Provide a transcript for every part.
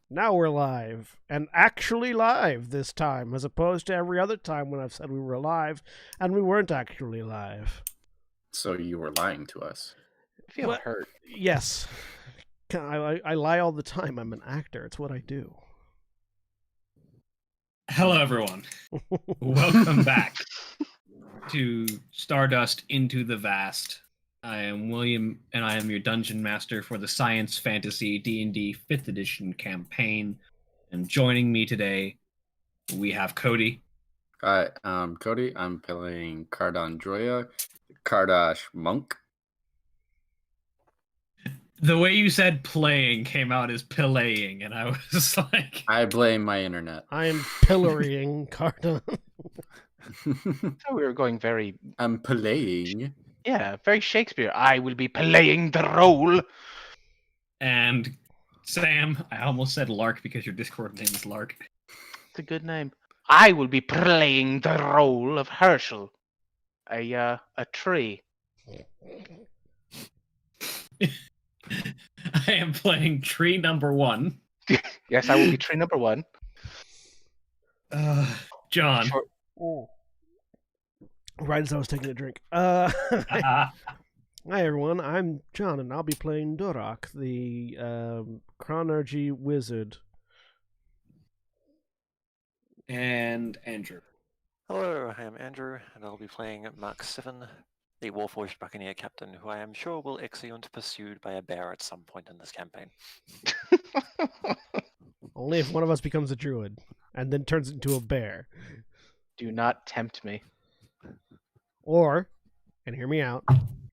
Now we're live, and actually live this time, as opposed to every other time when I've said we were live, and we weren't actually live. So you were lying to us. I feel What? hurt. Yes. I lie all the time. I'm an actor. It's what I do. Hello, everyone. Welcome back to Stardust Into the Vast. I am William, and I am your dungeon master for the Science Fantasy D&D 5th Edition campaign. And joining me today, we have Cody. Hi, I'm Cody. I'm playing Cardon Droya, Kardash Monk. The way you said playing came out as playing, and I was like... I blame my internet. I am pillorying Cardon. I thought we were going very, I'm playing. very Shakespeare. I will be playing the role. And Sam, I almost said Lark because your Discord name is Lark. It's a good name. I will be playing the role of Herschel, a tree. I am playing tree number 1. Yes, I will be tree number 1. John. Sure. Oh. Right as I was taking a drink. Hi everyone, I'm John, and I'll be playing Durak, the Chronergy wizard. And Andrew. Hello, I am Andrew, and I'll be playing Mark 7, the Warforged Buccaneer Captain, who I am sure will exeunt pursued by a bear at some point in this campaign. Only if one of us becomes a druid, and then turns into a bear. Do not tempt me. Or, and hear me out,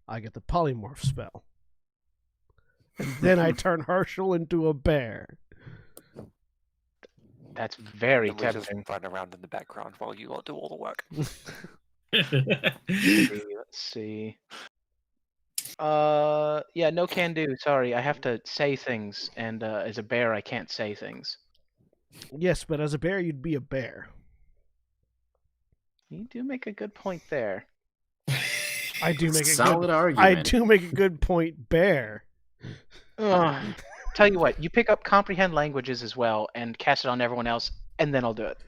I get the polymorph spell. And then I turn Herschel into a bear. That's very And we just tempting. run around in the background while you lot do all the work. Let's see. Yeah, no can do. Sorry, I have to say things, and as a bear, I can't say things. Yes, but as a bear, you'd be a bear. You do make a good point there. I do make a Solid good. argument. I do make a good point, bear. Ugh. Tell you what, you pick up comprehend languages as well and cast it on everyone else, and then I'll do it.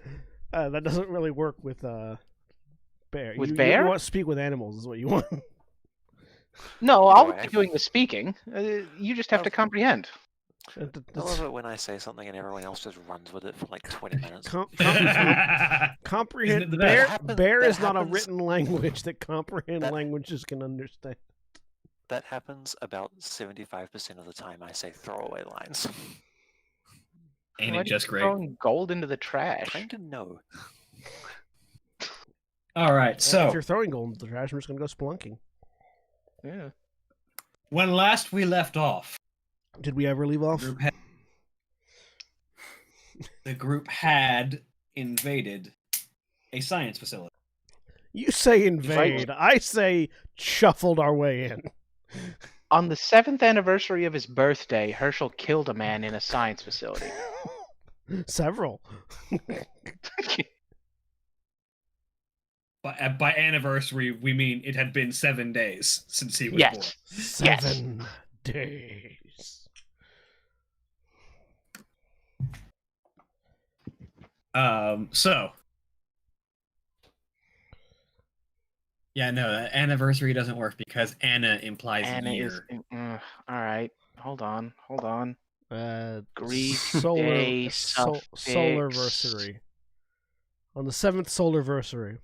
That doesn't really work with bear. With you bear? want to speak with animals is what you want. No, I'll Anyway. be doing the speaking. You just have to comprehend. I love it when I say something and everyone else just runs with it for like 20 minutes. Comprehend. Isn't it the Bear, best? bear That is not a happens- written language that comprehend that- languages can understand. That happens about 75% of the time I say throwaway lines. Ain't Why it do just you great? throwing gold into the trash? Kinda no. All right, If so you're throwing gold into the trash, I'm just gonna go splunking. Yeah. when last we left off, Did we ever leave off? the group had invaded a science facility. You say invade. I say shuffled our way in. On the 7th anniversary of his birthday, Herschel killed a man in a science facility. Several. By anniversary, we mean it had been 7 days since he was Yes. 7 days. born. Yeah, no, that anniversary doesn't work because Anna implies Anna year. is. Alright. Hold on. Greek solar day solar suffix. versary. On the 7th solar versary.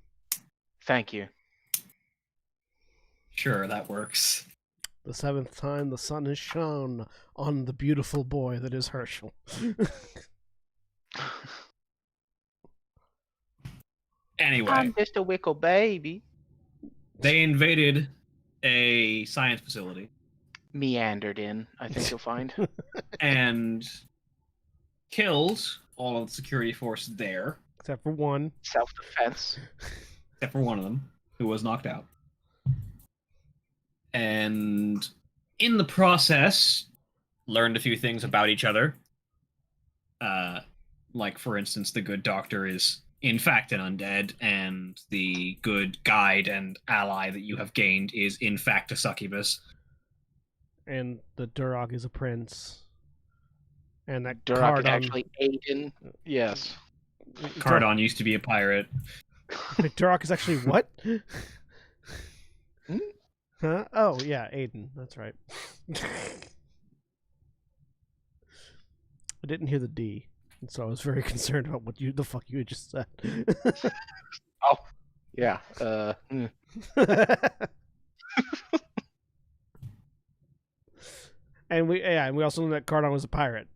Thank you. Sure, that works. The 7th time the sun has shone on the beautiful boy that is Herschel. Anyway, I'm just a wickle baby. they invaded a science facility Meandered in, I think you'll find. and killed all of the security force there, Except for one. Self-defense. except for one of them, who was knocked out. And in the process, learned a few things about each other. Like, for instance, the good doctor is in fact an undead, and the good guide and ally that you have gained is in fact a succubus. And the Durog is a prince. And that Durak is Cardon. actually Aiden. Yes. Cardon used to be a pirate. Wait, Durak is actually what? Hmm? Huh? Oh yeah, Aiden. That's right. I didn't hear the D, and so I was very concerned about what the fuck you had just said. Yeah. And we also know that Cardon was a pirate.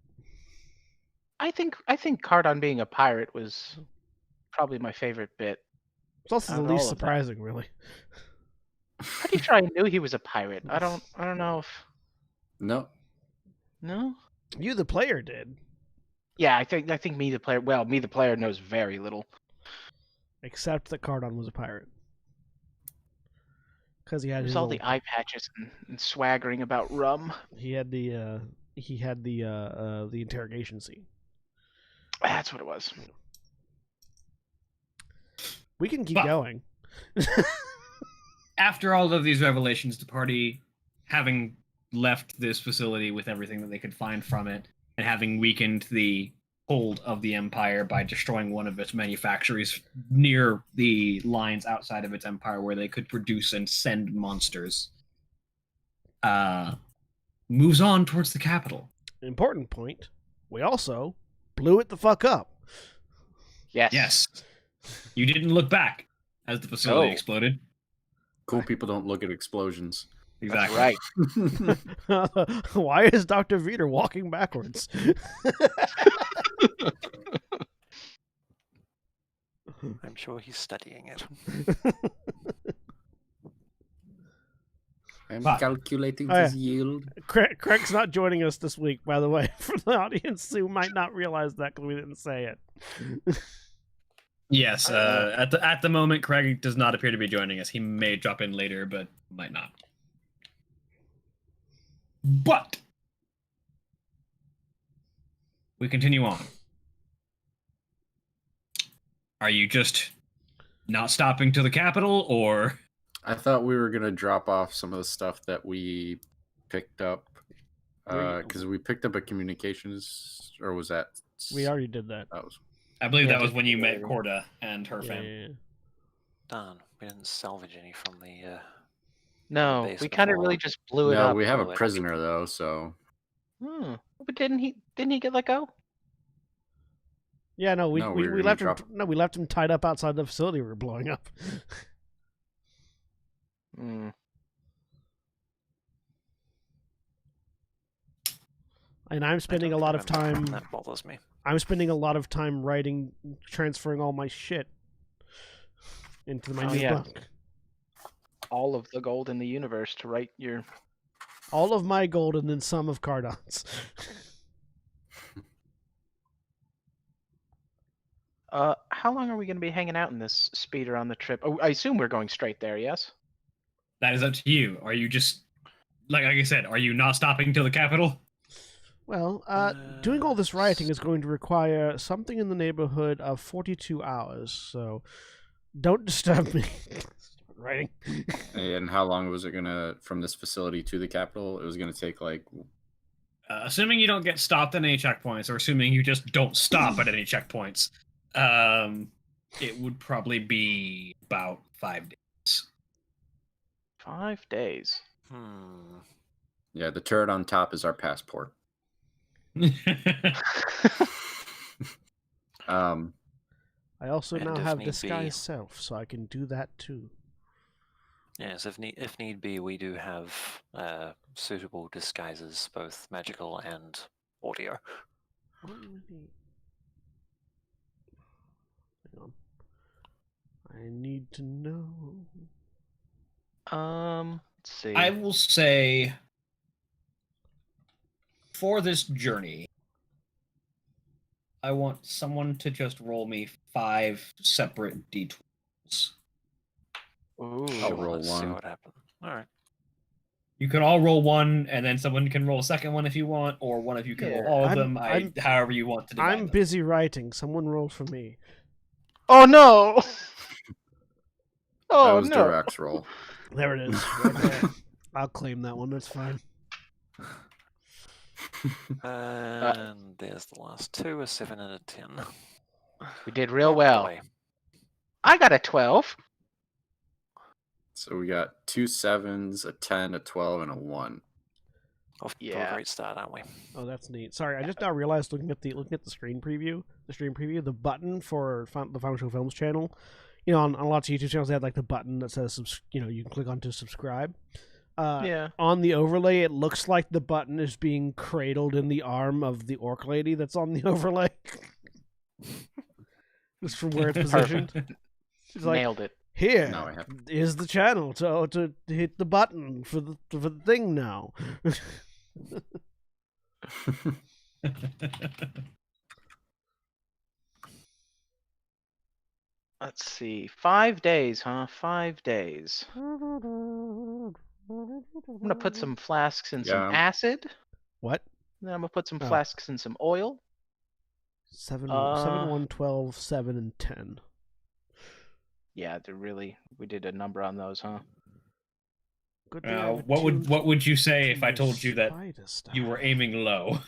I think Cardon being a pirate was probably my favorite bit. It's also Out the of least all of that. surprising, really. Pretty sure I knew he was a pirate. I don't know if No. no. You, the player, did, Yeah, I think me the player. Well, me the player knows very little. except that Cardon was a pirate because he had There's his all old, the eye patches and swaggering about rum. he had the interrogation scene. That's what it was. We can keep But- going. After all of these revelations, the party, having left this facility with everything that they could find from it, and having weakened the hold of the Empire by destroying one of its manufactories near the lines outside of its empire where they could produce and send monsters, moves on towards the capital. Important point. We also blew it the fuck up. Yes. Yes. You didn't look back as the facility No. exploded. Cool people don't look at explosions. That's Exactly. right. Why is Dr. Veter walking backwards? I'm sure he's studying it. I'm But- calculating Oh, this yeah. yield. Craig's not joining us this week, by the way, for the audience who might not realize that because we didn't say it. Yes, at the moment, Craig does not appear to be joining us. He may drop in later, but might not. But we continue on. Are you just not stopping to the capital, or I thought we were gonna drop off some of the stuff that we picked up, because we picked up a communications, or was that? We already did that. That was. I believe Yeah, that was just when you met later. Corda and her Yeah, family. yeah, yeah. Darn, we didn't salvage any from the. No, base we kind of before. really just blew it No, up. we have a Oh, prisoner though, so But didn't he get let go? Yeah, no, we No, we were we gonna left him. drop- No, we left him tied up outside the facility we were blowing up. Hmm. And I'm spending I a don't lot of remember. time. That bothers me. I'm spending a lot of time transferring all my shit into my Oh, new yeah. bunk. All of the gold in the universe to write your. All of my gold and then some of Cardon's. How long are we going to be hanging out in this speeder on the trip? Oh, I assume we're going straight there. Yes. That is up to you. Are you just like I said? Are you not stopping to the capital? Well, doing all this rioting is going to require something in the neighborhood of 42 hours, so don't disturb me. Start writing. and how long was it gonna from this facility to the capital? It was gonna take like Assuming you don't get stopped at any checkpoints, or assuming you just don't stop at any checkpoints, it would probably be about 5 days. 5 days. yeah, the turret on top is our passport. I also And now if have need disguise be- self, so I can do that too. Yes, if need be, we do have suitable disguises, both magical and audio. What do we need? Hang on. I need to know. Let's see. I will say, for this journey, I want someone to just roll me 5 separate d12s. Ooh. I'll roll Let's see one. what happens. All right. You can all roll one, and then someone can roll a second one if you want, or one of you can roll Yeah, all of I'm- them. However you want to divide I'm them. busy writing. Someone roll for me. Oh no! That Oh was no! Durak's roll. There it is. Right there. I'll claim that one. That's fine. And there's the last two, a 7 and a 10. We did real Oh, well. boy. I got a 12. So we got 2 7s, a 10, a 12, and a 1. Off to a Yeah. great start, aren't we? Oh, that's neat. Sorry, I just now realized looking at the stream preview, the button for the Final Show Films channel. You know, on lots of YouTube channels, they have like the button that says, you can click on to subscribe. Yeah. On the overlay, it looks like the button is being cradled in the arm of the orc lady that's on the overlay. Just from where it's positioned. She's like, Nailed it. here Now I have- is the channel to hit the button for the thing now. Let's see. 5 days, huh? 5 days. I'm gonna put some flasks in some Yeah. acid. What? Then I'm gonna put some Oh. flasks in some oil. 7, Uh, 7, 1, 12, 7, and 10. Yeah, we did a number on those, huh? Good thing I have a What would you say if I two told you that spider stuff. you were aiming low?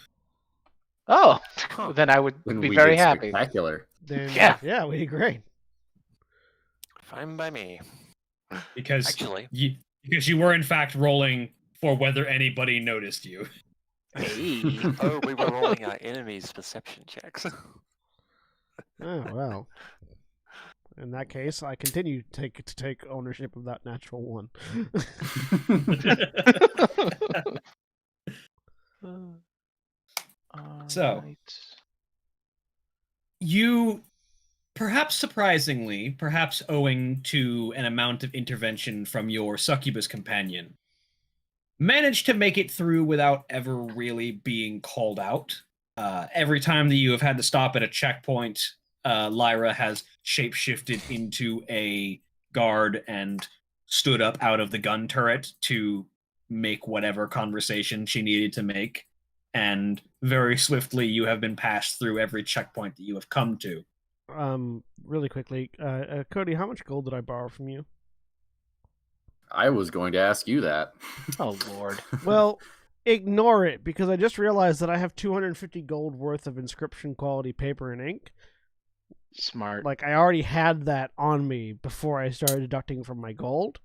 Oh, Huh. then I would When be we very did happy. Spectacular. Then, Yeah. we did great. Fine by me. Because Actually, you were in fact rolling for whether anybody noticed you. Hey. oh, we were rolling our enemies' perception checks. Oh well. In that case, I continue to take ownership of that natural one. So. Alright. You, perhaps surprisingly, perhaps owing to an amount of intervention from your succubus companion, managed to make it through without ever really being called out. Every time that you have had to stop at a checkpoint, Lyra has shapeshifted into a guard and stood up out of the gun turret to make whatever conversation she needed to make. And very swiftly, you have been passed through every checkpoint that you have come to. Really quickly, Cody, how much gold did I borrow from you? I was going to ask you that. Oh lord. Well, ignore it, because I just realized that I have 250 gold worth of inscription quality paper and ink. Smart. Like, I already had that on me before I started deducting from my gold.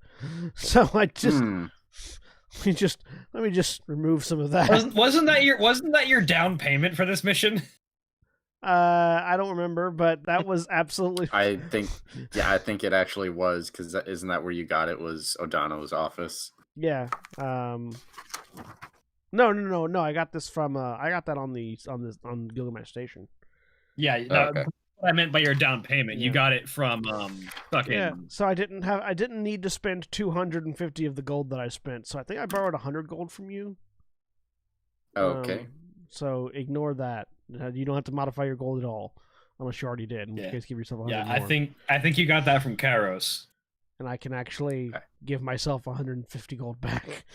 So I just let me just remove some of that. Wasn't that your down payment for this mission? I don't remember, but that was absolutely. I think it actually was, because isn't that where you got it? Was O'Donnell's office? Yeah. No. I got this from. I got that on Gilgamesh Station. Yeah, Okay. what I meant by your down payment. You Yeah. got it from fucking. Yeah. So I didn't need to spend 250 of the gold that I spent. So I think I borrowed 100 gold from you. Okay. So ignore that. You don't have to modify your gold at all, unless you already did. In which case, give yourself 100 Yeah, more. I think you got that from Karos. And I can actually give myself 150 gold back.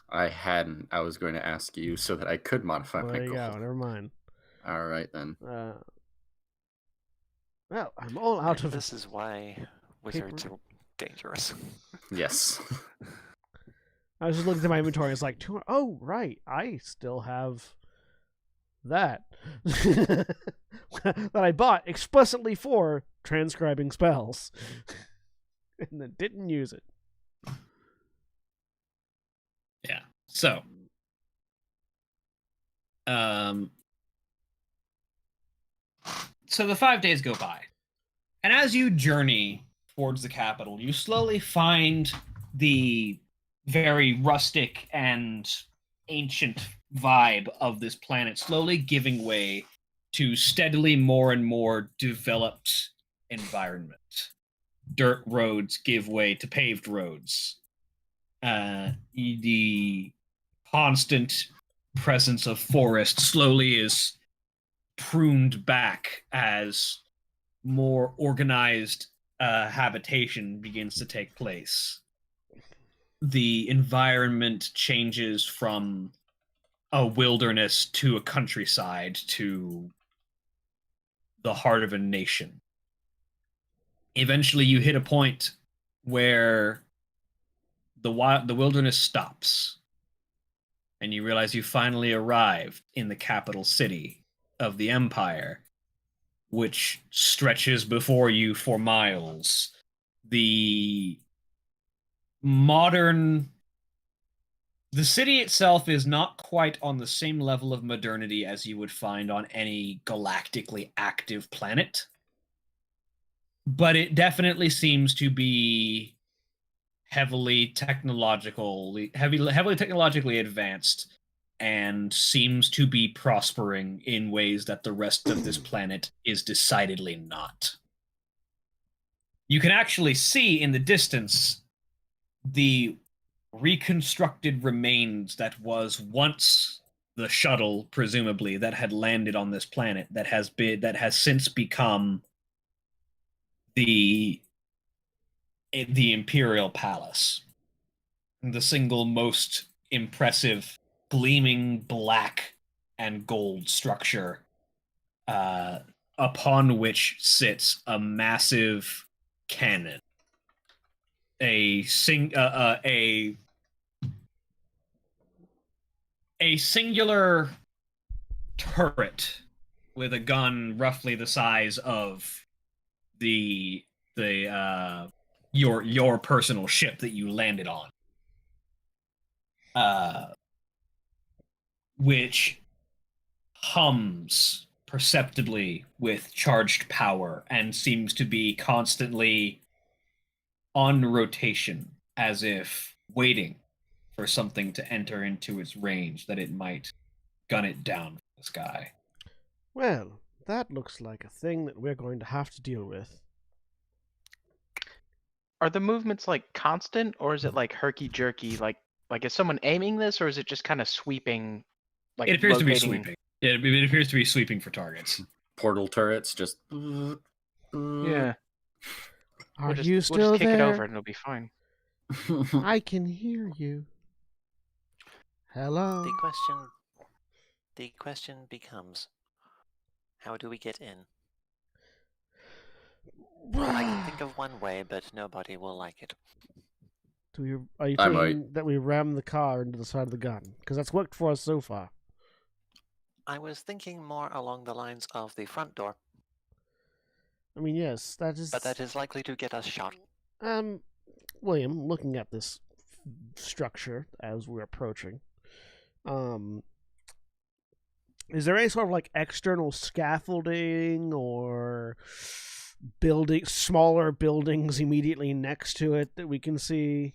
I hadn't. I was going to ask you so that I could modify Well, my there you gold. go. Never mind. All right then. Well, I'm all out And of. this is why wizards are dangerous. Yes. I was just looking at my inventory. It's like, oh right, I still have that that I bought explicitly for transcribing spells, and then didn't use it. Yeah. So, so the 5 days go by, and as you journey towards the capital, you slowly find the very rustic and ancient vibe of this planet slowly giving way to steadily more and more developed environment. Dirt roads give way to paved roads. The constant presence of forest slowly is pruned back as more organized habitation begins to take place. The environment changes from a wilderness to a countryside to the heart of a nation. Eventually, you hit a point where the wilderness stops, and you realize you finally arrived in the capital city of the Empire, which stretches before you for miles. The city itself is not quite on the same level of modernity as you would find on any galactically active planet, but it definitely seems to be heavily technologically advanced, and seems to be prospering in ways that the rest of this planet is decidedly not. You can actually see in the distance the reconstructed remains that was once the shuttle, presumably, that had landed on this planet, that has since become the Imperial Palace, the single most impressive gleaming black and gold structure, upon which sits a massive cannon, a singular turret with a gun roughly the size of your personal ship that you landed on, which hums perceptibly with charged power and seems to be constantly on rotation, as if waiting for something to enter into its range that it might gun it down from the sky. Well, that looks like a thing that we're going to have to deal with. Are the movements like constant, or is it like herky jerky? Like is someone aiming this, or is it just kind of sweeping? Like it appears to be rotating? sweeping. It appears to be sweeping for targets. Portal turrets just. Yeah. Are we'll you just still kick there? it over and it'll be fine. I can hear you. Hello. The question becomes, how do we get in? I can think of one way, but nobody will like it. Are you I thinking that we ram the car into the side of the gun? Because that's worked for us so far. I was thinking more along the lines of the front door, I mean, yes, that is. but that is likely to get us shot. William, looking at this structure as we're approaching, is there any sort of like external scaffolding or smaller buildings immediately next to it that we can see?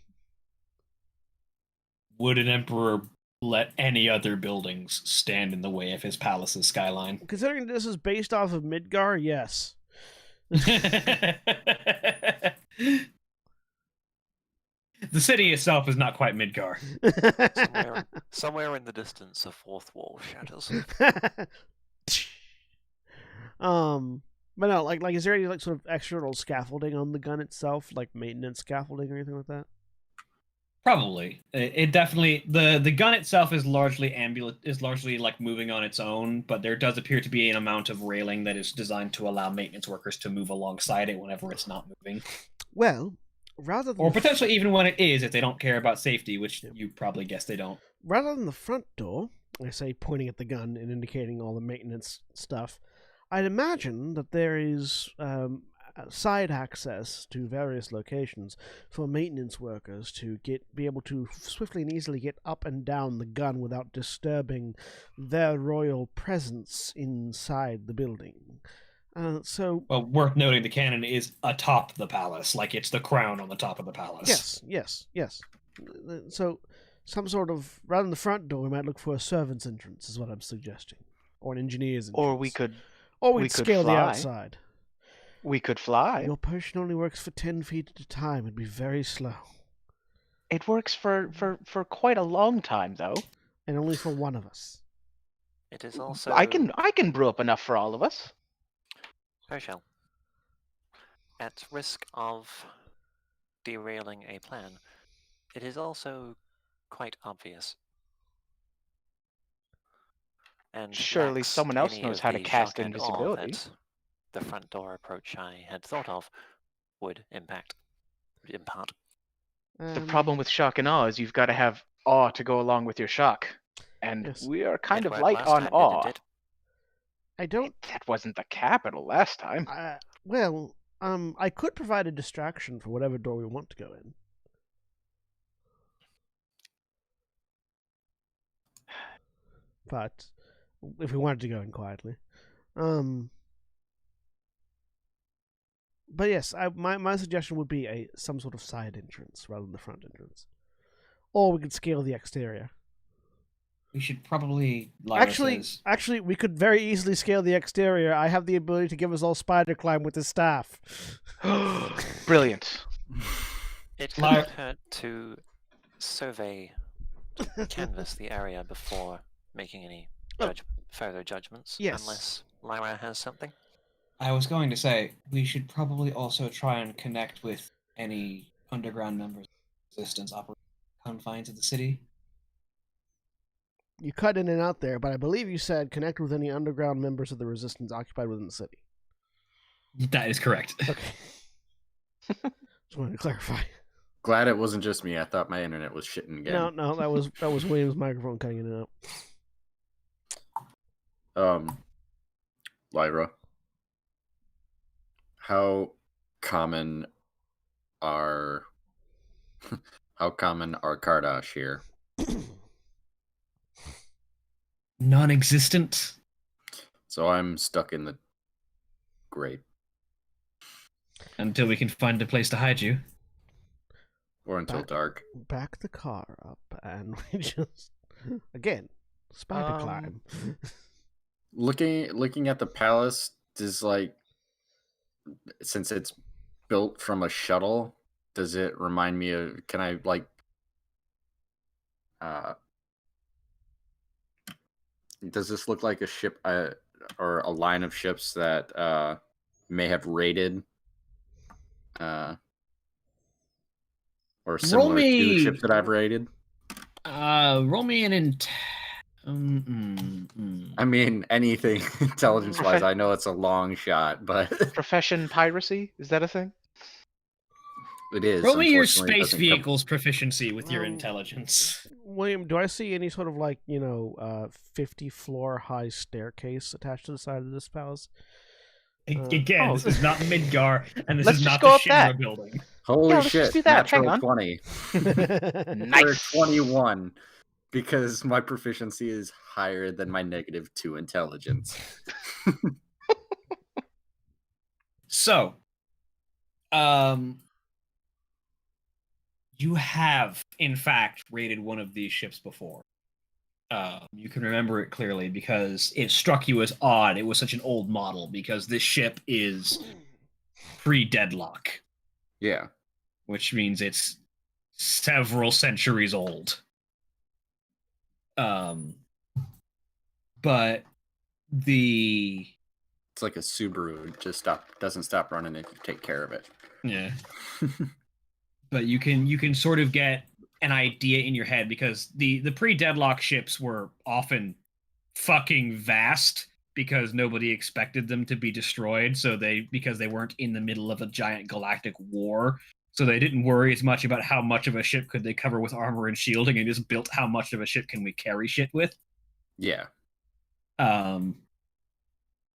Would an emperor let any other buildings stand in the way of his palace's skyline? Considering this is based off of Midgar, yes. The city itself is not quite Midgar. Somewhere in the distance, a fourth wall shatters. But no, like, is there any like sort of external scaffolding on the gun itself, like maintenance scaffolding or anything like that? Probably. It definitely the gun itself is largely like moving on its own, but there does appear to be an amount of railing that is designed to allow maintenance workers to move alongside it whenever it's not moving. Well, rather than or potentially even when it is, if they don't care about safety, which you probably guess they don't. Rather than the front door, I say, pointing at the gun and indicating all the maintenance stuff, I'd imagine that there is side access to various locations for maintenance workers to be able to swiftly and easily get up and down the gun without disturbing their royal presence inside the building. Well, worth noting, the cannon is atop the palace, like it's the crown on the top of the palace. Yes. So, some sort of, rather than the front door, we might look for a servant's entrance, is what I'm suggesting, or an engineer's entrance. Or we'd scale the outside. We could fly. Your potion only works for 10 feet at a time. It'd be very slow. It works for quite a long time, though. And only for one of us. It is also. I can brew up enough for all of us. Herschel, at risk of derailing a plan, it is also quite obvious. And surely someone else knows how to cast invisibility. The front door approach I had thought of would impart. The problem with shock and awe is you've got to have awe to go along with your shock. And Yes. we are kind It of worked light last on time, awe. didn't it? I don't. That wasn't the capital last time. Well, I could provide a distraction for whatever door we want to go in. But if we wanted to go in quietly, but yes, my suggestion would be some sort of side entrance rather than the front entrance, or we could scale the exterior. We should probably. Lyra says, Actually, we could very easily scale the exterior. I have the ability to give us all spider climb with this staff. Brilliant. It Lyra- could hurt to survey, canvass the area before making any further judgments. Yes. Unless Lyra has something. I was going to say we should probably also try and connect with any underground members of resistance operating confines of the city. You cut in and out there, but I believe you said connect with any underground members of the resistance occupied within the city. That is correct. Okay. Just wanted to clarify. Glad it wasn't just me. I thought my internet was shitting again. No, that was William's microphone cutting in and out. Lyra, how common are Kardash here? Non-existent. So I'm stuck in the grate, Until we can find a place to hide you. or until dark. Back the car up, and we just again spider climb. Looking at the palace, does since it's built from a shuttle, does it remind me of? Can I does this look like a ship or a line of ships that may have raided or similar to ships that I've raided? Roll me an I mean, anything intelligence-wise. I know it's a long shot, but Profession piracy? Is that a thing? it is. Roll me your Unfortunately, it space doesn't come- vehicle's proficiency with your intelligence. William, do I see any sort of 50-floor high staircase attached to the side of this palace? Again, oh. this is not Midgar, and this Let's is just not go the up that. Shinra building. Holy Yeah, let's shit! just do that. Hang Natural on. 20. Or Nice. 21, because my proficiency is higher than my -2 intelligence. So, you have, in fact, raided one of these ships before. You can remember it clearly because it struck you as odd. It was such an old model because this ship is pre-deadlock, Yeah. which means it's several centuries old. But It's like a Subaru. It just doesn't stop running if you take care of it. yeah. But you can sort of get an idea in your head because the pre-deadlock ships were often fucking vast because nobody expected them to be destroyed, because they weren't in the middle of a giant galactic war, so they didn't worry as much about how much of a ship could they cover with armor and shielding, and just built how much of a ship can we carry shit with. Yeah.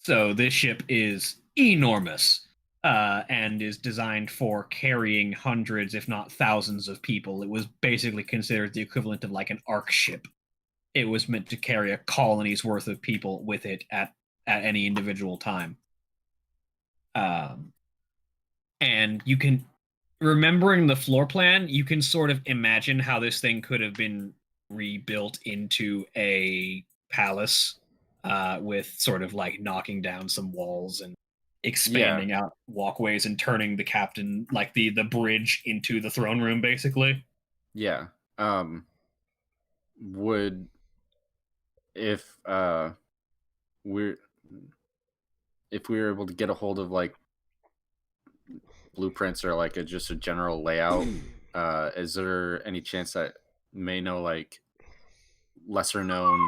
So this ship is enormous. And is designed for carrying hundreds, if not thousands, of people. It was basically considered the equivalent of like an ark ship. It was meant to carry a colony's worth of people with it at any individual time. And you can, remembering the floor plan, you can sort of imagine how this thing could have been rebuilt into a palace, with sort of like knocking down some walls and expanding out walkways and turning the captain, like the bridge, into the throne room, basically. Yeah. Would if we were able to get a hold of like blueprints or like just a general layout, is there any chance that may know like lesser known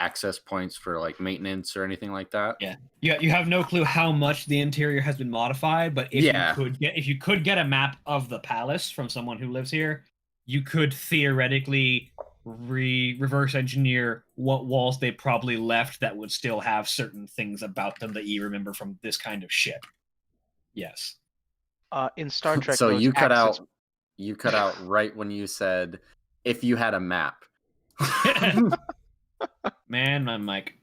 access points for like maintenance or anything like that? Yeah. You have no clue how much the interior has been modified, but if you could get a map of the palace from someone who lives here, you could theoretically reverse engineer what walls they probably left that would still have certain things about them that you remember from this kind of ship. Yes. In Star Trek, So those you cut access- out. You cut out right when you said, "If you had a map." Man, my mic.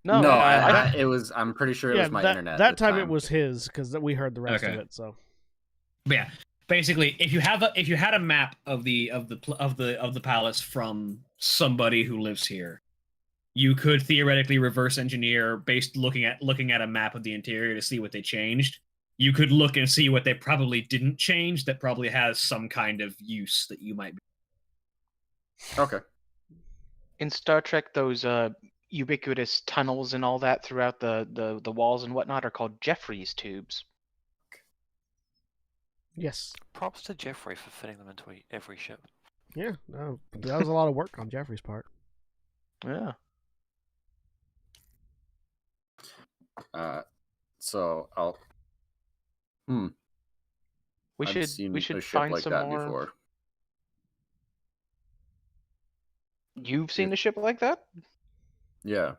No, No, I- it was. I'm pretty sure it was my that, internet. That this time it was his because we heard the rest of Okay. it. So But yeah, basically, if you had a map of the palace from somebody who lives here, you could theoretically reverse engineer based looking at a map of the interior to see what they changed. You could look and see what they probably didn't change that probably has some kind of use that you might be. Okay. in Star Trek, those ubiquitous tunnels and all that throughout the walls and whatnot are called Jeffries tubes. yes, Props to Jeffrey for fitting them into every ship. yeah, no, that was a lot of work on Jeffrey's part. Yeah. So I'll. We I've should seen we a should ship find like some that more. before. You've seen a ship like that? Yeah.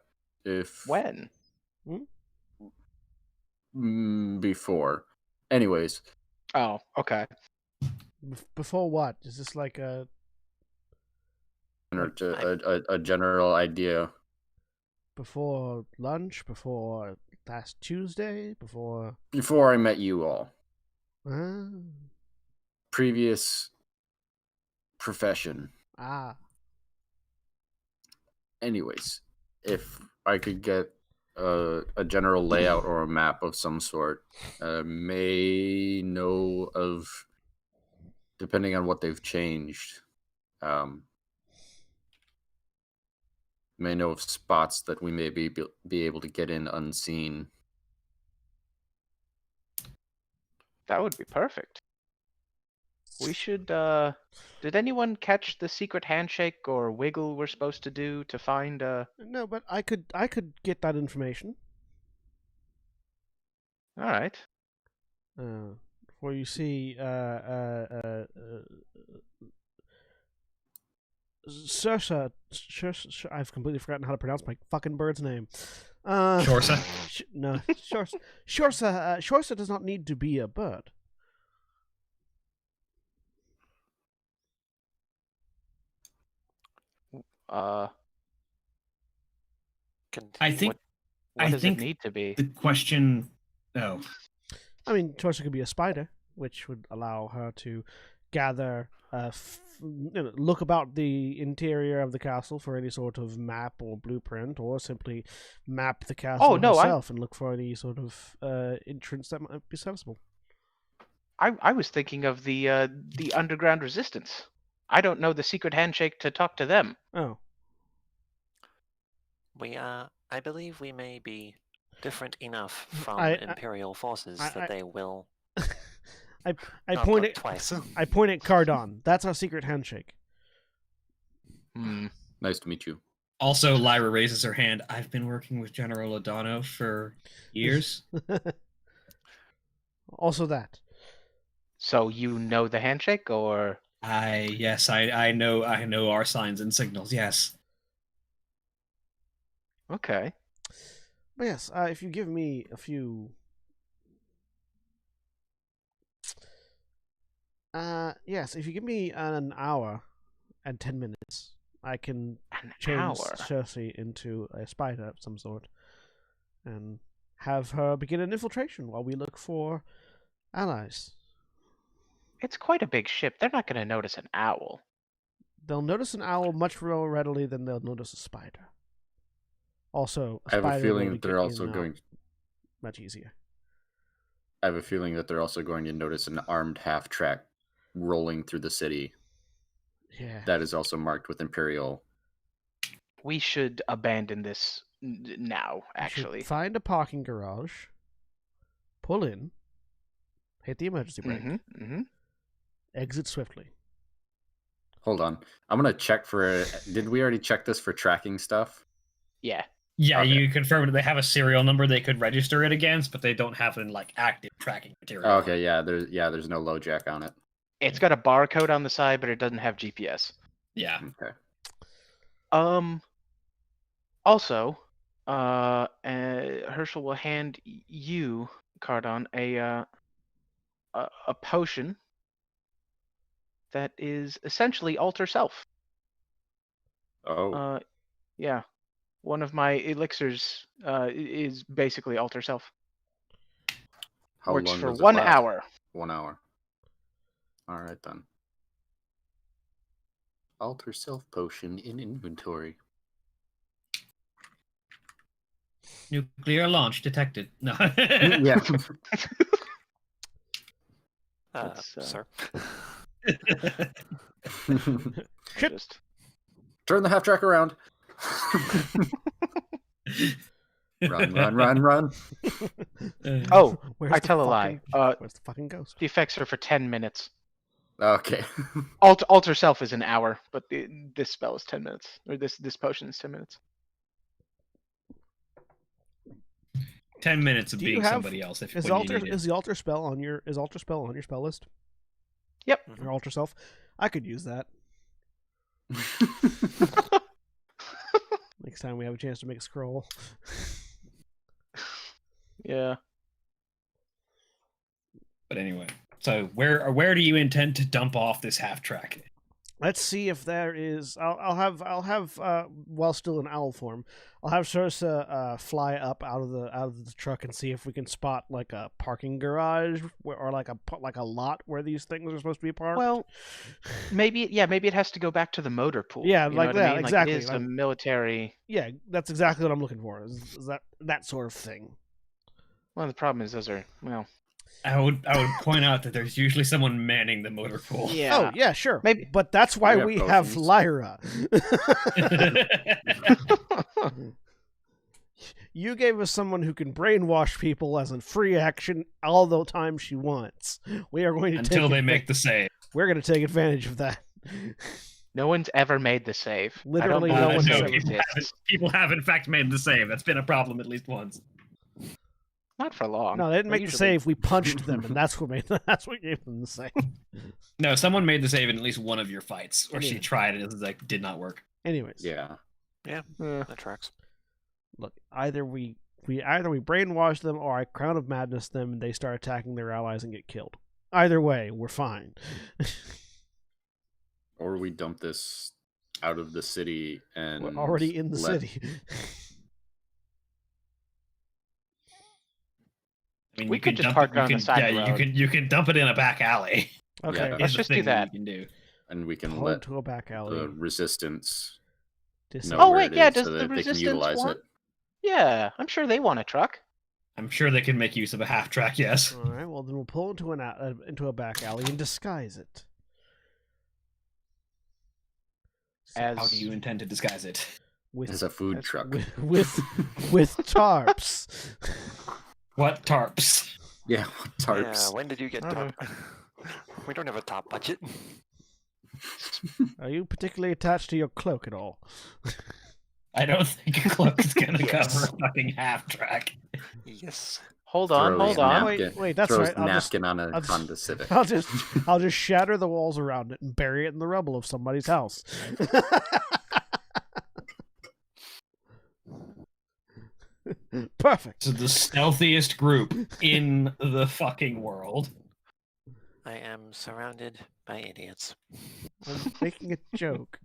If When? before. Anyways, Oh, okay. Before what? Is this like a a general idea. before lunch? Before last Tuesday? Before? Before I met you all, Uh, previous profession. Anyways, if I could get a general layout or a map of some sort, may know of, depending on what they've changed, may know of spots that we may be able to get in unseen. That would be perfect. We should did anyone catch the secret handshake or wiggle we're supposed to do to find no, but I could get that information. All right. Where you see Shursa, I've completely forgotten how to pronounce my fucking bird's name. Shorsa? No, Shursa does not need to be a bird. I think- what I does think it need to be? The question. Oh. I mean, Shursa could be a spider, which would allow her to gather, look about the interior of the castle for any sort of map or blueprint, or simply map the castle no, herself and look for any sort of entrance that might be serviceable. I was thinking of the underground resistance. I don't know the secret handshake to talk to them. Oh, I believe we may be different enough from I- Imperial forces I- that they will. I not point look at twice. I point at Cardon. That's our secret handshake. Hmm. Nice to meet you. Also, Lyra raises her hand. I've been working with General Adano for years. Also that. So you know the handshake, or I know our signs and signals. Yes. okay? But yes, if you give me a few. Yes, if you give me an hour and 10 minutes, I can An change hour. Cersei into a spider of some sort and have her begin an infiltration while we look for allies. It's quite a big ship. They're not going to notice an owl. They'll notice an owl much more readily than they'll notice a spider. Also, I have a spider feeling will that they're get in also and out going. much easier. I have a feeling that they're also going to notice an armed half track rolling through the city Yeah. that is also marked with Imperial. We should abandon this now, You should actually. find a parking garage, pull in, hit the emergency brake, Mm-hmm. exit swiftly. Hold on. I'm going to check for. Did we already check this for tracking stuff? Yeah. Yeah, Okay. you confirmed that they have a serial number they could register it against, but they don't have an active tracking material. Oh, okay, yeah. There's no LoJack on it. It's got a barcode on the side, but it doesn't have GPS. Yeah. Okay. Also, Herschel will hand you, Cardon, a potion that is essentially alter self. Oh, Yeah, one of my elixirs is basically alter self. how Works long for does it 1 last? hour. 1 hour. All right then. Alter self potion in inventory. Nuclear launch detected. No. Yeah. Let's, Sir. Shit. just Turn the half track around. Run. Oh, Where's I the tell a lie. fucking- where's the fucking ghost? The effects are for 10 minutes. Okay. Alter self is an hour, but this spell is 10 minutes, or this potion is 10 minutes. 10 minutes of Do you being have- somebody else if Is when alter you need it. is the alter spell on your spell list? Yep. Your alter self? I could use that next time we have a chance to make a scroll. Yeah. But anyway, so where do you intend to dump off this half track? Let's see if there is. I'll have while still in owl form, I'll have Sursa fly up out of the truck and see if we can spot like a parking garage or like a lot where these things are supposed to be parked. Well, maybe it has to go back to the motor pool. Yeah, you know like what that, I mean? exactly, Like it is like- a military. yeah, that's exactly what I'm looking for. Is that sort of thing? Well, the problem is those are I would point out that there's usually someone manning the motor pool. Yeah. Oh yeah, sure. Maybe- but that's why We have we have potions. Lyra. You gave us someone who can brainwash people as a free action all the time she wants. We are going to Until they take make the save. We're going to take advantage of that. No one's ever made the save. Literally I no don't one's believe ever- it exists. People have in fact made the save. That's been a problem at least once. Not for long. No, they didn't but make the usually- save. We punched them, and that's what gave them the save. No, someone made the save in at least one of your fights, or she Yeah. tried it and it was like did not work. Anyways, Yeah. That tracks. look, either we brainwash them or I crown of madness them, and they start attacking their allies and get killed. Either way, we're fine. Or we dump this out of the city and We're already in the let- city. I mean, We you could can just dump park it, you on the can, side yeah, of the you road. can you can dump it in a back alley. Okay, Yeah. Is Let's the just do thing that. You can do. and we can pull let into a back alley. the resistance Dis- know Oh, where wait, it yeah, is does so the that they can resistance utilize want- it. Yeah, I'm sure they want a truck. I'm sure they can make use of a half track. Yes. All right, well then we'll pull into into a back alley and disguise it. As How do you intend to disguise it? With As a food That's truck. with tarps. What tarps? Yeah, tarps. Yeah, when did you get Uh-huh. top? We don't have a top budget. Are you particularly attached to your cloak at all? I don't think a cloak is gonna Yes. cover a fucking half track. Yes. Hold on, Throws hold on. napkin- Wait, that's throws right. I'll just- napkin on a I'll just- Honda Civic. I'll just shatter the walls around it and bury it in the rubble of somebody's house. Perfect. So the stealthiest group in the fucking world. I am surrounded by idiots. I'm making a joke.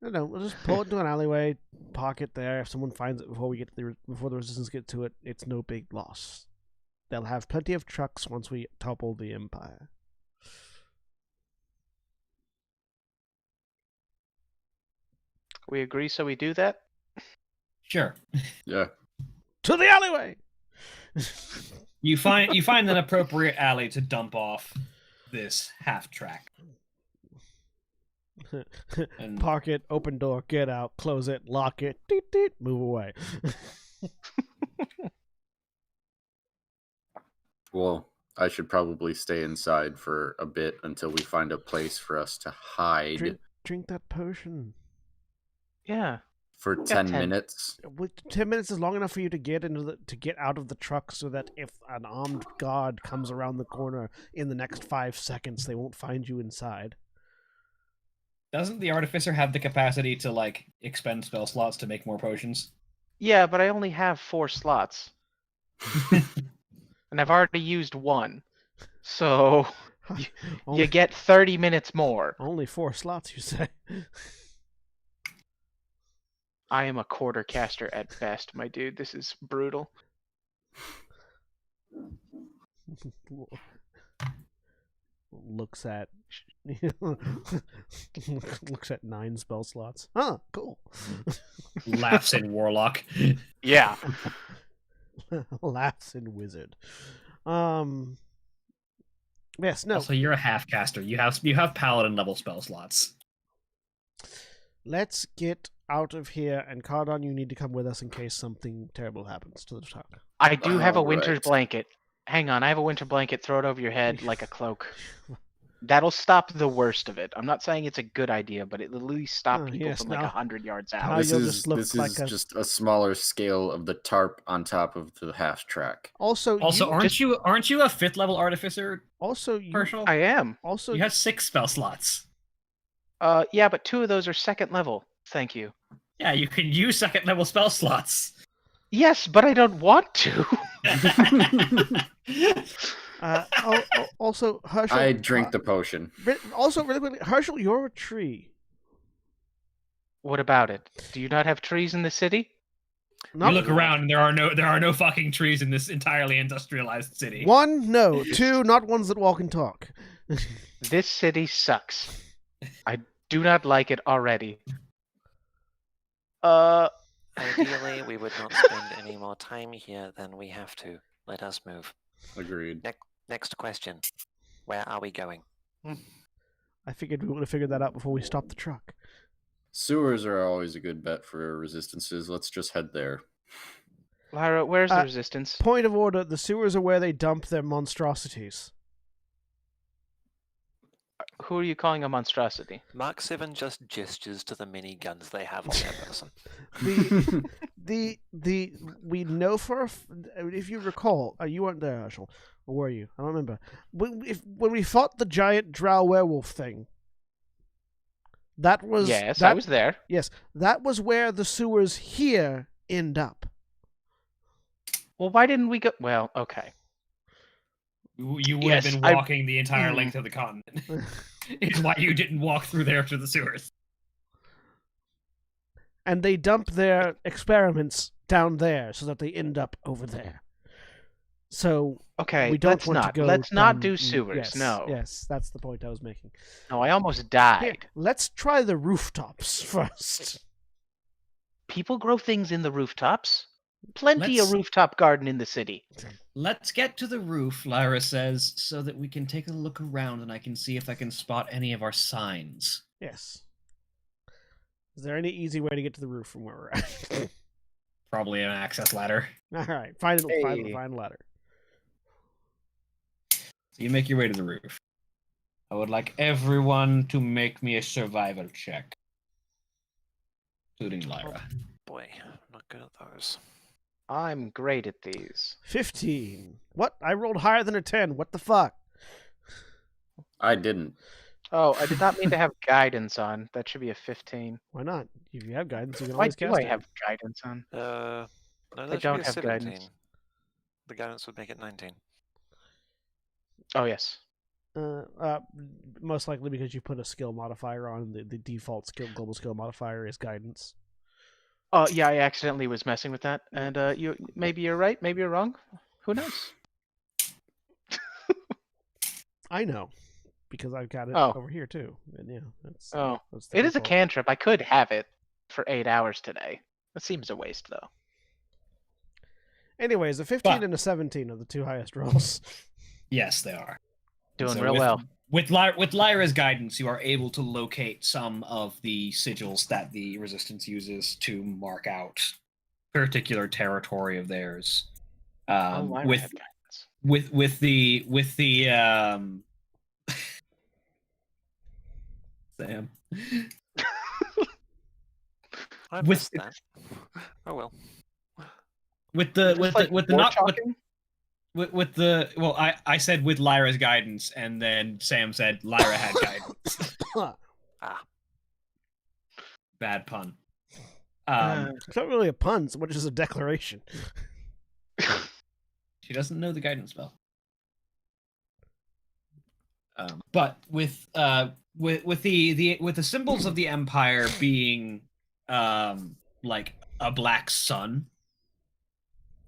No, we'll just pull it into an alleyway, park it there. If someone finds it before the resistance get to it, it's no big loss. They'll have plenty of trucks once we topple the empire. We agree, so we do that. Sure. Yeah. To the alleyway. You find an appropriate alley to dump off this half track. And Park it, open door, get out, close it, lock it, deet, deet, move away. Well, I should probably stay inside for a bit until we find a place for us to hide. Drink that potion. Yeah. For got 10 10. minutes. 10 minutes is long enough for you to get out of the truck, so that if an armed guard comes around the corner in the next 5 seconds, they won't find you inside. Doesn't the artificer have the capacity to like expend spell slots to make more potions? Yeah, but I only have 4 slots, and I've already used 1. So you only, get 30 minutes more. only 4 slots, you say? I am a quarter caster at best, my dude. This is brutal. Looks at looks at 9 spell slots. Huh, cool. Laughs in Warlock. Yeah. Laughs in Wizard. Yes, no. Also, you're a half caster. You have paladin level spell slots. Let's get out of here, and Cardon, you need to come with us in case something terrible happens to the truck. I do have a winter's Alright. blanket. Hang on, I have a winter blanket. Throw it over your head like a cloak. That'll stop the worst of it. I'm not saying it's a good idea, but it'll at least stop Oh, people yes, from like now- 100 yards now out. This you'll is just look this like is a- just a smaller scale of the tarp on top of the half track. Also, Also, you, aren't you a 5th level artificer, also you, Herschel? I am. also You have 6 spell slots. Yeah, but 2 of those are 2nd level. Thank you. Yeah, you can use 2nd level spell slots. Yes, but I don't want to. also Herschel. I drink the potion. Also, really quickly, Herschel, you're a tree. What about it? Do you not have trees in the city? Not You look around, and there are no fucking trees in this entirely industrialized city. 1, no. 2, not ones that walk and talk. This city sucks. I do not like it already. Ideally, we would not spend any more time here than we have to. Let us move. Agreed. Next question. Where are we going? I figured we would have figured that out before we stopped the truck. Sewers are always a good bet for resistances. Let's just head there. Lyra, where's the resistance? Point of order, the sewers are where they dump their monstrosities. Who are you calling a monstrosity? Mark 7 just gestures to the mini guns they have on their person. We know for if you recall, you weren't there, Herschel, or were you? I don't remember. When we fought the giant drow werewolf thing, that was I was there. Yes, that was where the sewers here end up. Well, why didn't we go? Well, okay. You would Yes, have been walking the entire length of the continent. Is why you didn't walk through there to the sewers. And they dump their experiments down there so that they end up over there. So Okay, we don't let's want not. to go. Let's not down- do sewers. Yes, No. Yes, that's the point I was making. No, I almost Here, died. let's try the rooftops first. People grow things in the rooftops. Plenty Let's- of rooftop garden in the city. Let's get to the roof, Lyra says, so that we can take a look around and I can see if I can spot any of our signs. Yes. Is there any easy way to get to the roof from where we're at? Probably an access ladder. All right, find Hey. a ladder. So you make your way to the roof. I would like everyone to make me a survival check. Including Lyra. Boy, I'm not good at those. I'm great at these. 15. What? I rolled higher than a 10. What the fuck? I didn't. Oh, I did not mean to have guidance on. That should be a 15. Why not? If you have guidance, you can Why always do cast I it. have guidance on? No, that should don't be a have 17. guidance. The guidance would make it 19. Oh, yes. Most likely because you put a skill modifier on. The default global skill modifier is guidance. Oh, yeah, I accidentally was messing with that. And maybe you're right, maybe you're wrong. Who knows? I know. Because I've got it Oh. over here too. And yeah, that's Oh, that's the it is a default. cantrip. I could have it for 8 hours today. That seems a waste, though. Anyways, a 15 But- and a 17 are the two highest rolls. Yes, they are. Doing So real well. With Lyra's guidance, you are able to locate some of the sigils that the Resistance uses to mark out particular territory of theirs. Oh, Lyra with had guidance. with the Sam. I With- missed that. Oh well. with the with the with the war not with, talking? with the well, I said with Lyra's guidance, and then Sam said Lyra had guidance. Ah, Bad pun. It's not really a pun, so much as a declaration. She doesn't know the guidance spell. But with the symbols of the Empire being like a black sun,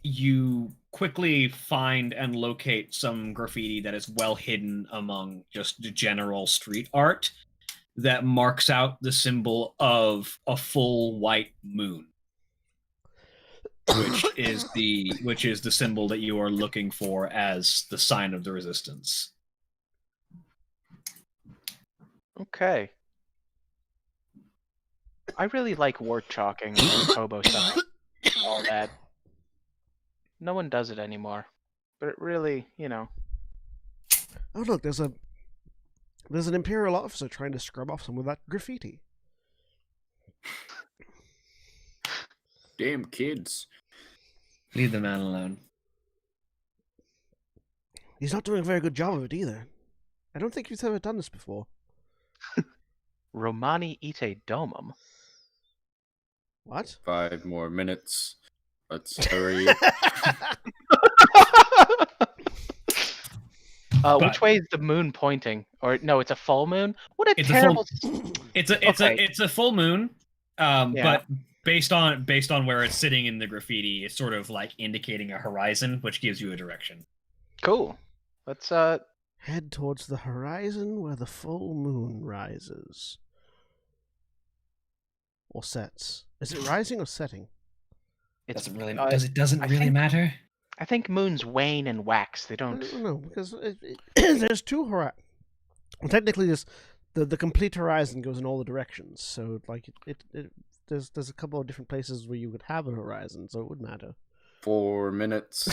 you quickly find and locate some graffiti that is well hidden among just general street art that marks out the symbol of a full white moon, which is the symbol that you are looking for as the sign of the resistance. Okay. I really like wart chalking and hobo sign. All that. No one does it anymore. But it really, Oh look, there's an Imperial officer trying to scrub off some of that graffiti. Damn kids. Leave the man alone. He's not doing a very good job of it either. I don't think he's ever done this before. Romani ite domum. What? 5 more minutes. Let's hurry. Which way is the moon pointing? Or no, it's a full moon. What a It's a terrible. It's a full moon, Yeah. but based on where it's sitting in the graffiti, it's sort of like indicating a horizon, which gives you a direction. Cool. Let's Head towards the horizon where the full moon rises. Or sets. Is it rising or setting? it's Doesn't really I really think- matter. I think moons wane and wax. They I don't. don't know, because there's two horizons. Well, technically, the complete horizon goes in all the directions. So, like, there's a couple of different places where you could have a horizon, so it would matter. 4 minutes.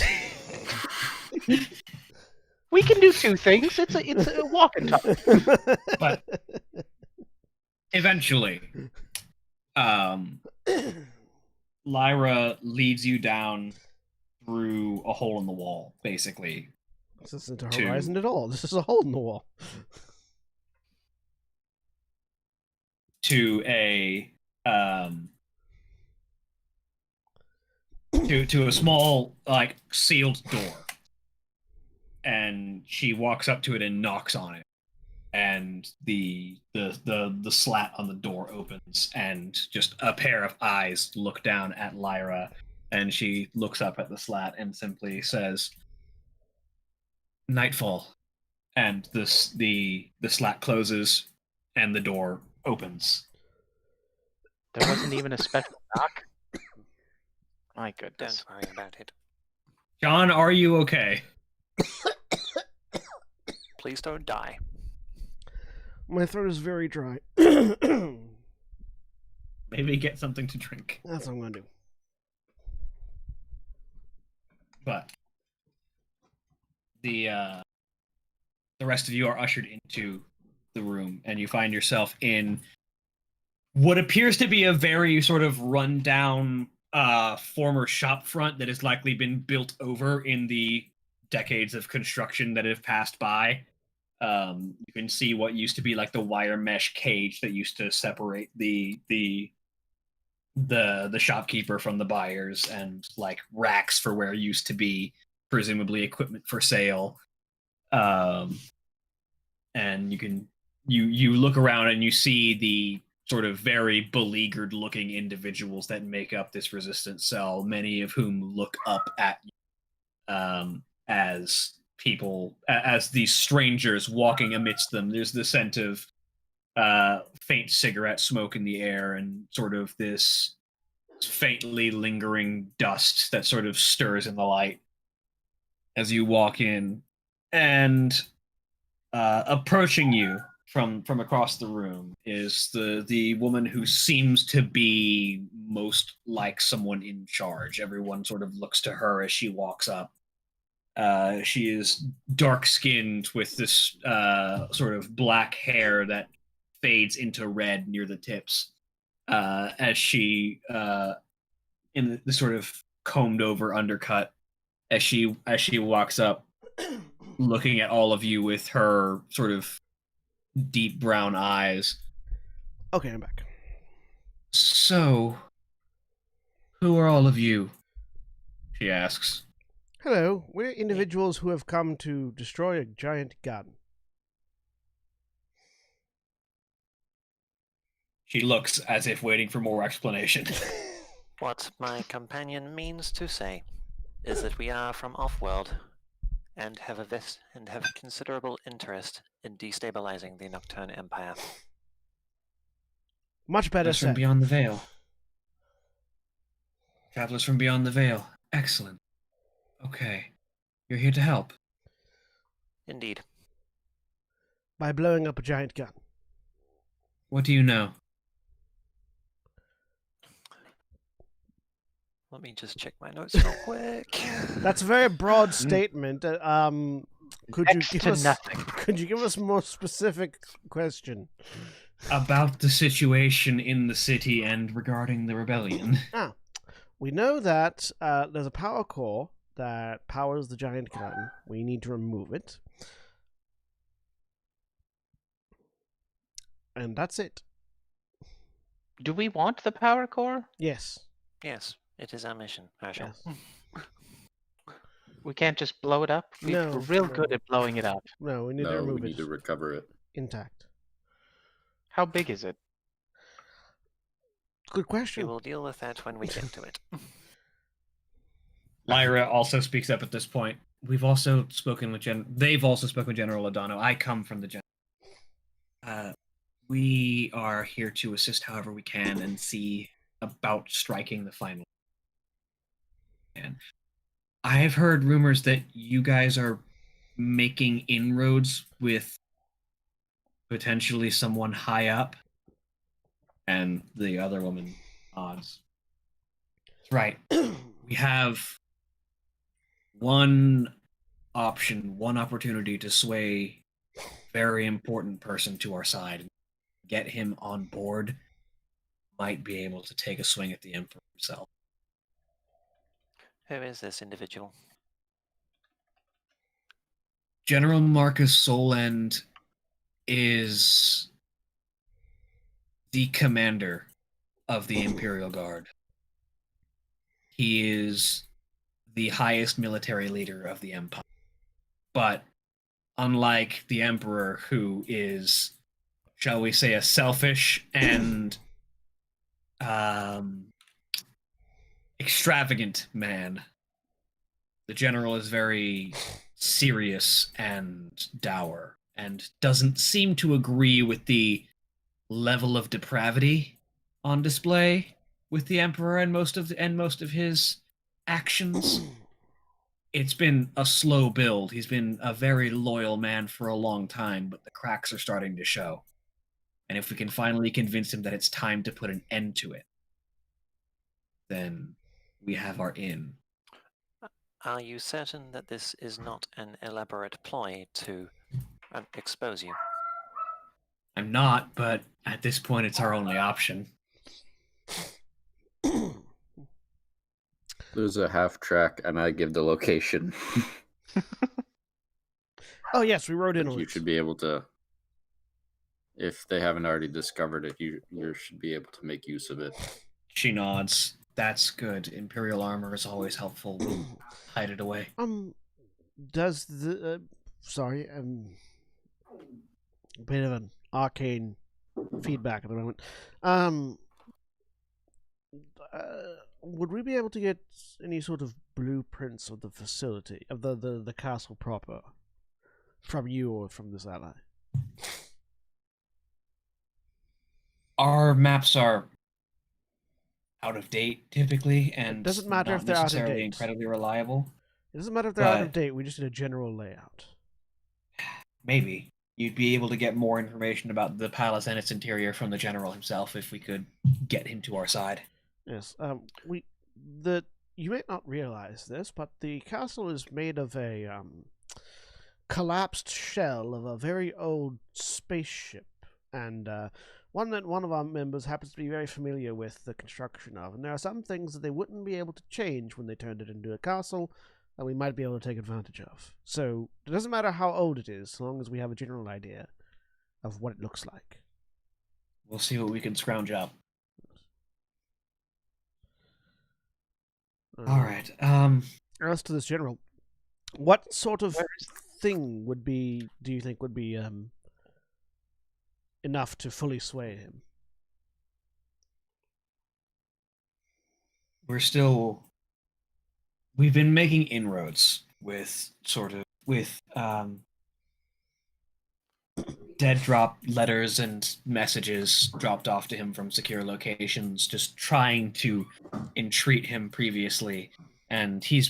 We can do two things. It's a walk and talk. But eventually, Lyra leads you down through a hole in the wall, basically. This isn't a horizon at all. This is a hole in the wall. To a to a small, like, sealed door, and she walks up to it and knocks on it, and the slat on the door opens, and just a pair of eyes look down at Lyra, and she looks up at the slat and simply says, "Nightfall," and the slat closes and the door opens. There wasn't even a special knock. My goodness. don't worry about it. John, are you okay? Please don't die. My throat is very dry. Maybe get something to drink. That's what I'm gonna do. But the rest of you are ushered into the room, and you find yourself in what appears to be a very sort of rundown former shop front that has likely been built over in the decades of construction that have passed by. You can see what used to be like the wire mesh cage that used to separate the shopkeeper from the buyers, and like racks for where used to be presumably equipment for sale. And you look around and you see the sort of very beleaguered looking individuals that make up this resistance cell, many of whom look up at you as people, as these strangers walking amidst them. There's the scent of faint cigarette smoke in the air, and sort of this faintly lingering dust that sort of stirs in the light as you walk in. And approaching you from across the room is the woman who seems to be most like someone in charge. Everyone sort of looks to her as she walks up. She is dark-skinned with this sort of black hair that fades into red near the tips. as she in the sort of combed over undercut as she walks up, looking at all of you with her sort of deep brown eyes. Okay, I'm back. So, who are all of you? She asks. Hello, we're individuals who have come to destroy a giant gun. She looks as if waiting for more explanation. What my companion means to say is that we are from off-world and have considerable interest in destabilizing the Nocturne Empire. Much better Travelers from said. beyond the veil. Travelers from beyond the veil. Excellent. Okay. You're here to help. Indeed. By blowing up a giant gun. What do you know? Let me just check my notes real quick. That's a very broad statement. Could you Next give to us nothing. Could you give us a more specific question? About the situation in the city and regarding the rebellion. We know that there's a power core that powers the giant gun. We need to remove it. And that's it. Do we want the power core? Yes. Yes, it is our mission, Herschel. Yes. We can't just blow it up? No, We're real no. good at blowing it up. No, we need to No, remove we need it to recover it. intact. How big is it? Good We question. will deal with that when we get to it. Lyra also speaks up at this point. We've also spoken with They've also spoken with General Adano. I come from the General. We are here to assist however we can and see about striking the final. And I've heard rumors that you guys are making inroads with potentially someone high up. And the other woman nods. That's right. We have one option, one opportunity to sway a very important person to our side and get him on board. Might be able to take a swing at the Emperor himself. Who is this individual? General Marcus Solend is the commander of the Imperial Guard. He is the highest military leader of the Empire. But unlike the Emperor, who is, shall we say, a selfish and extravagant man, the general is very serious and dour and doesn't seem to agree with the level of depravity on display with the Emperor and most of his actions. It's been a slow build. He's been a very loyal man for a long time, but the cracks are starting to show. And if we can finally convince him that it's time to put an end to it, then we have our in. Are you certain that this is not an elaborate ploy to expose you? I'm not, but at this point it's our only option. There's a half track, and I give the location. Oh yes, we rode in on You it. should be able to, if they haven't already discovered it, you should be able to make use of it. She nods. That's good. Imperial armor is always helpful. We'll hide it away. Does the sorry, a bit of an arcane feedback at the moment. Would we be able to get any sort of blueprints of the facility of the castle proper from you or from this ally? Our maps are out of date typically, and It doesn't matter not if they're out of necessarily date. incredibly reliable. It doesn't matter if they're out of But- date. We just need a general layout. Maybe you'd be able to get more information about the palace and its interior from the general himself if we could get him to our side. Yes. You may not realize this, but the castle is made of a collapsed shell of a very old spaceship, and one that one of our members happens to be very familiar with the construction of, and there are some things that they wouldn't be able to change when they turned it into a castle that we might be able to take advantage of. So it doesn't matter how old it is, as long as we have a general idea of what it looks like. We'll see what we can scrounge up. All right. As to this general, what sort of thing do you think would be enough to fully sway him? We've been making inroads with dead drop letters and messages dropped off to him from secure locations, just trying to entreat him previously. And he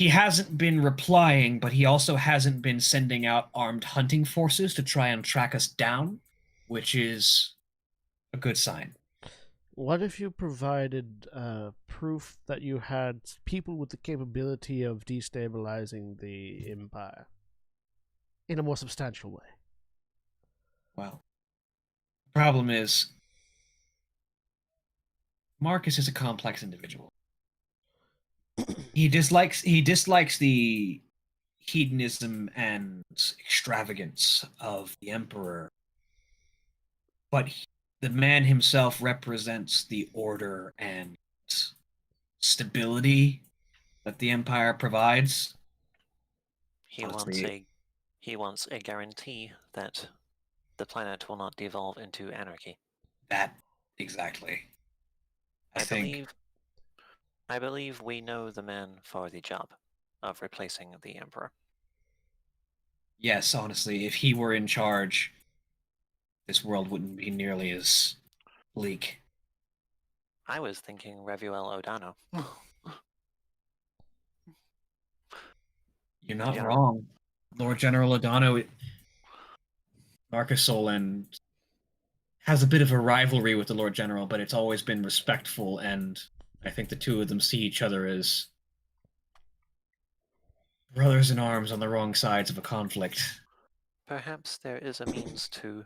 hasn't been replying, but he also hasn't been sending out armed hunting forces to try and track us down, which is a good sign. What if you provided proof that you had people with the capability of destabilizing the Empire in a more substantial way? Well, the problem is Marcus is a complex individual. He dislikes the hedonism and extravagance of the Emperor, but the man himself represents the order and stability that the Empire provides. He wants a guarantee that the planet will not devolve into anarchy. That exactly. I believe we know the man for the job of replacing the Emperor. Yes, honestly, if he were in charge, this world wouldn't be nearly as bleak. I was thinking Revuel O'Donnell. You're not wrong. Lord General O'Donnell, Marcus Solon has a bit of a rivalry with the Lord General, but it's always been respectful, and I think the two of them see each other as brothers in arms on the wrong sides of a conflict. Perhaps there is a means to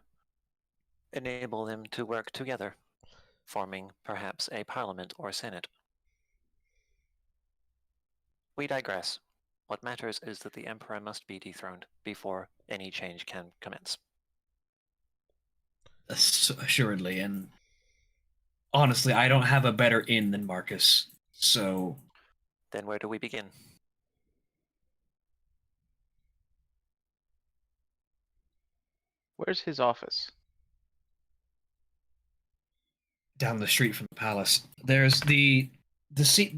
enable them to work together, forming perhaps a parliament or senate. We digress. What matters is that the Emperor must be dethroned before any change can commence. Assuredly, and honestly, I don't have a better in than Marcus, so... Then where do we begin? Where's his office? Down the street from the palace. There's the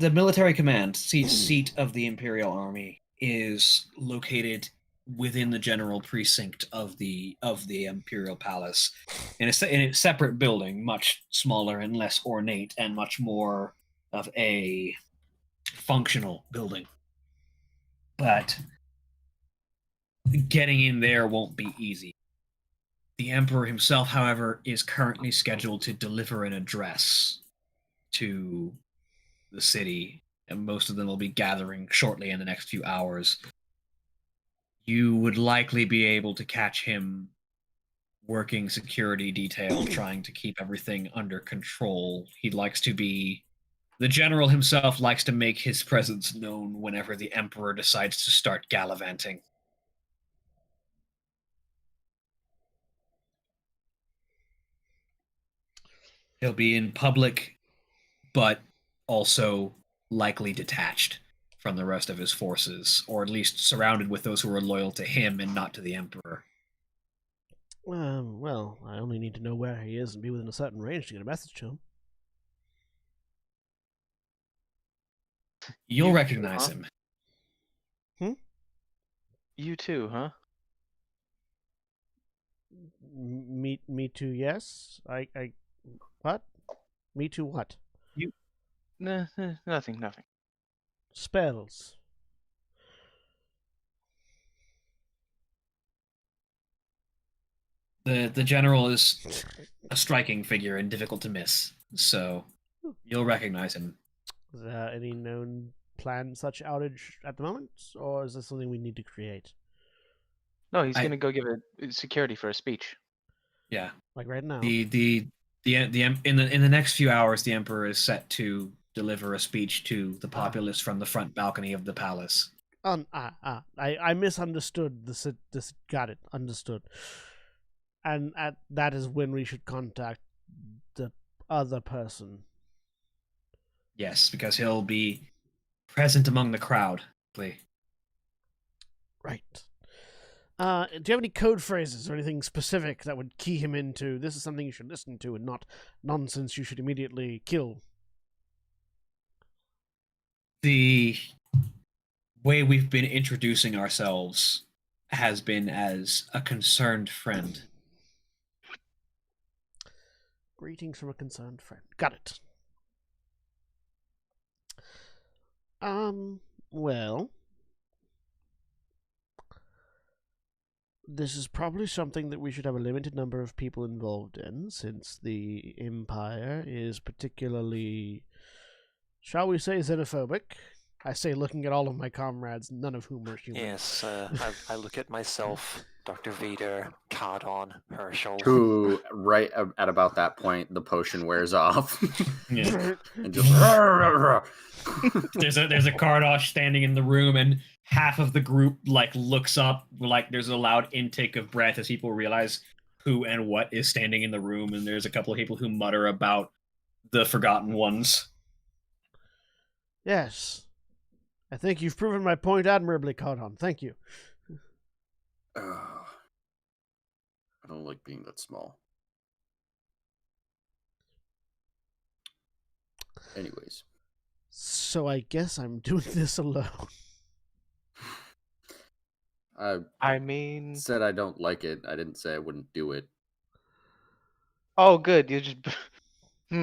military command seat of the Imperial Army is located within the general precinct of the Imperial Palace, in a separate building, much smaller and less ornate, and much more of a functional building. But getting in there won't be easy. The Emperor himself, however, is currently scheduled to deliver an address to the city, and most of them will be gathering shortly in the next few hours. You would likely be able to catch him working security detail, trying to keep everything under control. The general himself likes to make his presence known whenever the Emperor decides to start gallivanting. He'll be in public, but also likely detached from the rest of his forces, or at least surrounded with those who are loyal to him and not to the Emperor. Well, I only need to know where he is and be within a certain range to get a message to him. You'll recognize him. You too, huh? Me too, yes. What? Me too what? Nah, nothing. Spells. The general is a striking figure and difficult to miss, so you'll recognize him. Is there any known plan such outage at the moment, or is this something we need to create? No, he's gonna go give a security for a speech. Yeah. Like right now. In the next few hours, the Emperor is set to deliver a speech to the populace from the front balcony of the palace. I misunderstood this. Got it. Understood. And that is when we should contact the other person. Yes, because he'll be present among the crowd. Right. Do you have any code phrases or anything specific that would key him into this is something you should listen to and not nonsense you should immediately kill? The way we've been introducing ourselves has been as a concerned friend. Greetings from a concerned friend. Got it. Well, this is probably something that we should have a limited number of people involved in, since the Empire is particularly, shall we say, xenophobic. I say looking at all of my comrades, none of whom are human. Yes, I look at myself, Dr. Vader, Cardon, Herschel. Who, right at about that point, the potion wears off. Yeah. And just... There's a Kardosh standing in the room, and half of the group looks up, there's a loud intake of breath as people realize who and what is standing in the room, and there's a couple of people who mutter about the Forgotten Ones. Yes. I think you've proven my point admirably, Cardon. Thank you. I don't like being that small. Anyways. So I guess I'm doing this alone. I mean, Said I don't like it. I didn't say I wouldn't do it. oh, good. You just, you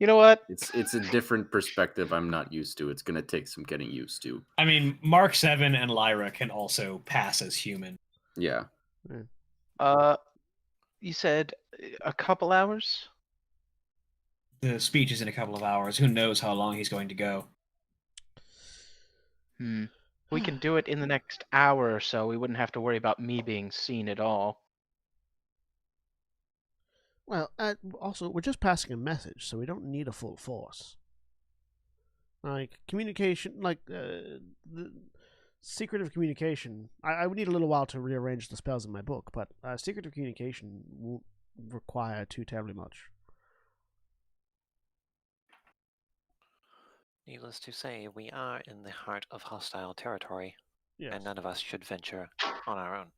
know what? It's a different perspective I'm not used to. It's gonna take some getting used to. I mean, Mark 7 and Lyra can also pass as human. Yeah. You said a couple hours? The speech is in a couple of hours. Who knows how long he's going to go? We can do it in the next hour or so. We wouldn't have to worry about me being seen at all. Well, also, we're just passing a message, so we don't need a full force. Like, communication, the secretive communication, I would need a little while to rearrange the spells in my book, but secretive communication won't require too terribly much. Needless to say, we are in the heart of hostile territory, Yes. and none of us should venture on our own.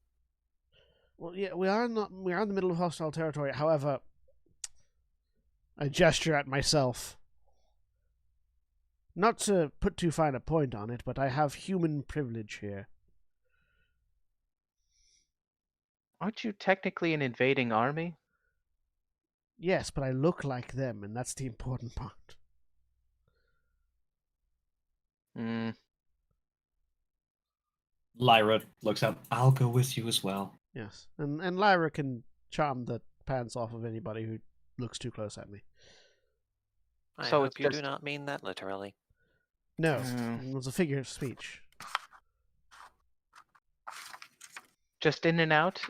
Well, yeah, we are in the middle of hostile territory. However, I gesture at myself. Not to put too fine a point on it, but I have human privilege here. Aren't you technically an invading army? Yes, but I look like them, and that's the important part. Lyra looks up. I'll go with you as well. Yes, and Lyra can charm the pants off of anybody who looks too close at me. I So hope it's you do just- not mean that literally. No, it was a figure of speech. Just in and out?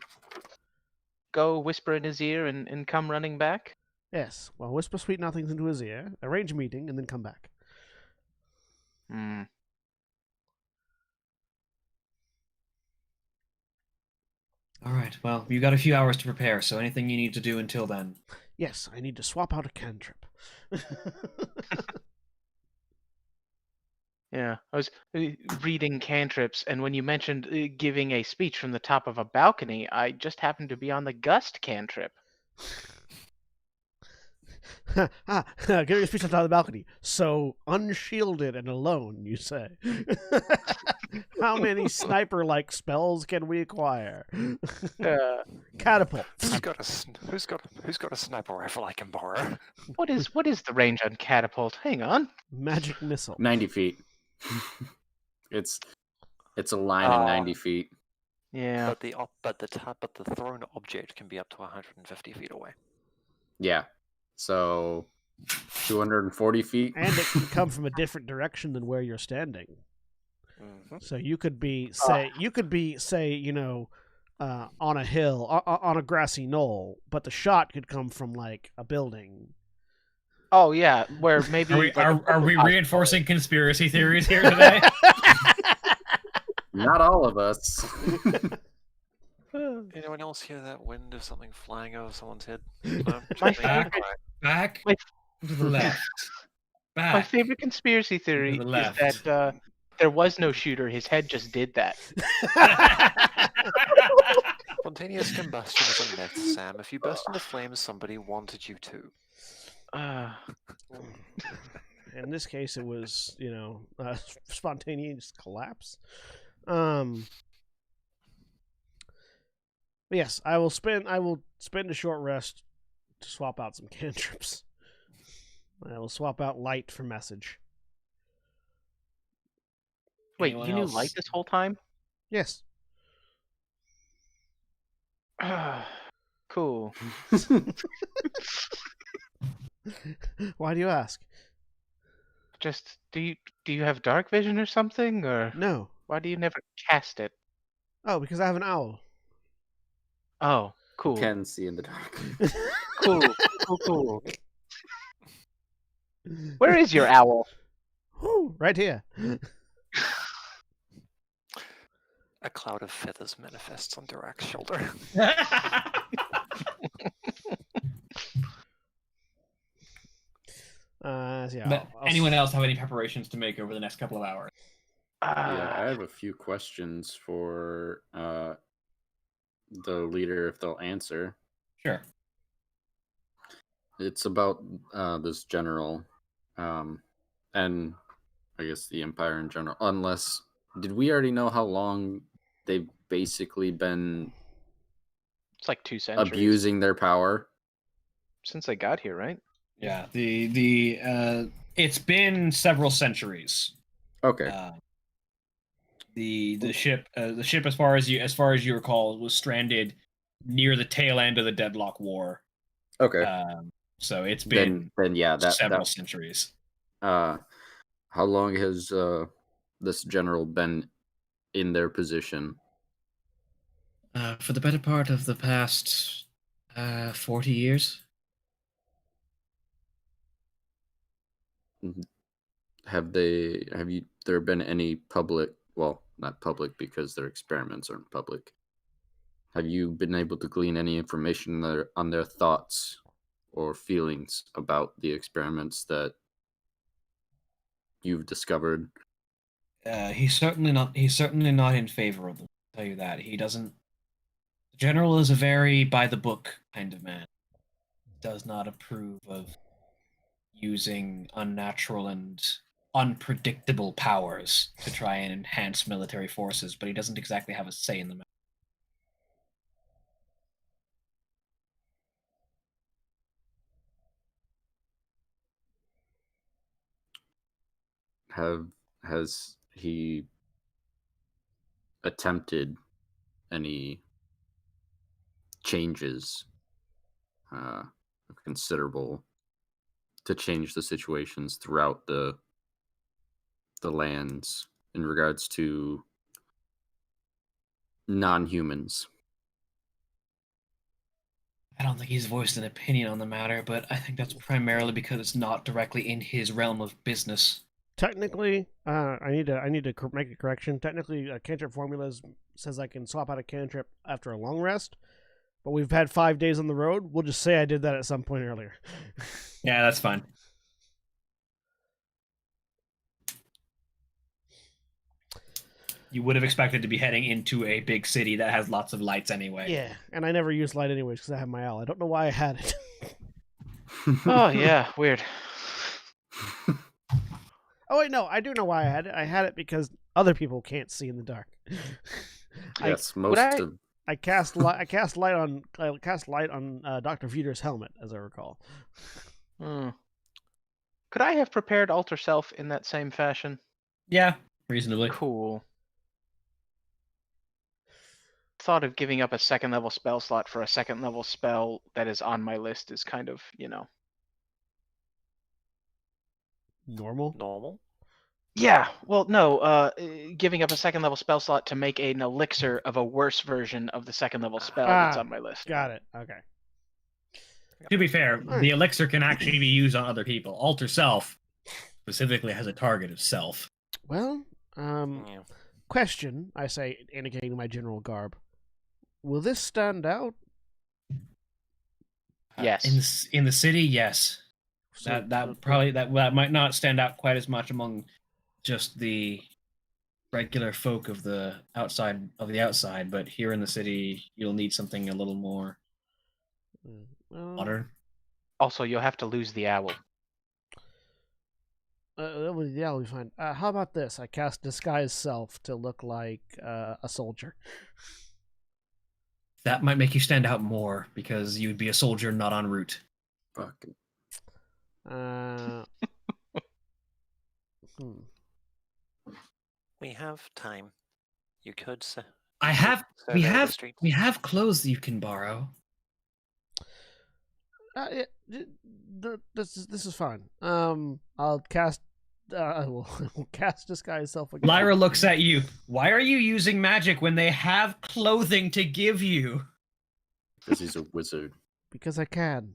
Go whisper in his ear and come running back? Yes, well, whisper sweet nothings into his ear, arrange a meeting, and then come back. All right. Well, you've got a few hours to prepare, so anything you need to do until then. Yes, I need to swap out a cantrip. Yeah, I was reading cantrips, and when you mentioned giving a speech from the top of a balcony, I just happened to be on the gust cantrip. Giving a speech on top of the balcony. So unshielded and alone, you say. How many sniper-like spells can we acquire? Catapult. Who's got a sniper rifle I can borrow? What is the range on catapult? Hang on. Magic missile. 90 feet. It's a line of 90 feet. Yeah. But the thrown object can be up to 150 feet away. Yeah. So 240 feet. And it can come from a different direction than where you're standing. Mm-hmm. So you could be, say, on a hill, on a grassy knoll, but the shot could come from like a building. Oh yeah, where maybe Are we reinforcing conspiracy theories here today? Not all of us. Anyone else hear that wind of something flying over someone's head? My Just me? favorite- Alright. Back My- to the left. My Back. favorite conspiracy theory the is left. that there was no shooter. His head just did that. Spontaneous combustion is a myth, Sam. If you burst into flames, somebody wanted you to. In this case, it was spontaneous collapse. But yes, I will spend a short rest to swap out some cantrips. I will swap out light for message. Wait, Anyone you knew else? light this whole time? Yes. Cool. Why do you ask? Just do you have dark vision or something, or No. why do you never cast it? Oh, because I have an owl. Oh, cool. Can see in the dark. Cool. Where is your owl? Woo, right here. A cloud of feathers manifests on Durak's shoulder. Yeah. But anyone else have any preparations to make over the next couple of hours? Yeah, I have a few questions for the leader if they'll answer. Sure. It's about this general, and I guess the Empire in general. Unless, did we already know how long they've basically been It's like 2 centuries abusing their power? since I got here, right? Yeah. It's been several centuries. Okay. The ship as far as you recall was stranded near the tail end of the Deadlock War. Okay. So it's been then yeah, several centuries. How long has this general been in their position? For the better part of the past 40 years. Have there been any public, well, not public because their experiments aren't public. Have you been able to glean any information on their thoughts or feelings about the experiments that you've discovered? He's certainly not in favor of them, I'll tell you that. He doesn't. The general is a very by the book kind of man. Does not approve of using unnatural and unpredictable powers to try and enhance military forces, but he doesn't exactly have a say in the matter. Has he attempted any changes considerable to change the situations throughout the lands in regards to non-humans? I don't think he's voiced an opinion on the matter, but I think that's primarily because it's not directly in his realm of business. Technically, I need to make a correction. Technically, cantrip formulas says I can swap out a cantrip after a long rest, but we've had 5 days on the road. We'll just say I did that at some point earlier. Yeah, that's fine. You would have expected to be heading into a big city that has lots of lights anyway. Yeah, and I never use light anyways because I have my owl. I don't know why I had it. Oh yeah, weird. Oh wait, no, I do know why I had it. I had it because other people can't see in the dark. Yes, I cast light on Dr. Veter's helmet, as I recall. Could I have prepared Alter Self in that same fashion? Yeah, reasonably. Cool. Thought of giving up a 2nd level spell slot for a 2nd level spell that is on my list is kind of, Normal. Normal? Yeah, well, no, giving up a second level spell slot to make an elixir of a worse version of the second level spell that's on my list. Got it. Okay. To be fair, Alright. the elixir can actually be used on other people. Alter Self specifically has a target of self. Well, Yeah. question, I say, indicating my general garb. Will this stand out? Yes. In the city, yes. So, That might not stand out quite as much among just the regular folk of the outside, but here in the city, you'll need something a little more well, modern. Also, you'll have to lose the owl. that'll be fine. How about this? I cast Disguise Self to look like a soldier. That might make you stand out more because you would be a soldier not en route. Fucking. We have time. You could. We survey the have streets. clothes that you can borrow. This is fine. I'll cast. I will cast Disguise Self again. Lyra looks at you. Why are you using magic when they have clothing to give you? Because he's a wizard. Because I can.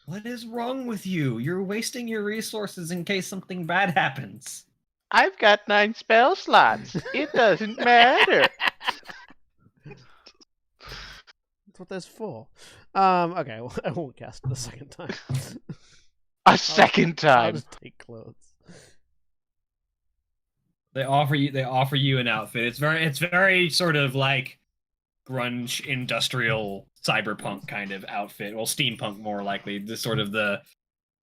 What is wrong with you? You're wasting your resources in case something bad happens. I've got 9 spell slots. It doesn't matter. That's what that's for. Okay, well, I won't cast it a second time. A second I'll time. just take clothes. They offer you an outfit. It's very sort of like grunge, industrial, cyberpunk kind of outfit. Well, steampunk more likely. The sort of the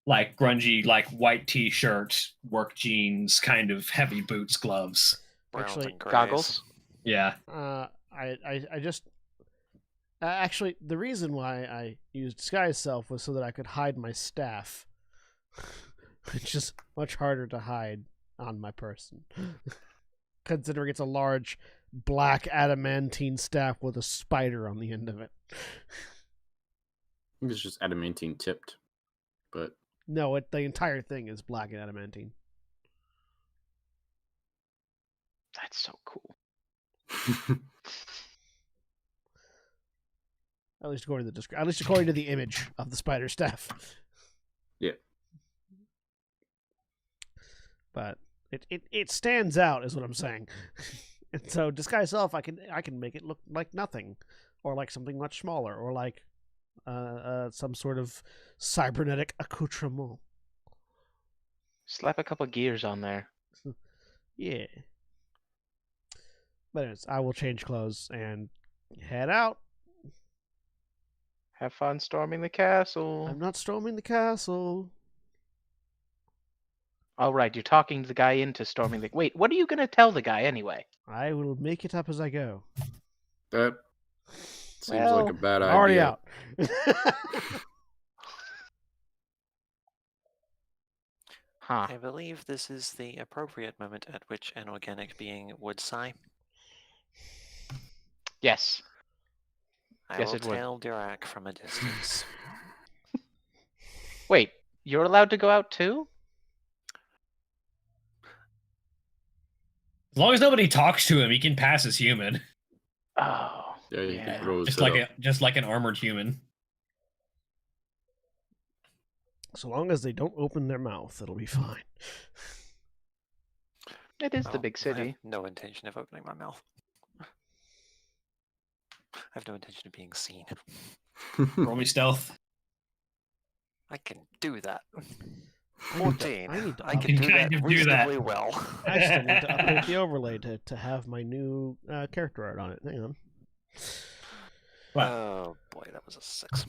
like grungy, like white t-shirt, work jeans, kind of heavy boots, gloves. Browns Actually, and grays. Goggles. Yeah. I just actually the reason why I used Disguise Self was so that I could hide my staff, which is much harder to hide on my person, considering it's a large black adamantine staff with a spider on the end of it. I think it's just adamantine tipped, but No, the entire thing is black and adamantine. That's so cool. At least according to at least according to the image of the spider staff. Yeah. But it stands out, is what I'm saying. And so Disguise Self, I can make it look like nothing, or like something much smaller, or like some sort of cybernetic accoutrement. Slap a couple gears on there. Yeah. But anyways, I will change clothes and head out. Have fun storming the castle. I'm not storming the castle. All right, you're talking the guy into storming the. Wait, what are you gonna tell the guy anyway? I will make it up as I go. that seems Well, like a bad I'm idea. already out. Huh. I believe this is the appropriate moment at which an organic being would sigh. Yes. I Yes, will it would. tail Dirac from a distance. Wait, you're allowed to go out too? As long as nobody talks to him, he can pass as human. Oh. Yeah, you Yeah. can throw his Just head like up. just like an armored human. So long as they don't open their mouth, it'll be fine. It is the Well, big I have city. no intention of opening my mouth. I have no intention of being seen. Roll me stealth. I can do that. I need to- 14. I need to I up- can do kind that of do that. reasonably well. I still need to update the overlay to have my new character art on it. Hang on. Well, Oh boy, that was a 6.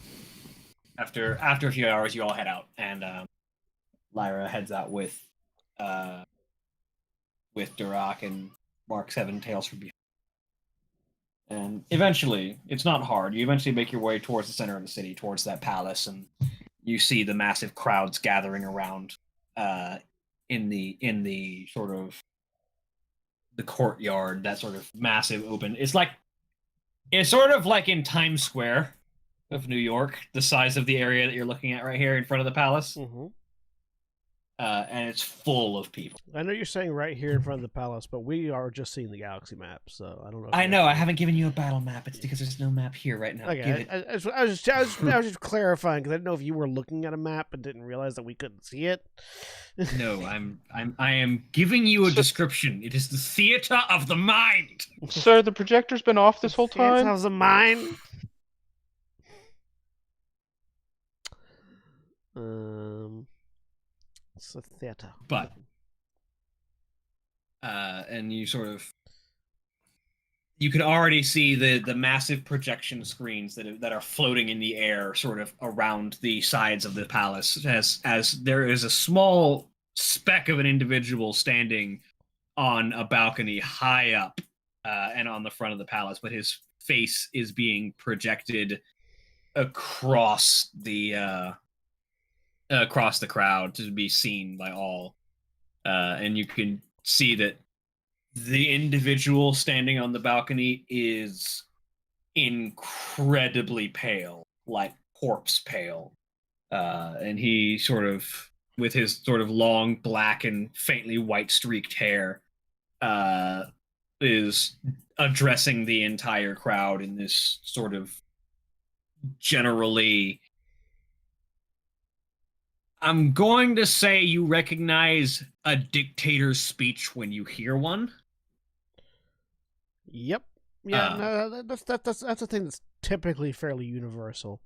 after a few hours, you all head out, and Lyra heads out with Duroc and Mark Seven Tails from behind. And eventually, it's not hard. You eventually make your way towards the center of the city, towards that palace, and you see the massive crowds gathering around in the sort of the courtyard, that sort of massive open. It's sort of like in Times Square of New York, the size of the area that you're looking at right here in front of the palace. Mm-hmm. and it's full of people. I know you're saying right here in front of the palace, but we are just seeing the galaxy map, so I don't know. If I you know, I actually- haven't given you a battle map. It's because there's no map here right now. Give Okay, it. I was just clarifying because I didn't know if you were looking at a map and didn't realize that we couldn't see it. No, I am giving you a description. It is the theater of the mind. Sir, the projector's been off this whole time. How's the mine? It's a theater. But and you sort of you can already see the massive projection screens that are floating in the air sort of around the sides of the palace as there is a small speck of an individual standing on a balcony high up and on the front of the palace, but his face is being projected across the crowd to be seen by all, and you can see that the individual standing on the balcony is incredibly pale, like corpse pale, and he sort of, with his sort of long black and faintly white streaked hair, is addressing the entire crowd in this sort of generally, I'm going to say, you recognize a dictator's speech when you hear one. Yep. Yeah, no, that's a thing that's typically fairly universal.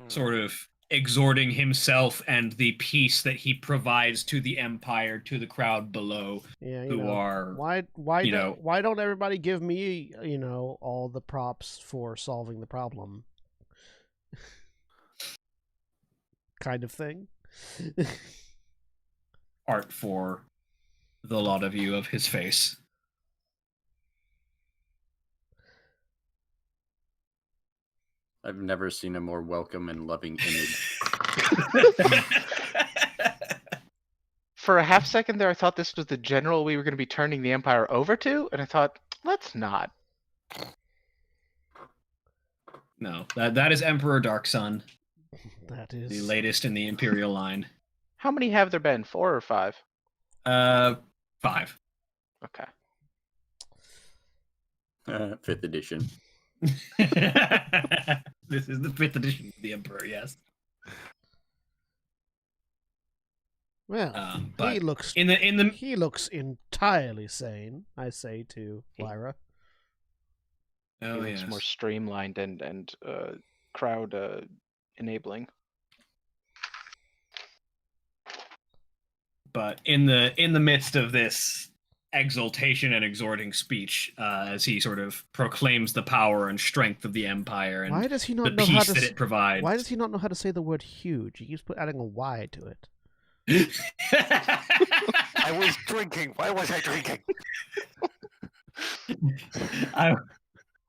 Sort of exhorting himself and the peace that he provides to the empire, to the crowd below, Yeah, who are why don't everybody give me all the props for solving the problem? Kind of thing. art for the lot of you of his face. I've never seen a more welcome and loving image. For a half second there, I thought this was the general we were going to be turning the Empire over to, and I thought, let's not. No, that is Emperor Darksun, That is the latest in the Imperial line. How many have there been? 4 or 5? 5. Okay. 5th edition. This is the 5th edition of the Emperor, yes. Well, But he looks in the he looks entirely sane, I say to Lyra. oh It looks yes. more streamlined and crowd enabling. But in the midst of this exultation and exhorting speech, as he sort of proclaims the power and strength of the Empire and Why does he the not know how peace to that it provides. Why does he not know how to say the word huge? He keeps adding a Y to it. I was drinking. Why was I drinking?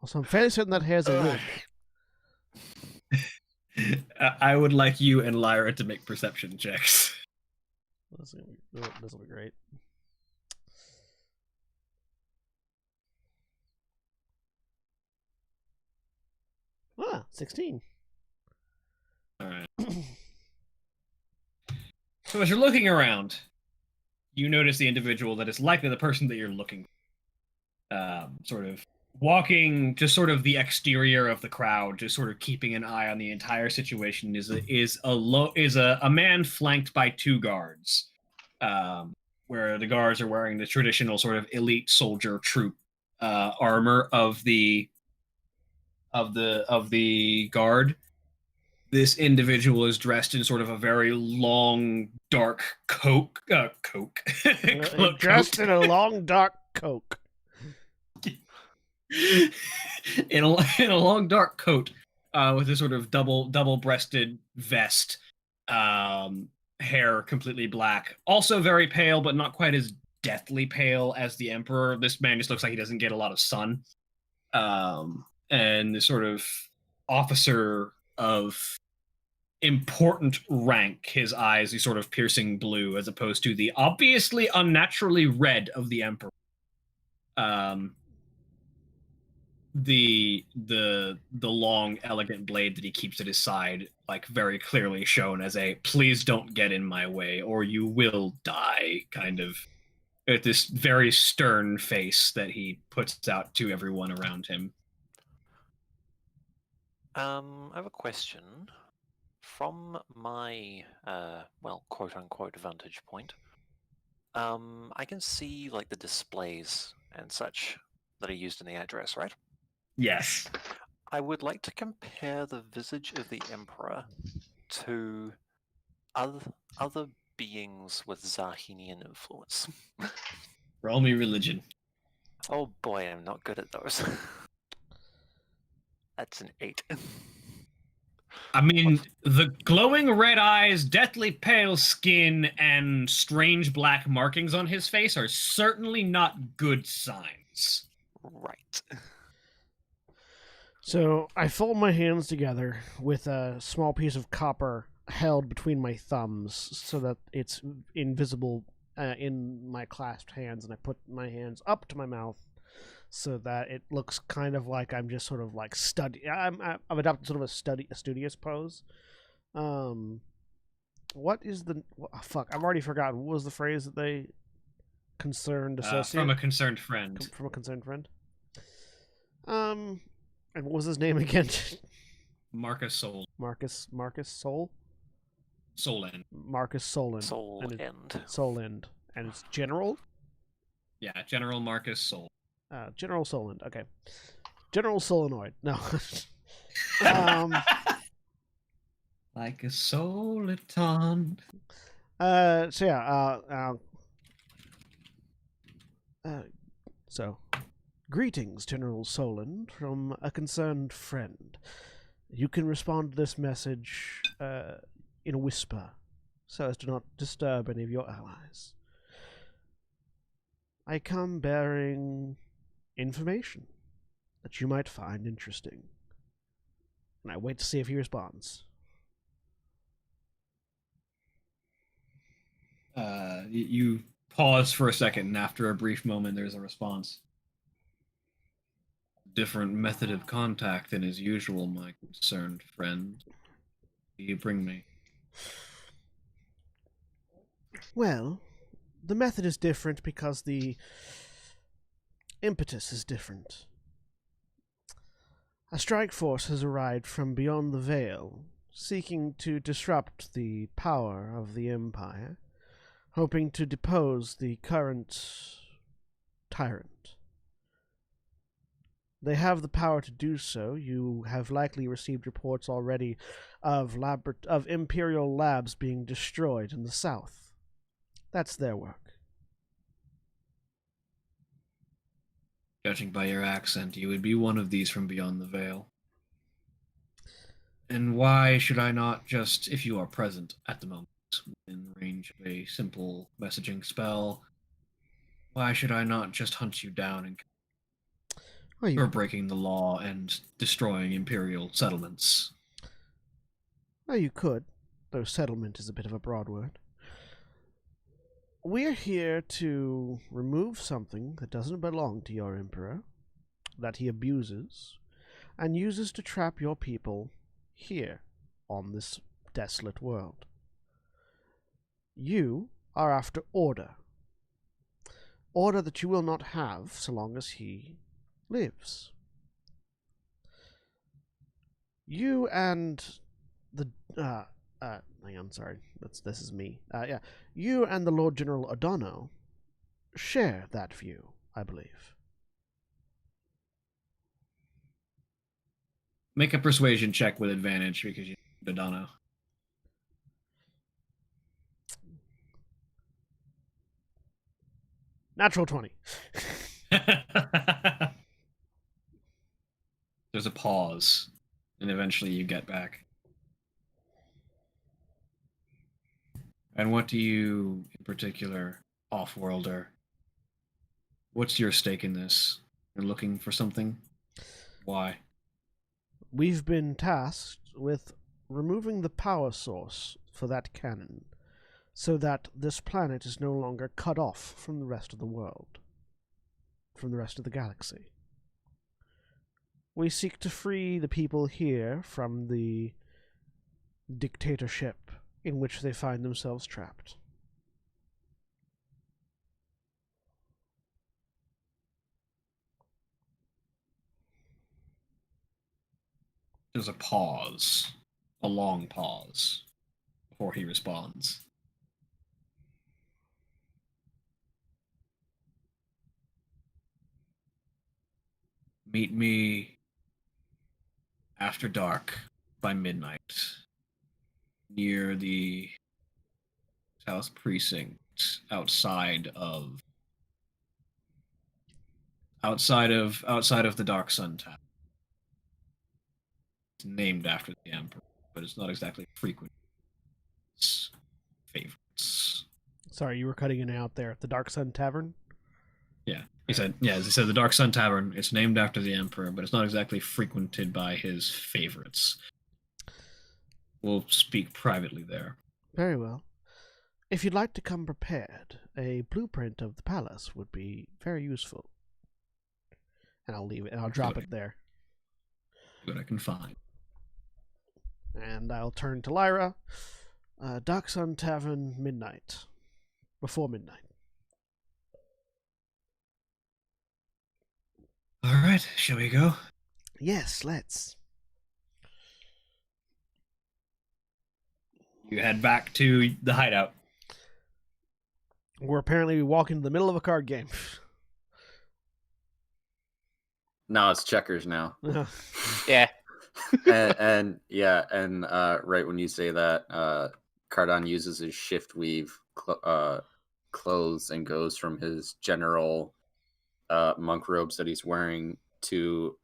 Also, I'm fairly certain that hair's a wig. I would like you and Lyra to make perception checks. This will be great. Ah, 16. All right. So as you're looking around, you notice the individual that is likely the person that you're looking for. Sort of walking just sort of the exterior of the crowd, just sort of keeping an eye on the entire situation, is a man flanked by 2 guards, where the guards are wearing the traditional sort of elite soldier troop armor of the guard. This individual is dressed in sort of a very long, dark cloak. Dressed in a long, dark coat. in a long, dark coat, with a sort of double-breasted vest, hair completely black. Also very pale, but not quite as deathly pale as the Emperor. This man just looks like he doesn't get a lot of sun. And this sort of officer of important rank, his eyes, these sort of piercing blue, as opposed to the obviously unnaturally red of the Emperor. The long, elegant blade that he keeps at his side like very clearly shown as a "please don't get in my way or you will die" kind of, with this very stern face that he puts out to everyone around him. I have a question. From my, well, quote-unquote vantage point, I can see, like, the displays and such that are used in the address, right? Yes. I would like to compare the visage of the Emperor to other beings with Zahinian influence. Roll me religion. Oh boy, I'm not good at those. That's an 8. I mean, the glowing red eyes, deathly pale skin, and strange black markings on his face are certainly not good signs. Right. So I fold my hands together with a small piece of copper held between my thumbs so that it's invisible in my clasped hands, and I put my hands up to my mouth so that it looks kind of like I'm just sort of like I've adopted sort of a studious pose. What is the fuck? I've already forgotten. What was the phrase that they concerned associate From a concerned friend. from a concerned friend? And what was his name again? Marcus Sol. Marcus Sol? Solend. Marcus Solon. Soul End. Solend. And it's General? Yeah, General Marcus Sol. General Solend. Okay. General Solenoid. No. Like a soliton. So yeah, so greetings, General Solon, from a concerned friend. You can respond to this message in a whisper, so as to not disturb any of your allies. I come bearing information that you might find interesting, and I wait to see if he responds. You pause for a second, and after a brief moment, there's a response. Different method of contact than is usual, my concerned friend. Do you bring me? Well, the method is different because the impetus is different. A strike force has arrived from beyond the veil, seeking to disrupt the power of the Empire, hoping to depose the current tyrant. They have the power to do so. You have likely received reports already of Imperial labs being destroyed in the south. That's their work. Judging by your accent, you would be one of these from beyond the veil. And why should I not just, if you are present at the moment, within range of a simple messaging spell, why should I not just hunt you down and for breaking the law and destroying Imperial settlements? Well, you could, though settlement is a bit of a broad word. We're here to remove something that doesn't belong to your Emperor, that he abuses, and uses to trap your people here on this desolate world. You are after order. Order that you will not have so long as he lives. You and the hang on, sorry. This is me. Yeah. You and the Lord General Adano share that view, I believe. Make a persuasion check with advantage because you need Adano. Natural 20. There's a pause, and eventually you get back. And what do you, in particular, off-worlder, what's your stake in this? You're looking for something? Why? We've been tasked with removing the power source for that cannon, so that this planet is no longer cut off from the rest of the world, from the rest of the galaxy. We seek to free the people here from the dictatorship in which they find themselves trapped. There's a pause, a long pause, before he responds. Meet me after dark by midnight near the South Precinct outside of the Dark Sun Tower. It's named after the Emperor, but it's not exactly frequent. It's favorites. Sorry, you were cutting in and out there. The Dark Sun Tavern? Yeah. He said the Dark Sun Tavern, it's named after the Emperor, but it's not exactly frequented by his favorites. We'll speak privately there. Very well. If you'd like to come prepared, a blueprint of the palace would be very useful. And I'll leave it, and I'll drop it there. See what I can find. And I'll turn to Lyra. Dark Sun Tavern, midnight. Before midnight. All right, shall we go? Yes, let's. You head back to the hideout. We're apparently walking to the middle of a card game. No, it's checkers now. Yeah. and right when you say that, Cardon uses his shift weave clothes and goes from his general monk robes that he's wearing to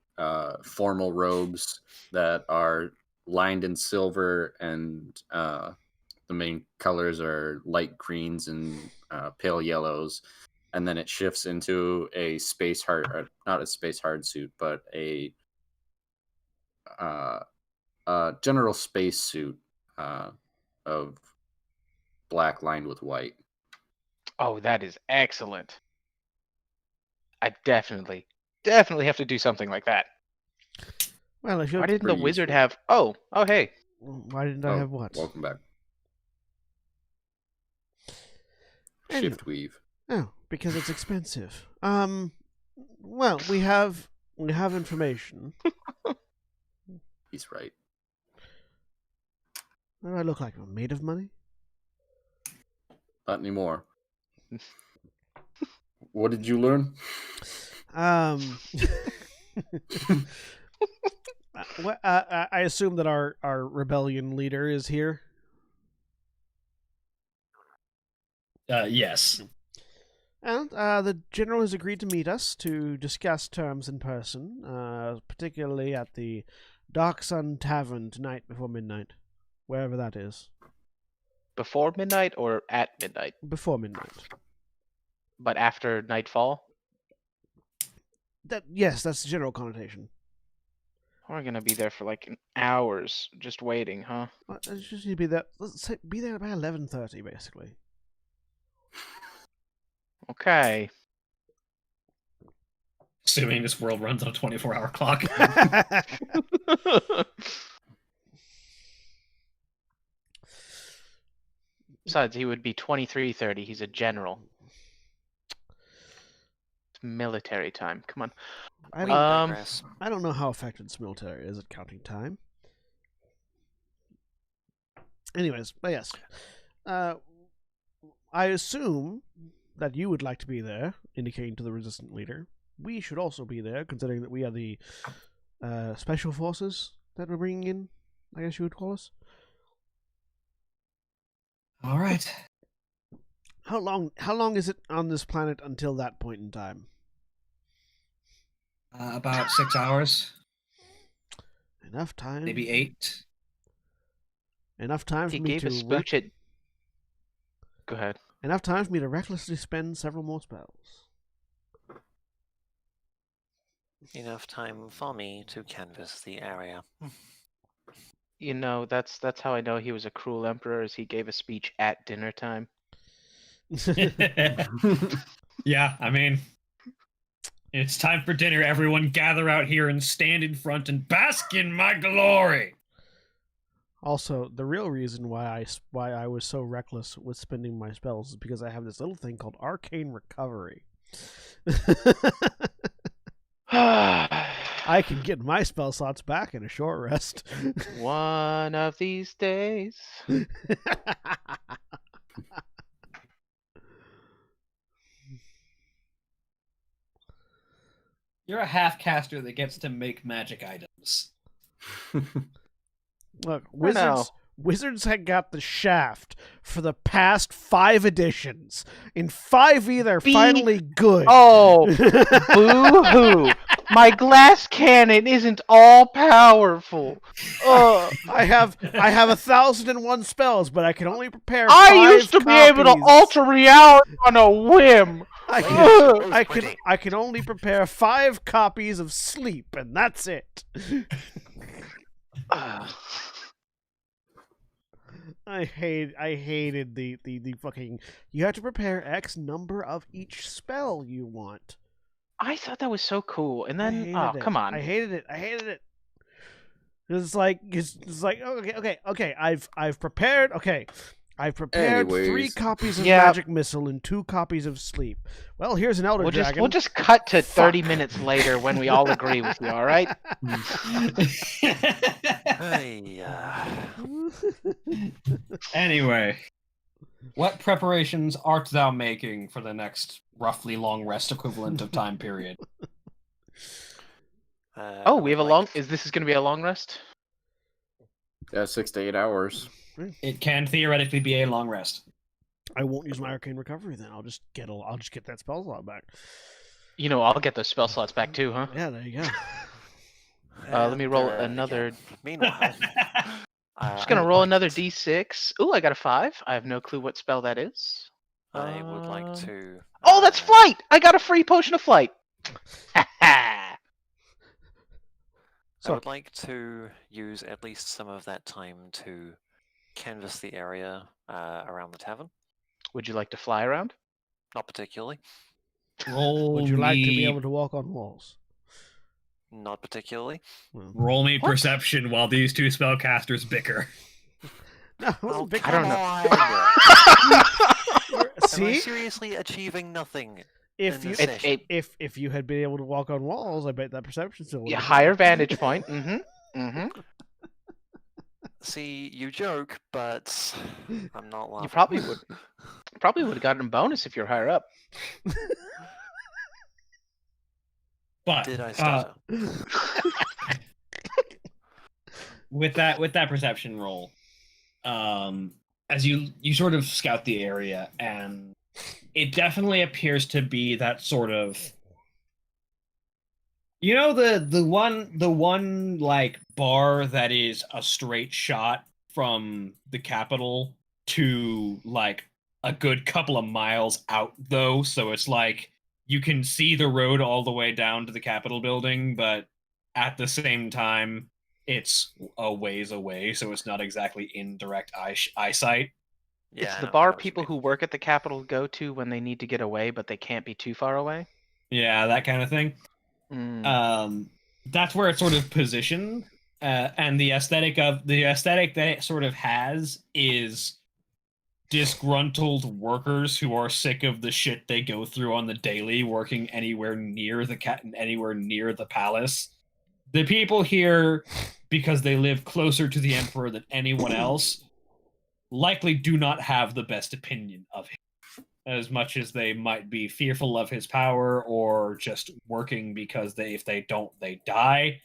formal robes that are lined in silver, and the main colors are light greens and pale yellows. And then it shifts into a not a space hard suit, but a general space suit of black lined with white. Oh, that is excellent. I definitely have to do something like that. Well, if you Why didn't the pretty wizard useful. have? Oh, hey. Why didn't I have what? Welcome back. Anyway. Shift weave. Oh, because it's expensive. Well, we have information. He's right. What do I look like? I'm made of money? Not anymore. What did you learn? I assume that our rebellion leader is here. Yes. And the general has agreed to meet us to discuss terms in person, particularly at the Dark Sun Tavern tonight before midnight, wherever that is. Before midnight or at midnight? Before midnight. But after nightfall? Yes, that's the general connotation. We're gonna be there for like hours just waiting, huh? Well, I just need to be there. Let's say be there by 11:30, basically. Okay. Assuming this world runs on a 24-hour clock. Besides, he would be 23:30. He's a general. It's military time. Come on. I We don't, digress. I don't know how effective this military is at counting time. Anyways, but yes. I assume that you would like to be there, indicating to the resistant leader. We should also be there, considering that we are the special forces that we're bringing in, I guess you would call us. All right. How long is it on this planet until that point in time? About 6 hours, Enough time. maybe 8. Enough time for He me gave to a spooch at... Go ahead. enough time for me to recklessly spend several more spells. Enough time for me to canvass the area. You know, that's how I know he was a cruel emperor, is he gave a speech at dinner time. Yeah, I mean, it's time for dinner. Everyone gather out here and stand in front and bask in my glory. Also, the real reason why I was so reckless with spending my spells is because I have this little thing called Arcane Recovery. I can get my spell slots back in a short rest. One of these days. You're a half caster that gets to make magic items. Look, I know. Wizards had got the shaft for the past 5 editions. In 5e, they're finally good. Oh, boo-hoo. My glass cannon isn't all powerful. I have 1,001 spells, but I can only prepare. I 5 used to be able to copies. alter reality on a whim. I can only prepare 5 copies of sleep, and that's it. I hated the fucking. You have to prepare X number of each spell you want. I thought that was so cool, and I then hated it. come on. I hated it. It's like okay. I've prepared. Okay, I've prepared 3 Anyways. copies of Yeah. Magic Missile and 2 copies of Sleep. Well, here's an Elder Dragon. We'll just cut to 30 Fuck. minutes later when we all agree with you. All right. Hey, Anyway, what preparations art thou making for the next roughly long rest equivalent of time period? Oh, we have a like- long. Is this going to be a long rest? Yeah, 6 to 8 hours. It can theoretically be a long rest. I won't use my Arcane Recovery then. I'll just get that spell slot back. You know, I'll get those spell slots back too, huh? Yeah, there you go. Let me roll yeah, another. Meanwhile, I'm just gonna roll another d6. Ooh, I got a 5. I have no clue what spell that is. I would like to. Oh, that's flight! I got a free potion of flight. I So- would like to use at least some of that time to canvass the area around the tavern. Would you like to fly around? Not particularly. Roll Would you like to be me- able to walk on walls? Not particularly. Well, Roll me What? perception while these 2 spellcasters bicker. no, it wasn't Oh, big. I don't know. Am I See, seriously achieving nothing? if in you this It, session? it, if you had been able to walk on walls, I bet that perception still. yeah, higher vantage point. Mm-hmm. See, you joke, but I'm not laughing. You probably would have gotten a bonus if you're higher up. But Did I stutter? with that perception roll, as you sort of scout the area, and it definitely appears to be that sort of, you know, the one like bar that is a straight shot from the capital to like a good couple of miles out though, so it's like you can see the road all the way down to the Capitol building, but at the same time, it's a ways away, so it's not exactly in direct eyesight. Yeah, It's I the know bar what you people mean. who work at the Capitol go to when they need to get away, but they can't be too far away. Yeah, that kind of thing. That's where it's sort of positioned, and the aesthetic that it sort of has is disgruntled workers who are sick of the shit they go through on the daily, working anywhere near the palace. The people here, because they live closer to the emperor than anyone else, likely do not have the best opinion of him, as much as they might be fearful of his power or just working because if they don't, they die.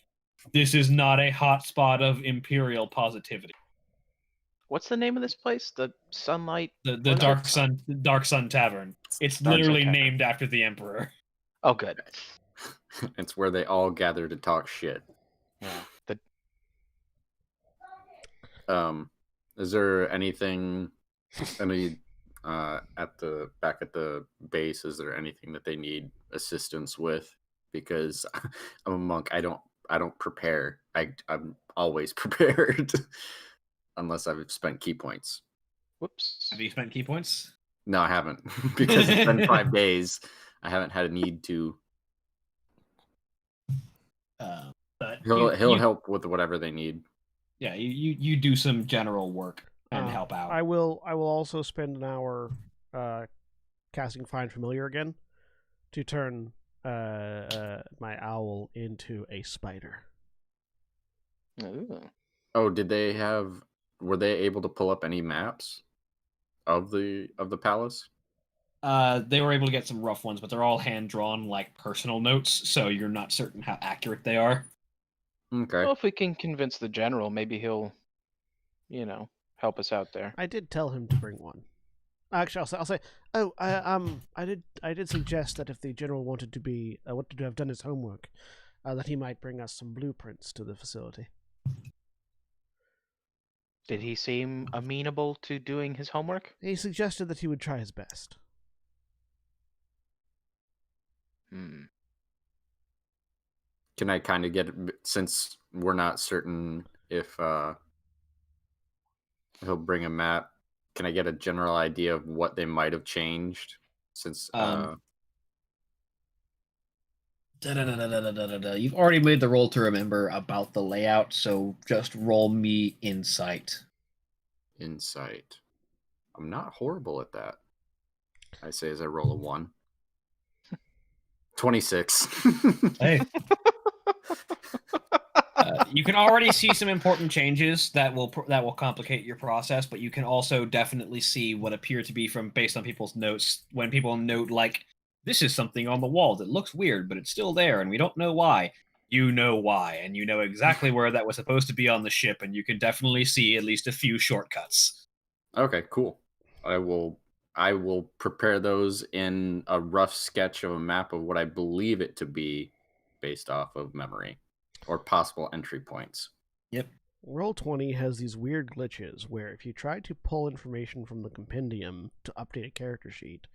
This is not a hotspot of imperial positivity. What's the name of this place? The Sunlight. The What is it? Dark Sun Tavern. It's Dark Sun literally Tavern. named after the emperor. Oh, good. It's where they all gather to talk shit. The Is there anything at the back at the base? Is there anything that they need assistance with? Because I'm a monk. I don't prepare. I'm always prepared, unless I've spent key points. whoops. Have you spent key points? No, I haven't, because it's been 5 days. I haven't had a need to. But He'll you- help with whatever they need. Yeah, you do some general work and help out. I will also spend an hour casting Find Familiar again to turn my owl into a spider. Ooh. Oh, were they able to pull up any maps of the palace? They were able to get some rough ones, but they're all hand drawn, like personal notes, so you're not certain how accurate they are. Okay. Well, if we can convince the general, maybe he'll, help us out there. I did tell him to bring one. Actually, I'll say. Oh, I did suggest that if the general wanted to have done his homework, that he might bring us some blueprints to the facility. Did he seem amenable to doing his homework? He suggested that he would try his best. Can I kind of get, since we're not certain if he'll bring a map, can I get a general idea of what they might have changed since You've already made the roll to remember about the layout, so just roll me insight. Insight? I'm not horrible at that. I say as I roll a 1. 26. Hey. You can already see some important changes that will complicate your process, but you can also definitely see what appear to be based on people's notes. When people note like, this is something on the wall that looks weird, but it's still there, and we don't know why. You know why, and you know exactly where that was supposed to be on the ship, and you can definitely see at least a few shortcuts. Okay, cool. I will prepare those in a rough sketch of a map of what I believe it to be based off of memory or possible entry points. Yep. Roll20 has these weird glitches where if you try to pull information from the compendium to update a character sheet,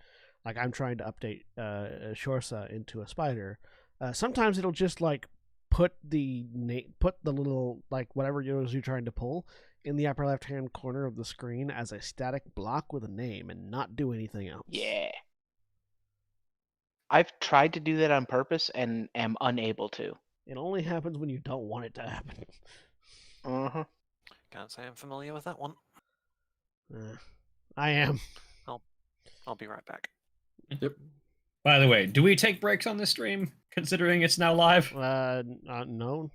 like I'm trying to update Shorsa into a spider, sometimes it'll just like put the little like whatever it is you're trying to pull in the upper left hand corner of the screen as a static block with a name and not do anything else. Yeah. I've tried to do that on purpose and am unable to. It only happens when you don't want it to happen. Uh-huh. Can't say I'm familiar with that one. I am. I'll be right back. Yep. By the way, do we take breaks on this stream, considering it's now live? No.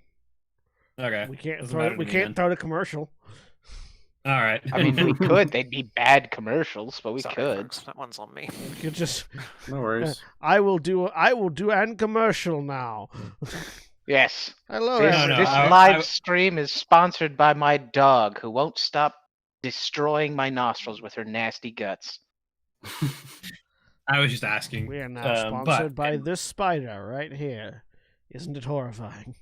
Okay. We can't Doesn't throw matter it. We to me can't then. throw the commercial. All right. I mean, we could. They'd be bad commercials, but we Sorry, could. folks, that one's on me. We could just. No worries. I will do an commercial now. Yes. Hello, This, No, this I- live I- stream is sponsored by my dog, who won't stop destroying my nostrils with her nasty guts. I was just asking. We are now sponsored by this spider right here. Isn't it horrifying?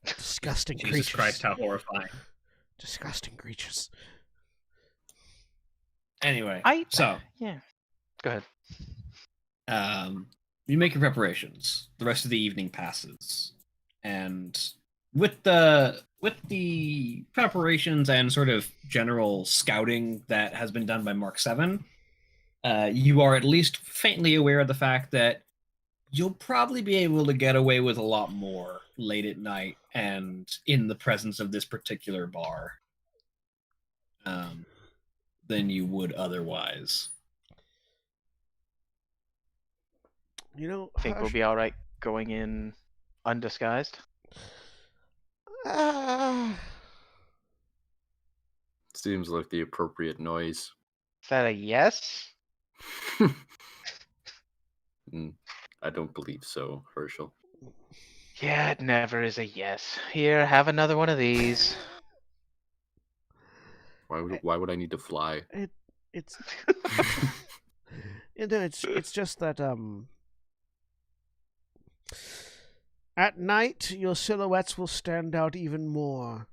Disgusting Jesus creatures. Christ, how horrifying. Disgusting creatures. Anyway, Yeah. Go ahead. you make your preparations. The rest of the evening passes, and with the preparations and sort of general scouting that has been done by Mark 7, you are at least faintly aware of the fact that you'll probably be able to get away with a lot more late at night and in the presence of this particular bar than you would otherwise. You know, Think we'll be all right going in undisguised? Seems like the appropriate noise. Is that a yes? I don't believe so, Herschel. Yeah, it never is a yes. Here, have another one of these. Why would I need to fly? It's it's just that at night your silhouettes will stand out even more.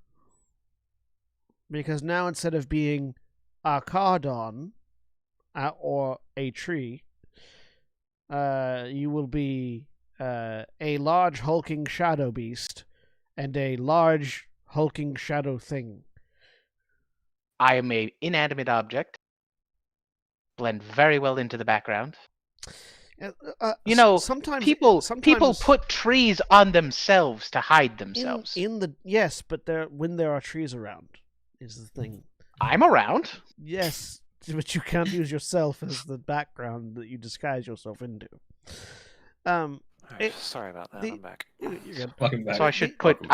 Because now instead of being a cardon or a tree, you will be a large hulking shadow beast and a large hulking shadow thing. I am an inanimate object. Blend very well into the background. Sometimes people sometimes put trees on themselves to hide themselves. yes, but when there are trees around is the thing. I'm around. Yes, but you can't use yourself as the background that you disguise yourself into. Sorry about that. I'm back. You're good. Welcome back. So I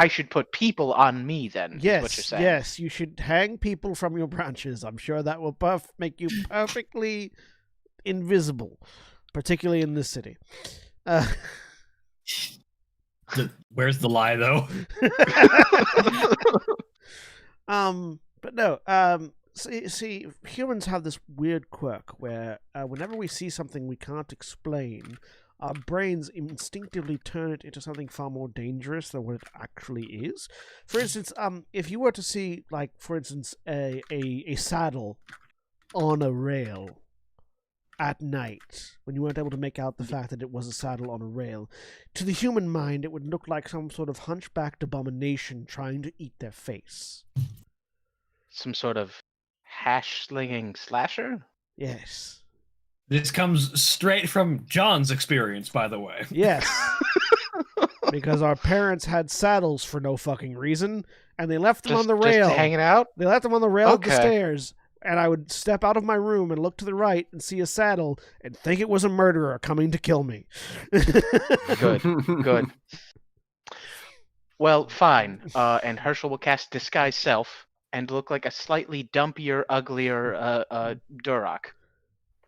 should put people on me then. Is what you're saying. Yes, you should hang people from your branches. I'm sure that will make you perfectly invisible, particularly in this city. Where's the lie, though? But no. See, humans have this weird quirk where whenever we see something we can't explain, our brains instinctively turn it into something far more dangerous than what it actually is. For instance, if you were to see, like, for instance, a saddle on a rail at night, when you weren't able to make out the fact that it was a saddle on a rail, to the human mind it would look like some sort of hunchbacked abomination trying to eat their face. Some sort of hash-slinging slasher? Yes. This comes straight from John's experience, by the way. Yes. Because our parents had saddles for no fucking reason, and they left them on the rail. Just hanging out? They left them on the rail of the Okay. stairs, and I would step out of my room and look to the right and see a saddle and think it was a murderer coming to kill me. Good. Well, fine. And Herschel will cast Disguise Self and look like a slightly dumpier, uglier Duroc.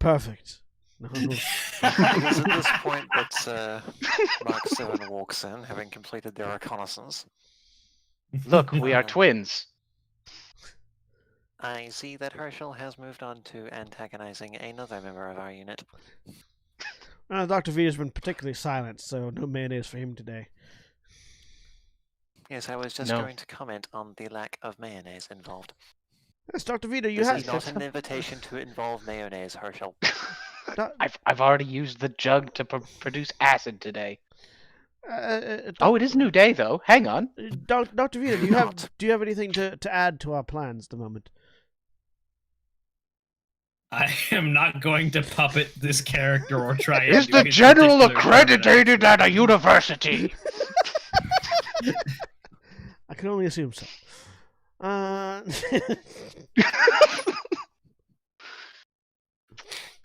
Perfect. No. It is at this point that Mark 7 walks in, having completed their reconnaissance. Look, we are twins. I see that Herschel has moved on to antagonizing another member of our unit. Dr. V has been particularly silent, so no mayonnaise for him today. Yes, I was just No. going to comment on the lack of mayonnaise involved. Yes, Dr. Vito, you This have... is not an invitation to involve mayonnaise, Herschel. I've already used the jug to produce acid today. It is a new day though. Hang on. Dr. Vito, do you have anything to add to our plans at the moment? I am not going to puppet this character or try Is and do the his general particular accredited at a university? I can only assume so.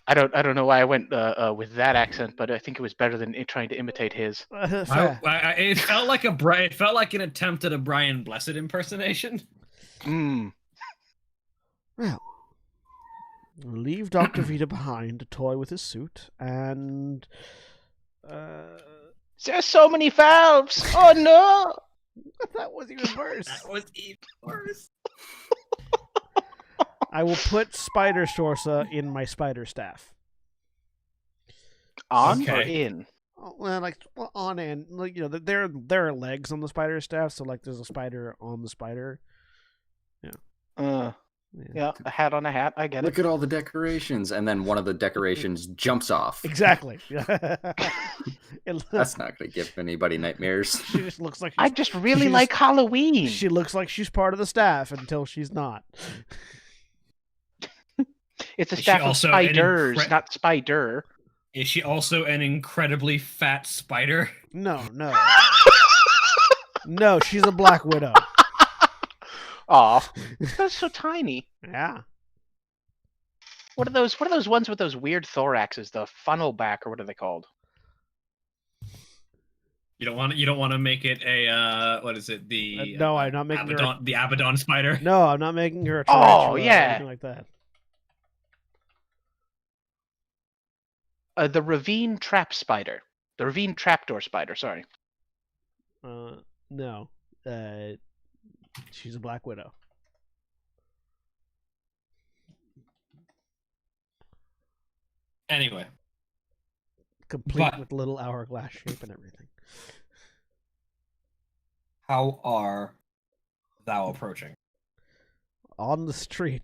I don't know why I went with that accent, but I think it was better than trying to imitate his. Fair. It felt like it felt like an attempt at a Brian Blessed impersonation. Well, we'll leave Dr. Vito behind to toy with his suit, and... There's so many valves! Oh no! That was even worse. That was even worse. I will put Spider Sorsa in my spider staff. On Okay. or in? Well, on and there are legs on the spider staff, so like there's a spider on the spider. Yeah, a hat on a hat. I get Look it. at all the decorations, and then one of the decorations jumps off. Exactly. That's not going to give anybody nightmares. She just looks like I just really she's- like Halloween. she looks like she's part of the staff until she's not. It's a Is she staff of also an spiders, not spider. Is she also an incredibly fat spider? No. No, she's a Black Widow. Aw, that's so tiny. Yeah. What are those ones with those weird thoraxes? The funnel back, or what are they called? You don't want to make it a what is it? The No, I'm not making Abaddon, her. the Abaddon spider. No, I'm not making her a Oh, tarantula or yeah. anything like that. The ravine trap spider. The ravine trapdoor spider. Sorry. No. She's a Black Widow. Anyway, Complete But- with little hourglass shape and everything. how are thou approaching? On the street.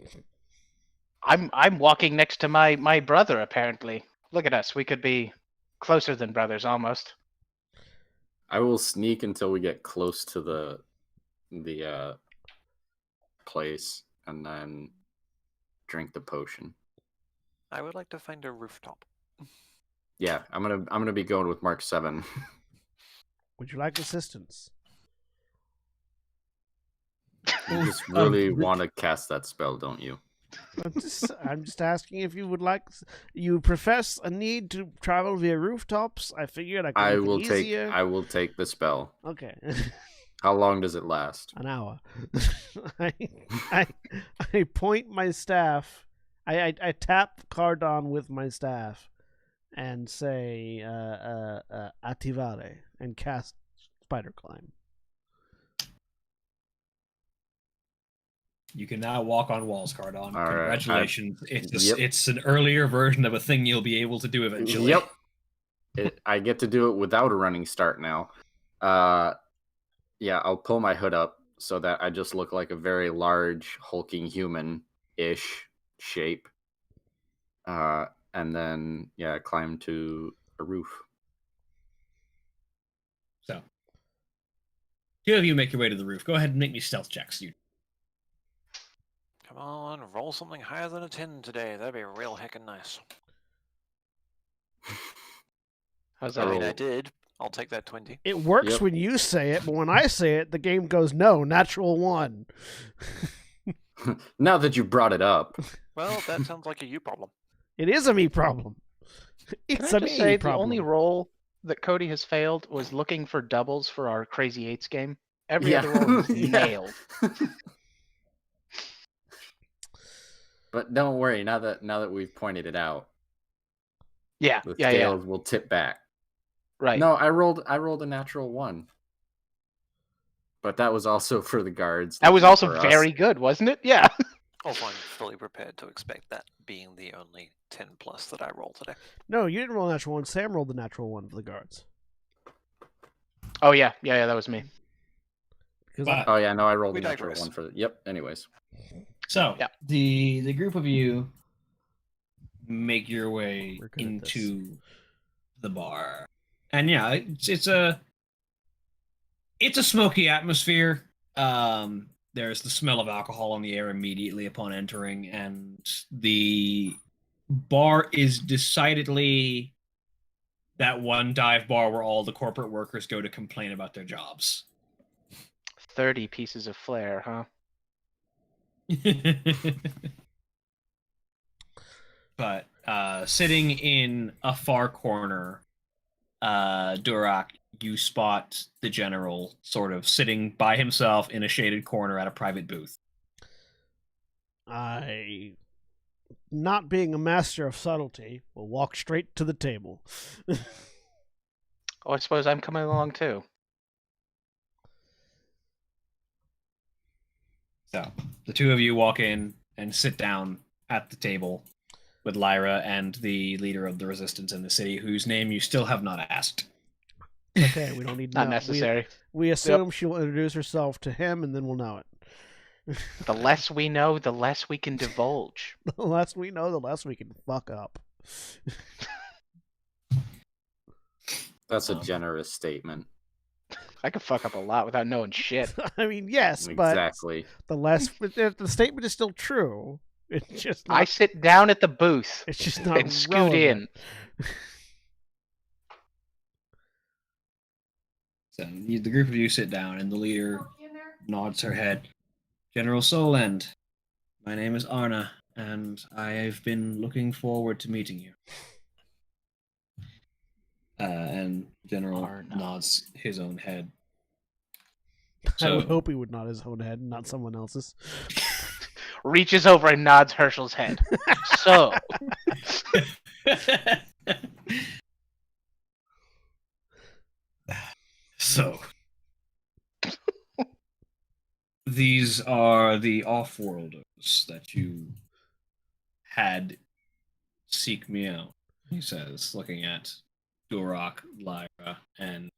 I'm walking next to my brother. Apparently, look at us. We could be closer than brothers almost. I will sneak until we get close to the place, and then drink the potion. I would like to find a rooftop. Yeah, I'm gonna be going with Mark 7. Would you like assistance? You just really want to cast that spell, don't you? I'm just asking if you would like. You profess a need to travel via rooftops. I figured I could make it easier. I will take the spell. Okay. How long does it last? An hour. I, I I point my staff. I tap Cardon with my staff, and say "Attivare" and cast Spider Climb. You can now walk on walls, Cardon. All right, Congratulations. It's an earlier version of a thing you'll be able to do eventually. Yep. I get to do it without a running start now. Yeah, I'll pull my hood up so that I just look like a very large, hulking human-ish shape. And then, yeah, climb to a roof. So, two of you make your way to the roof. Go ahead and make me stealth checks. Come on, roll something higher than a 10 today. That'd be real heckin' nice. How's I that? mean, I did. I'll take that 20. It works Yep. when you say it, but when I say it, the game goes no, natural 1. Now that you brought it up. Well, that sounds like a you problem. It is a me problem. It's Can I a just me say problem. the only roll that Cody has failed was looking for doubles for our Crazy Eights game. Every Yeah. other roll was Yeah. nailed. But don't worry, now that we've pointed it out, Yeah, the yeah. scales will tip back. Right. No, I rolled a natural 1. But that was also for the guards. That was not also for us. very good, wasn't it? Yeah. Also, I'm fully prepared to expect that being the only 10 plus that I roll today. No, you didn't roll a natural 1. Sam rolled the natural 1 for the guards. Oh yeah, that was me. But, Oh yeah, no, I rolled We a natural digress. 1 for the. Yep. Anyways. so Yeah. the group of you make your way We're good at this. into the bar, and yeah, it's a smoky atmosphere. There's the smell of alcohol in the air immediately upon entering, and the bar is decidedly that one dive bar where all the corporate workers go to complain about their jobs. 30 pieces of flair, huh? But sitting in a far corner, Durak, you spot the general sort of sitting by himself in a shaded corner at a private booth. I, not being a master of subtlety, will walk straight to the table. Oh, I suppose I'm coming along too. So the two of you walk in and sit down at the table with Lyra and the leader of the resistance in the city, whose name you still have not asked. Okay, we don't need to Not know. necessary. We assume she will introduce herself to him, and then we'll know it. The less we know, the less we can divulge. The less we know, the less we can fuck up. That's a generous statement. I could fuck up a lot without knowing shit. I mean, yes, but Exactly. the less the statement is still true. It's just not, I sit down at the booth it's just not and scoot relevant. in. So the group of you sit down, and the leader nods her head. General Solend, my name is Arna, and I've been looking forward to meeting you. And General Arna. nods his own head. I would So- hope he would nod his own head, not someone else's. Reaches over and nods Herschel's head. So, So, these are the off-worlders that you had seek me out, he says, looking at Durak, Lyra, and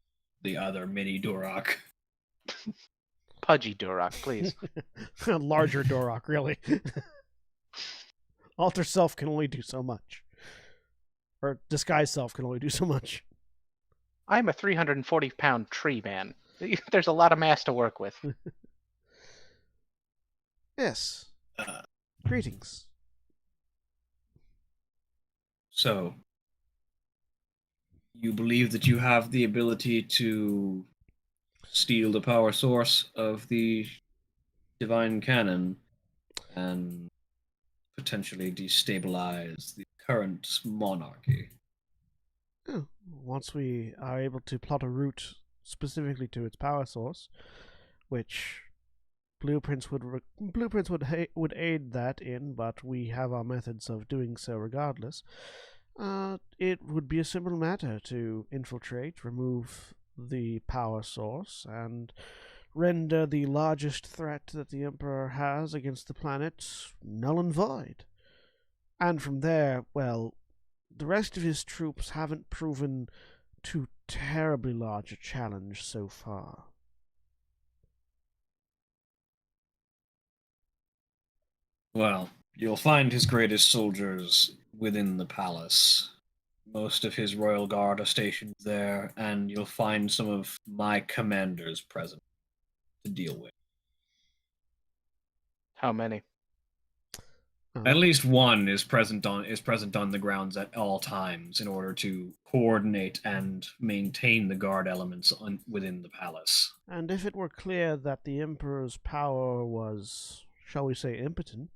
the other mini Durak. Pudgy Durak, please. Larger Dorok, really. Alter self can only do so much. Or disguise self can only do so much. I'm a 340-pound tree man. There's a lot of mass to work with. Yes. Uh, Greetings. So, you believe that you have the ability to steal the power source of the divine cannon and potentially destabilize the current monarchy. Oh, once we are able to plot a route specifically to its power source, which blueprints would aid that in, but we have our methods of doing so regardless. It would be a simple matter to infiltrate, remove the power source, and render the largest threat that the Emperor has against the planet null and void. And from there, well, the rest of his troops haven't proven too terribly large a challenge so far. Well, you'll find his greatest soldiers within the palace. Most of his royal guard are stationed there, and you'll find some of my commanders present to deal with. How many? At least one is present on the grounds at all times in order to coordinate and maintain the guard elements within the palace. And if it were clear that the Emperor's power was, shall we say, impotent,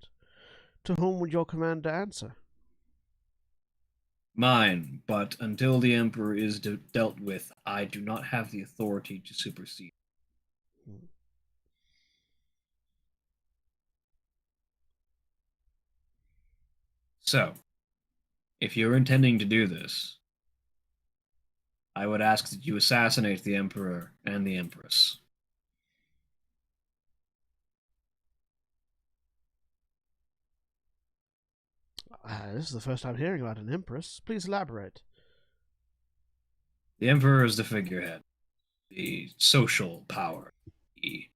to whom would your commander answer? Mine, but until the Emperor is dealt with, I do not have the authority to supersede. So, if you're intending to do this, I would ask that you assassinate the Emperor and the Empress. This is the first time hearing about an Empress. Please elaborate. The Emperor is the figurehead, the social power, the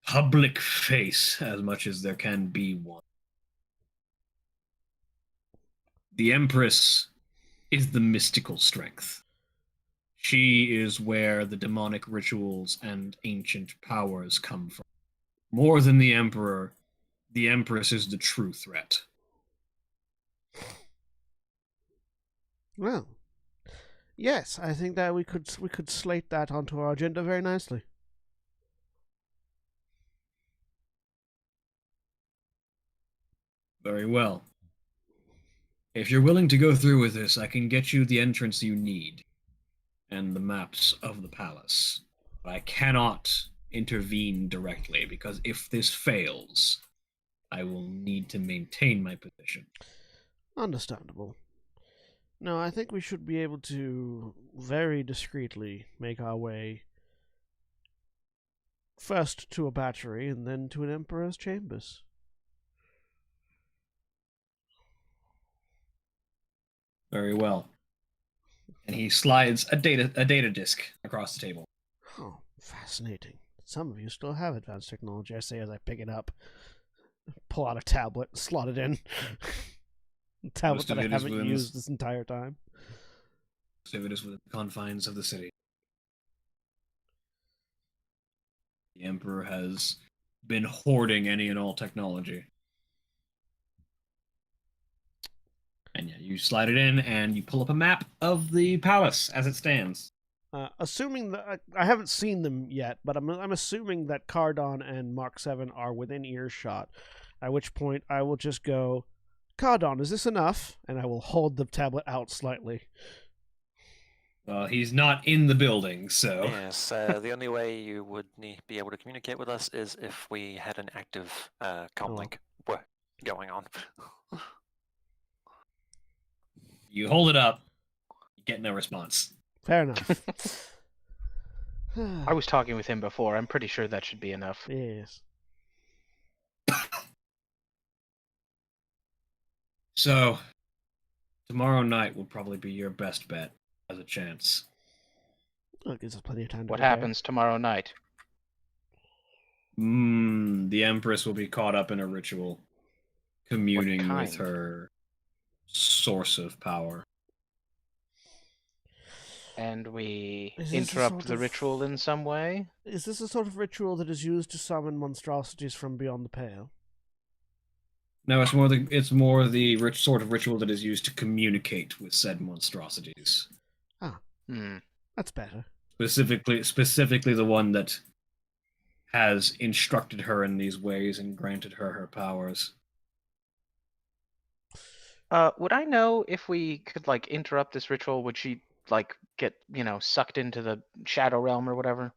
public face, as much as there can be one. The Empress is the mystical strength. She is where the demonic rituals and ancient powers come from. More than the Emperor, the Empress is the true threat. Well, yes, I think that we could slate that onto our agenda very nicely. Very well. If you're willing to go through with this, I can get you the entrance you need and the maps of the palace. But I cannot intervene directly, because if this fails, I will need to maintain my position. Understandable. No, I think we should be able to very discreetly make our way first to a battery and then to an Emperor's chambers. Very well. And he slides a data disk across the table. Oh, fascinating. Some of you still have advanced technology, I say as I pick it up. Pull out a tablet, slot it in. A tablet Most that of I it is haven't within used this entire time. So it is within the confines of the city. The Emperor has been hoarding any and all technology. And yeah, you slide it in and you pull up a map of the palace as it stands. Assuming that I haven't seen them yet, but I'm assuming that Cardon and Mark 7 are within earshot. At which point I will just go, Cardon, is this enough? And I will hold the tablet out slightly. Well, he's not in the building, so Yes, the only way you would be able to communicate with us is if we had an active comlink going on. you hold it up, you get no response. Fair enough. I was talking with him before. I'm pretty sure that should be enough. Yes. So, tomorrow night will probably be your best bet as a chance. Well, it gives us plenty of time to What prepare. happens tomorrow night? The Empress will be caught up in a ritual, communing What with kind? her source of power. And we Is this a interrupt sort the of- ritual in some way? Is this a sort of ritual that is used to summon monstrosities from beyond the pale? No, it's more the sort of ritual that is used to communicate with said monstrosities. Ah, Hmm. That's better. Specifically the one that has instructed her in these ways and granted her her powers. Would I know if we could like interrupt this ritual? Would she like get sucked into the shadow realm or whatever?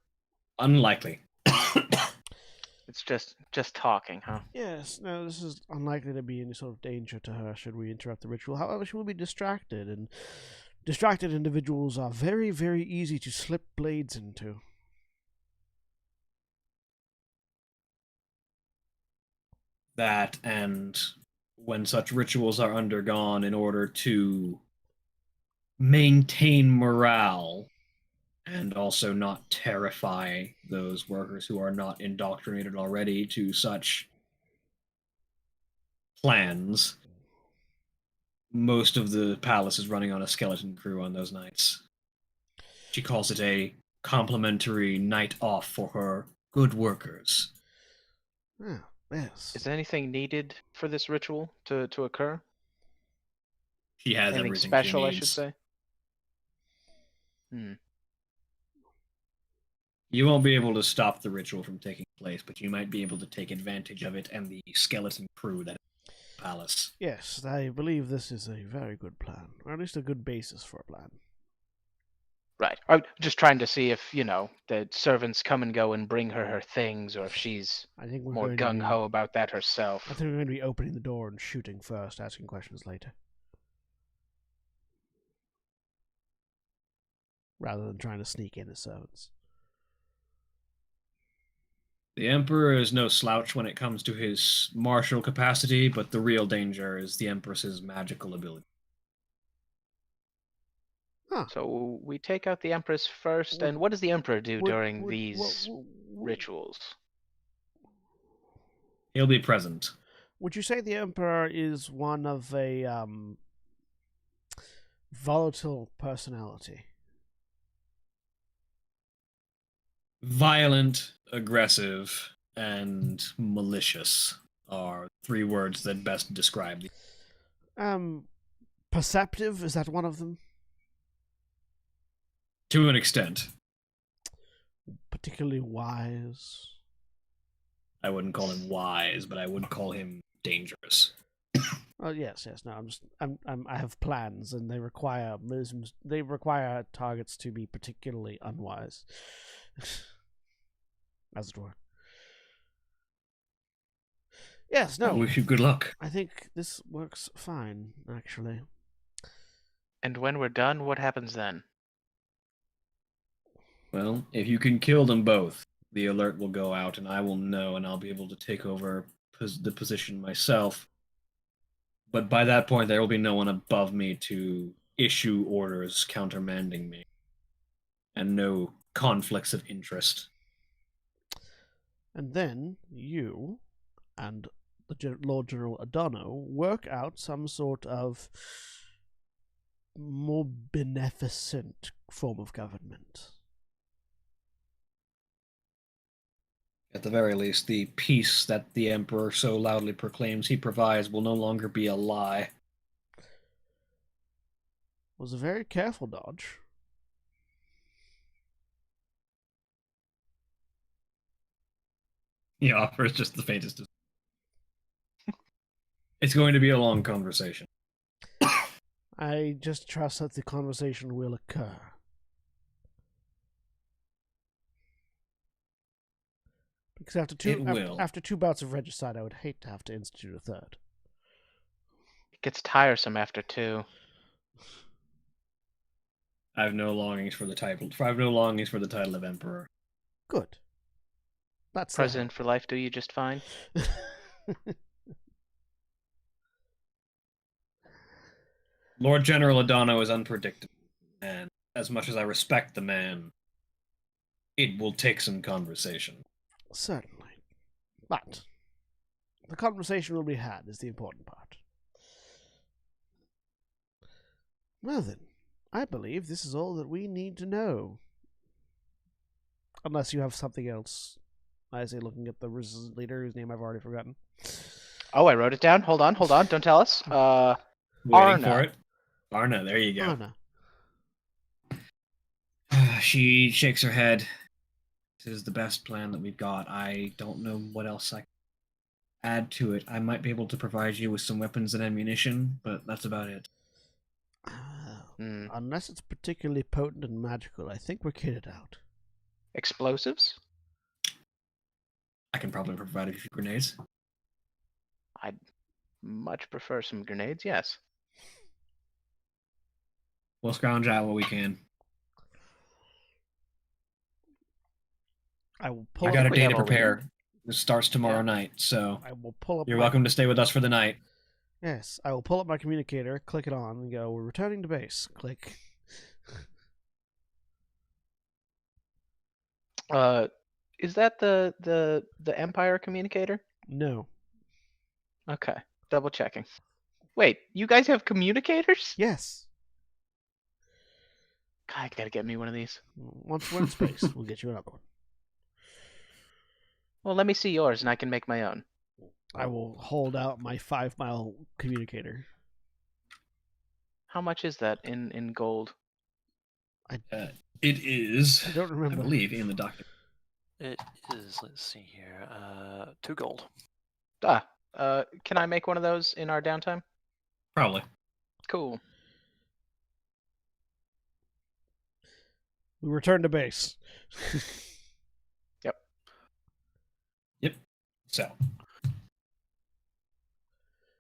Unlikely. It's just talking, huh? Yes, no, this is unlikely to be any sort of danger to her should we interrupt the ritual. However, she will be distracted, and distracted individuals are very, very easy to slip blades into. That, and when such rituals are undergone in order to maintain morale and also not terrify those workers who are not indoctrinated already to such plans, most of the palace is running on a skeleton crew on those nights. She calls it a complimentary night off for her good workers. Ah, yes. Is anything needed for this ritual to occur? She has Anything everything special, she I should needs. say? Hmm. You won't be able to stop the ritual from taking place, but you might be able to take advantage of it and the skeleton crew that is in the palace. Yes, I believe this is a very good plan, or at least a good basis for a plan. Right. I'm just trying to see if the servants come and go and bring her things, or if she's I think we're more going to gung be. ho about that herself. I think we're going to be opening the door and shooting first, asking questions later, rather than trying to sneak in as servants. The Emperor is no slouch when it comes to his martial capacity, but the real danger is the Empress's magical ability. Huh. So we take out the Empress first, and what does the Emperor do during these rituals? He'll be present. Would you say the Emperor is one of a volatile personality? Violent, aggressive, and malicious are 3 words that best describe the. Perceptive, is that one of them? To an extent. Particularly wise. I wouldn't call him wise, but I would call him dangerous. Oh yes. No, I have plans, and they require targets to be particularly unwise, as it were. Yes. No. I wish you good luck. I think this works fine, actually. And when we're done, what happens then? Well, if you can kill them both, the alert will go out, and I will know, and I'll be able to take over the position myself. But by that point, there will be no one above me to issue orders countermanding me, and no conflicts of interest. And then you and the Lord General Adano work out some sort of more beneficent form of government. At the very least, the peace that the Emperor so loudly proclaims he provides will no longer be a lie. It was a very careful dodge. He offers just the faintest. It's going to be a long conversation. I just trust that the conversation will occur. Because after two bouts of regicide, I would hate to have to institute a third. It gets tiresome after 2. I have no longings for the title. I have no longings for the title of Emperor. Good. That's President for life. Do you just fine? Lord General Adano is unpredictable, and as much as I respect the man, it will take some conversation. Certainly. But the conversation will be had is the important part. Well then, I believe this is all that we need to know. Unless you have something else. I say, looking at the resistance leader whose name I've already forgotten. Oh, I wrote it down. Hold on. Don't tell us. Waiting Arna. for it. Arna, there you go. Arna. She shakes her head. This is the best plan that we've got. I don't know what else I can add to it. I might be able to provide you with some weapons and ammunition, but that's about it. Unless it's particularly potent and magical, I think we're kitted out. Explosives? I can probably provide a few grenades. I'd much prefer some grenades, yes. We'll scrounge out what we can. I will pull I up got a we day have to all we prepare. This starts tomorrow Yeah. night, so I will pull up you're my, welcome to stay with us for the night. Yes, I will pull up my communicator, click it on, and go, we're returning to base. Click. Is that the Empire communicator? No. Okay, double checking. Wait, you guys have communicators? Yes. God, I gotta get me one of these. Once we're in space, we'll get you another one. Well, let me see yours, and I can make my own. I will hold out my 5-mile communicator. How much is that in gold? It is, I don't I remember. believe, in the document. It is, let's see here, 2 gold. Can I make one of those in our downtime? Probably. Cool. We return to base. Yep. So,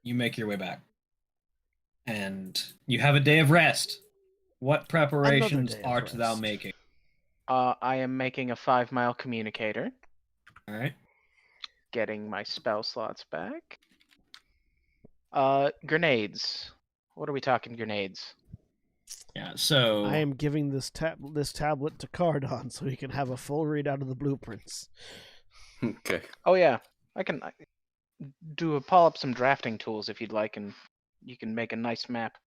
you make your way back. And you have a day of rest. What preparations day of art thou rest. making? I am making a 5-mile communicator. All right. Getting my spell slots back. Grenades. What are we talking grenades? Yeah, so I am giving this tablet to Cardon so he can have a full readout of the blueprints. Okay. Oh yeah, I can pull up some drafting tools if you'd like, and you can make a nice map.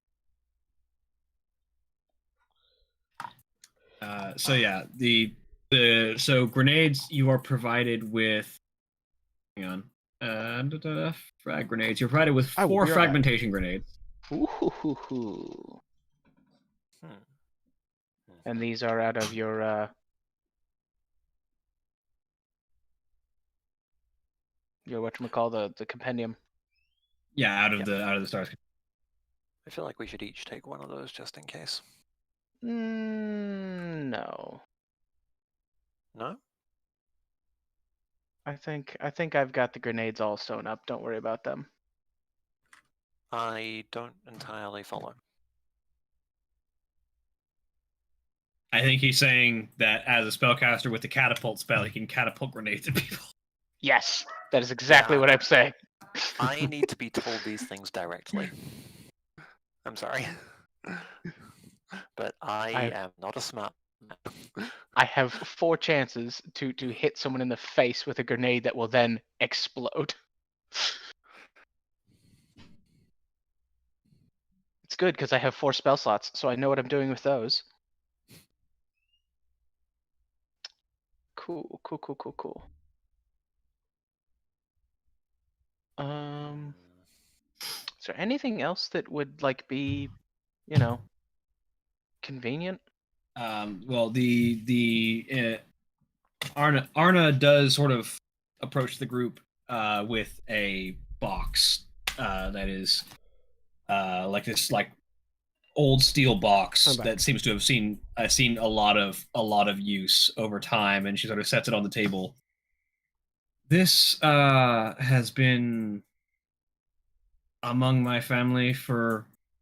so yeah, so grenades you are provided with. Hang on. Frag grenades. You're provided with I will 4 be right back. fragmentation grenades. Ooh. And these are out of your whatchamacall, the compendium. Yeah, out of the stars. I feel like we should each take one of those just in case. No. No? I think I've got the grenades all sewn up. Don't worry about them. I don't entirely follow. I think he's saying that as a spellcaster with the catapult spell, he can catapult grenades at people. Yes, that is exactly Yeah. what I'm saying. I need to be told these things directly. I'm sorry. But I am not a smart man. I have 4 chances to hit someone in the face with a grenade that will then explode. It's good because I have 4 spell slots, so I know what I'm doing with those. Cool. Is there anything else that would be, convenient? Well, the Arna does sort of approach the group with a box that is like this old steel box that seems to have seen a lot of use over time, and she sort of sets it on the table. This has been among my family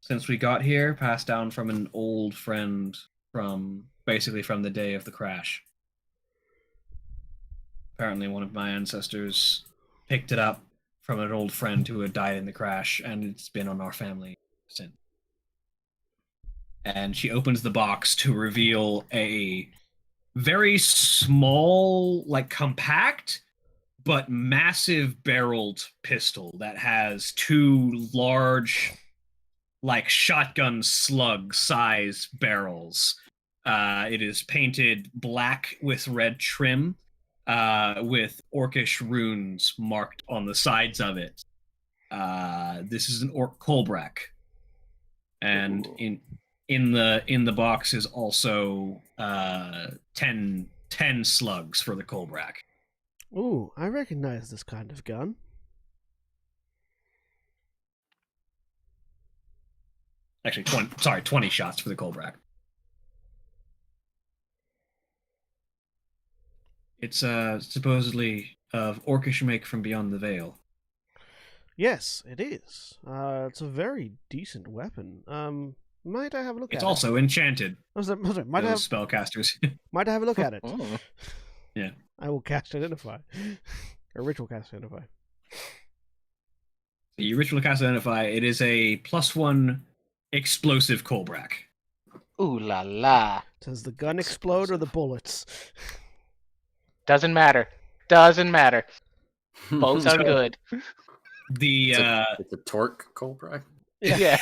since we got here, passed down from an old friend from the day of the crash. Apparently one of my ancestors picked it up from an old friend who had died in the crash, and it's been on our family since. And she opens the box to reveal a very small, compact, but massive barreled pistol that has 2 large, shotgun slug size barrels. It is painted black with red trim, with orcish runes marked on the sides of it. This is an orc Kolbrak. And in the box is also 10 slugs for the Kolbrak. Ooh, I recognize this kind of gun. Actually, 20 shots for the Kolbrak. It's supposedly of orcish make from beyond the veil. Yes, it is. It's a very decent weapon. Might I have a look It's at also enchanted. it? Might I have Those spellcasters. might I have a look at it? Oh. Yeah. I will cast Identify. Or ritual cast Identify. You ritual cast identify. It is a +1 explosive Kolbrak. Ooh la la. Does the gun explode or the bullets? Doesn't matter. Doesn't matter. Both are good. The It's a torque Cobra. Yeah.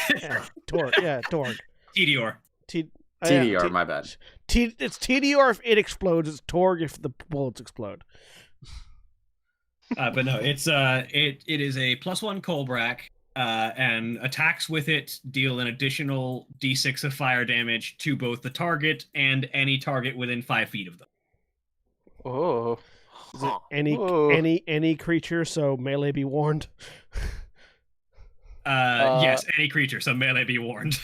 Torque. Yeah, Torque. Tedior. TDR, my bad. It's TDR if it explodes. It's Torg if the bullets explode. But no, it's it is a +1 Kolbrak, and attacks with it deal an additional d6 of fire damage to both the target and any target within 5 feet of them. Oh. Is it Huh. Whoa. any creature? So melee be warned. Yes, any creature, so melee be warned.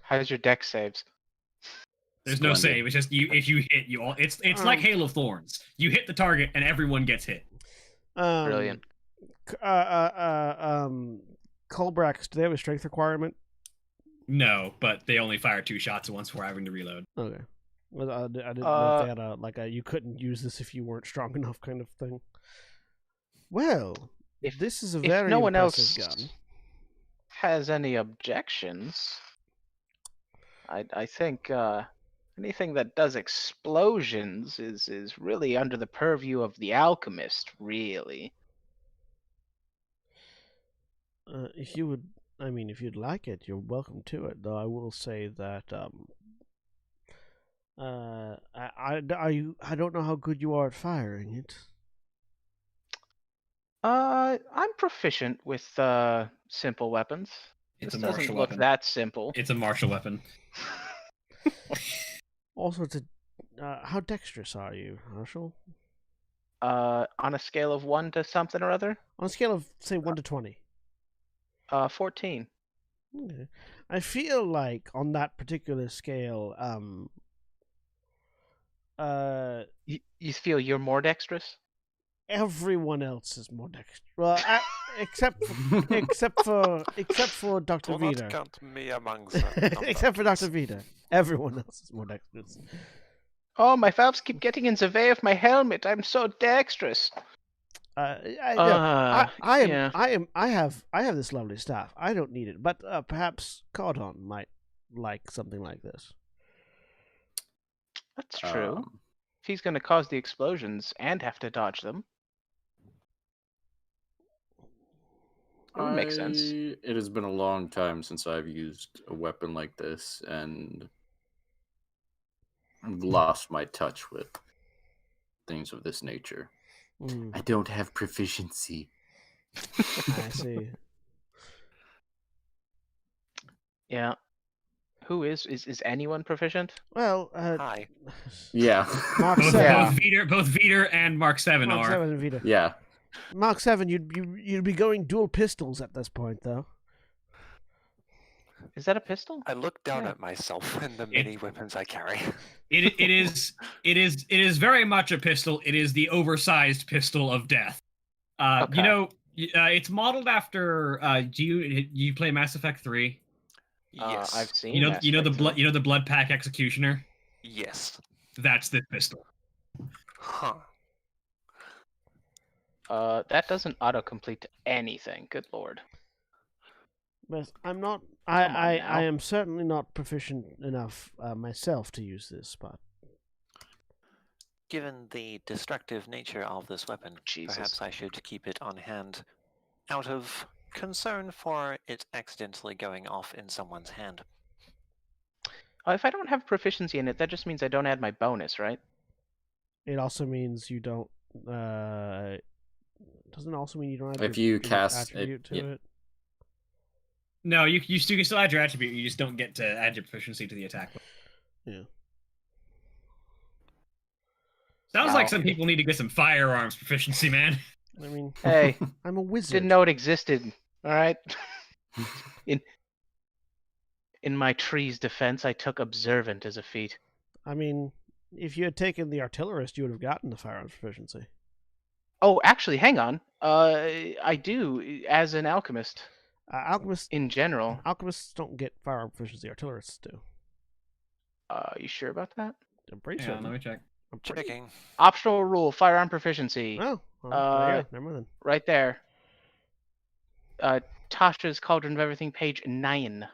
How's your deck saves? There's no Splendid. save. It's just you. If you hit, you all. It's like Hail of Thorns. You hit the target, and everyone gets hit. Brilliant. Kolbraks, do they have a strength requirement? No, but they only fire 2 shots at once before having to reload. Okay. Well, I didn't know if they had you couldn't use this if you weren't strong enough kind of thing. Well, If- this is a If very no one impressive else gun. has any objections, I think anything that does explosions is really under the purview of the alchemist, really. If you would, if you'd like it, you're welcome to it. Though I will say that I don't know how good you are at firing it. I'm proficient with simple weapons. It's This a doesn't martial look weapon. that simple. It's a martial weapon. Also, it's how dexterous are you, Marshall? On a scale of 1 to something or other, On a scale of say 1 to 20. 14. Okay. I feel like on that particular scale, You feel you're more dexterous? everyone else is more dexterous. Well, except for Dr. Do not Vita. count me among them. Except for Dr. Vita. Everyone else is more dexterous. Oh, my valves keep getting in the way of my helmet. I'm so dexterous. I Yeah. have this lovely staff. I don't need it, but perhaps Cardon might like something like this. That's true. Um, If he's going to cause the explosions and have to dodge them, that would make sense. It has been a long time since I've used a weapon like this, and I've lost my touch with things of this nature. I don't have proficiency. I see. Yeah. Who is anyone proficient? Well, Hi. Yeah. Mark Both, 7. both Veter and Mark 7 Mark are. 7 and Vita. Yeah. Mark 7, you'd be going dual pistols at this point, though. Is that a pistol? I look down Yeah. at myself and the many weapons I carry. It is very much a pistol. It is the oversized pistol of death. Okay. You know, it's modeled after. Do you play Mass Effect 3? Yes. I've seen. You know Mass the Effect blood 3. the blood pack executioner. Yes. That's this pistol. Huh. That doesn't autocomplete to anything. Good lord. But I'm not. Come on I now. am certainly not proficient enough myself to use this, but Given the destructive nature of this weapon, Jesus. perhaps I should keep it on hand out of concern for it accidentally going off in someone's hand. If I don't have proficiency in it, that just means I don't add my bonus, right? it also means you don't. Doesn't it also mean you don't have If your you cast attribute to yeah. it. No, you still can still add your attribute. You just don't get to add your proficiency to the attack. Yeah. Sounds Wow. like some people need to get some firearms proficiency, man. I mean, Hey, I'm a wizard. didn't know it existed. All right. In my tree's defense, I took observant as a feat. I mean, if you had taken the artillerist, you would have gotten the firearms proficiency. Oh, actually, hang on. I do as an alchemist Alchemists in general. don't get firearm proficiency. Artillerists do. You sure about that? I'm pretty Hang on, certain. let me check. I'm pretty... Checking. Optional rule: firearm proficiency. Oh, well, there you go. Never mind then. Right there. Tasha's Cauldron of Everything, page 9.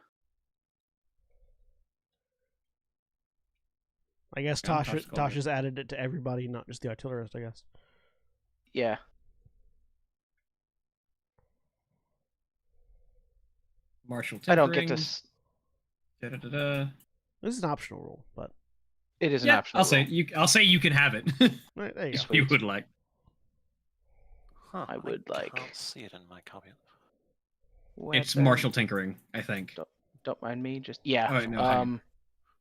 I guess Yeah, Tasha's Cauldron. Tasha's added it to everybody, not just the artillerist. I guess. Yeah. Martial I tinkering. don't get to. Da-da-da-da. This is an optional rule, but It is an Yeah, optional. I'll say you can have it. right, there you go. Sweet. You would like. Huh, I would like- can't see it in my copy. It's Weapon. martial tinkering, I think. Don't mind me. Just yeah. Oh, wait, no, hang on.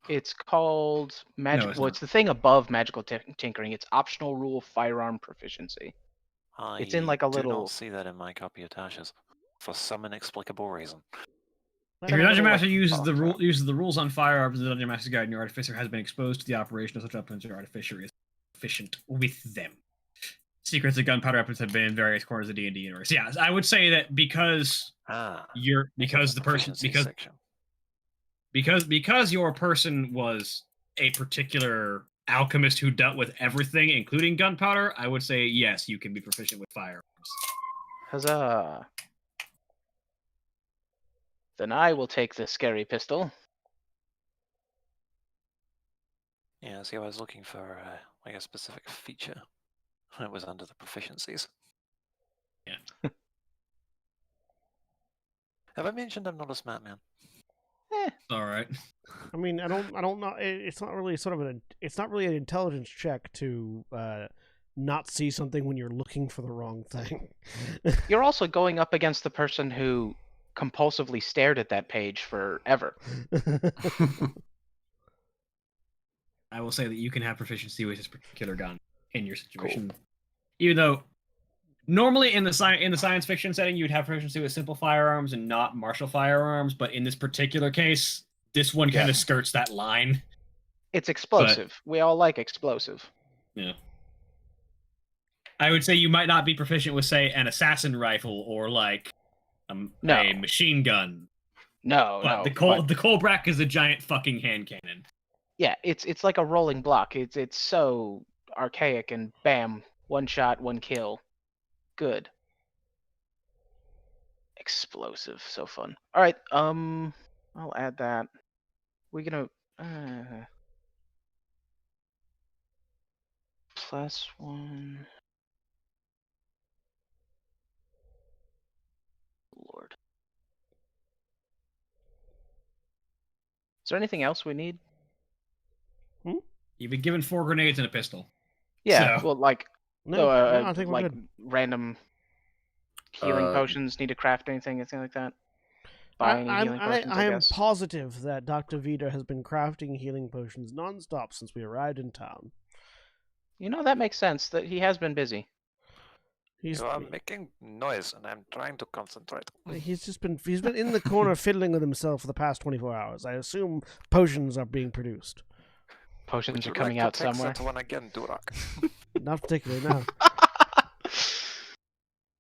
It's called magic. No, it's well, not. it's the thing above magical tinkering. It's optional rule firearm proficiency. It's in like a do little. not see that in my copy of Tasha's for some inexplicable reason. If your dungeon like, master uses box the out. uses the rules on firearms in the dungeon master's guide, and your artificer has been exposed to the operation of such weapons, your artificer is proficient with them. Secrets of gunpowder weapons have been in various corners of D&D universe. Yeah, I would say that because the person Section. because your person was a particular alchemist who dealt with everything, including gunpowder, I would say yes, you can be proficient with firearms. Huzzah! Then I will take the scary pistol. Yeah, see, I was looking for like a specific feature. It was under the proficiencies. Yeah. Have I mentioned I'm not a smart man? All right. I mean, I don't know. It's not really it's not really an intelligence check to not see something when you're looking for the wrong thing. You're also going up against the person who compulsively stared at that page forever. I will say that you can have proficiency with this particular gun in your situation. Even though normally in the science fiction setting you'd have proficiency with simple firearms and not martial firearms, but in this particular case, this one kind of skirts that line. It's explosive. We all like explosive. Yeah. I would say you might not be proficient with, say, an assassin rifle or like a machine gun. No, The Kolbrak is a giant fucking hand cannon. Yeah, it's like a rolling block. It's so archaic and bam, one shot, one kill. Good. Explosive, so fun. All right, I'll add that. We're gonna +1. Lord. Is there anything else we need? You've been given 4 grenades and a pistol. Yeah, So- well, like no, I think we're like good. random healing potions. Need to craft anything like that? Buy any healing potions, I am guess. positive that Dr. Vita has been crafting healing potions nonstop since we arrived in town. You know, that makes sense. That he has been busy. You are making noise, and I'm trying to concentrate. He's been in the corner fiddling with himself for the past 24 hours. I assume potions are being produced. Potions Would are you coming like out to take somewhere. that one again, Durak? Not particularly,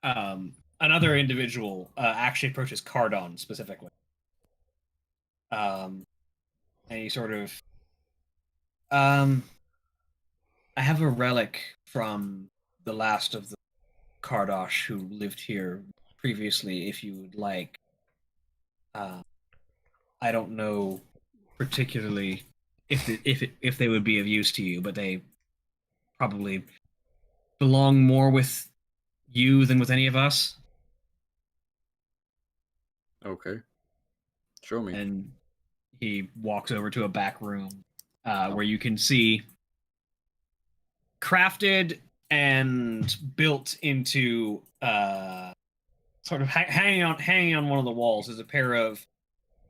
no. Another individual actually approaches Cardon specifically. And he sort of... I have a relic from the last of the Kardosh who lived here previously, if you would like. I don't know particularly if they would be of use to you, but they probably belong more with you than with any of us. Okay. Show me. And he walks over to a back room where you can see crafted and built into sort of hanging on one of the walls is a pair of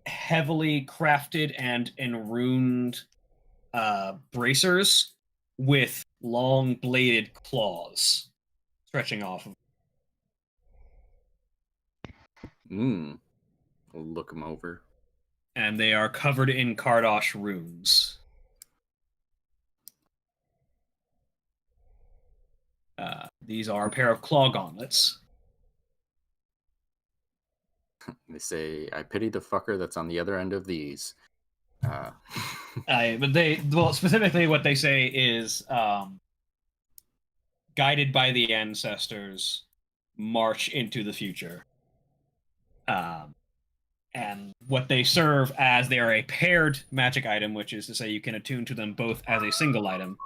heavily crafted and enruned bracers with long bladed claws stretching off of. We'll look them over. And they are covered in Kardosh runes. These are a pair of claw gauntlets. They say, "I pity the fucker that's on the other end of these." But specifically what they say is, guided by the ancestors, march into the future. And what they serve as, they are a paired magic item, which is to say you can attune to them both as a single item.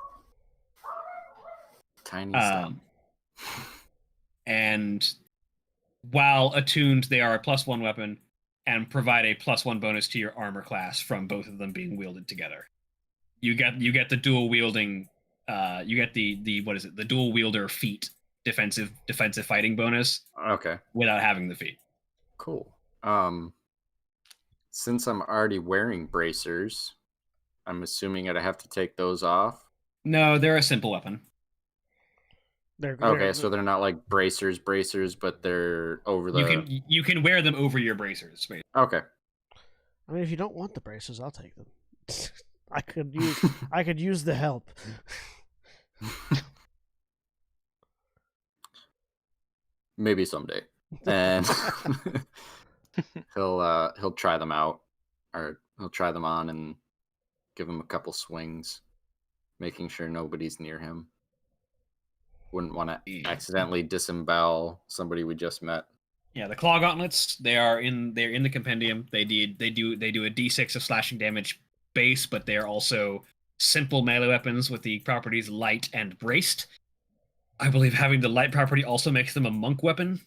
Tiny stuff. And while attuned, they are a +1 weapon and provide a +1 bonus to your armor class from both of them being wielded together. You get the dual wielding. You get the the dual wielder feat defensive fighting bonus. Okay. Without having the feat. Cool. Since I'm already wearing bracers, I'm assuming I'd have to take those off. No, they're a simple weapon. So they're not like bracers, but they're over the. You can wear them over your bracers. Basically. Okay. I mean, if you don't want the braces, I'll take them. I could use the help. Maybe someday. And he'll try them out, or he'll try them on and give him a couple swings, making sure nobody's near him. Wouldn't want to accidentally disembowel somebody we just met. Yeah, the claw gauntlets, they're in the compendium. They do a D6 of slashing damage base, but they're also simple melee weapons with the properties light and braced. I believe having the light property also makes them a monk weapon.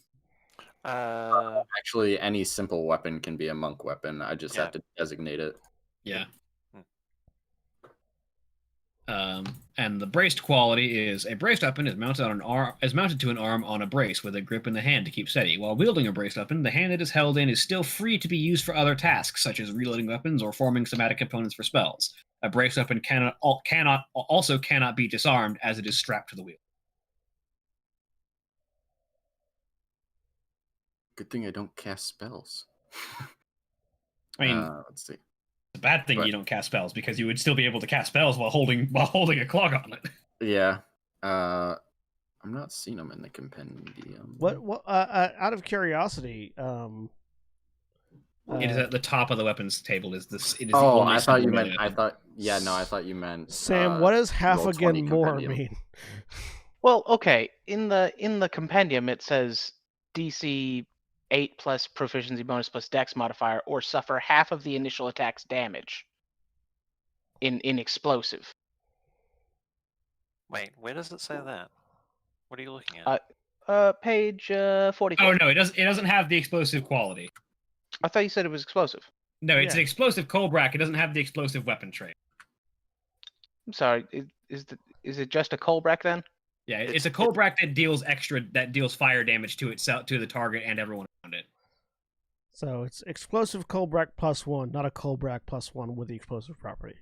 Actually, any simple weapon can be a monk weapon. I just have to designate it. Yeah. And the braced quality is a braced weapon is mounted to an arm on a brace with a grip in the hand to keep steady. While wielding a braced weapon, the hand it is held in is still free to be used for other tasks, such as reloading weapons or forming somatic components for spells. A braced weapon cannot be disarmed as it is strapped to the wheel. Good thing I don't cast spells. I mean, let's see. It's a bad thing you don't cast spells, because you would still be able to cast spells while holding a claw gauntlet. Yeah. I'm not seeing them in the compendium. What out of curiosity, it is at the top of the weapons table. It is I thought you meant. I thought you meant. Sam, what does half again more mean? Well, okay. In the compendium, it says DC 8 plus proficiency bonus plus dex modifier, or suffer half of the initial attack's damage. In explosive. Wait, where does it say that? What are you looking at? Page 44. Oh no, it doesn't have the explosive quality. I thought you said it was explosive. No, it's an explosive Colbrack. It doesn't have the explosive weapon trait. I'm sorry. Is it just a Colbrack then? Yeah, it's a Colbrack that deals fire damage to itself, to the target, and everyone around it. So it's explosive Colbrack +1, not a Colbrack +1 with the explosive property.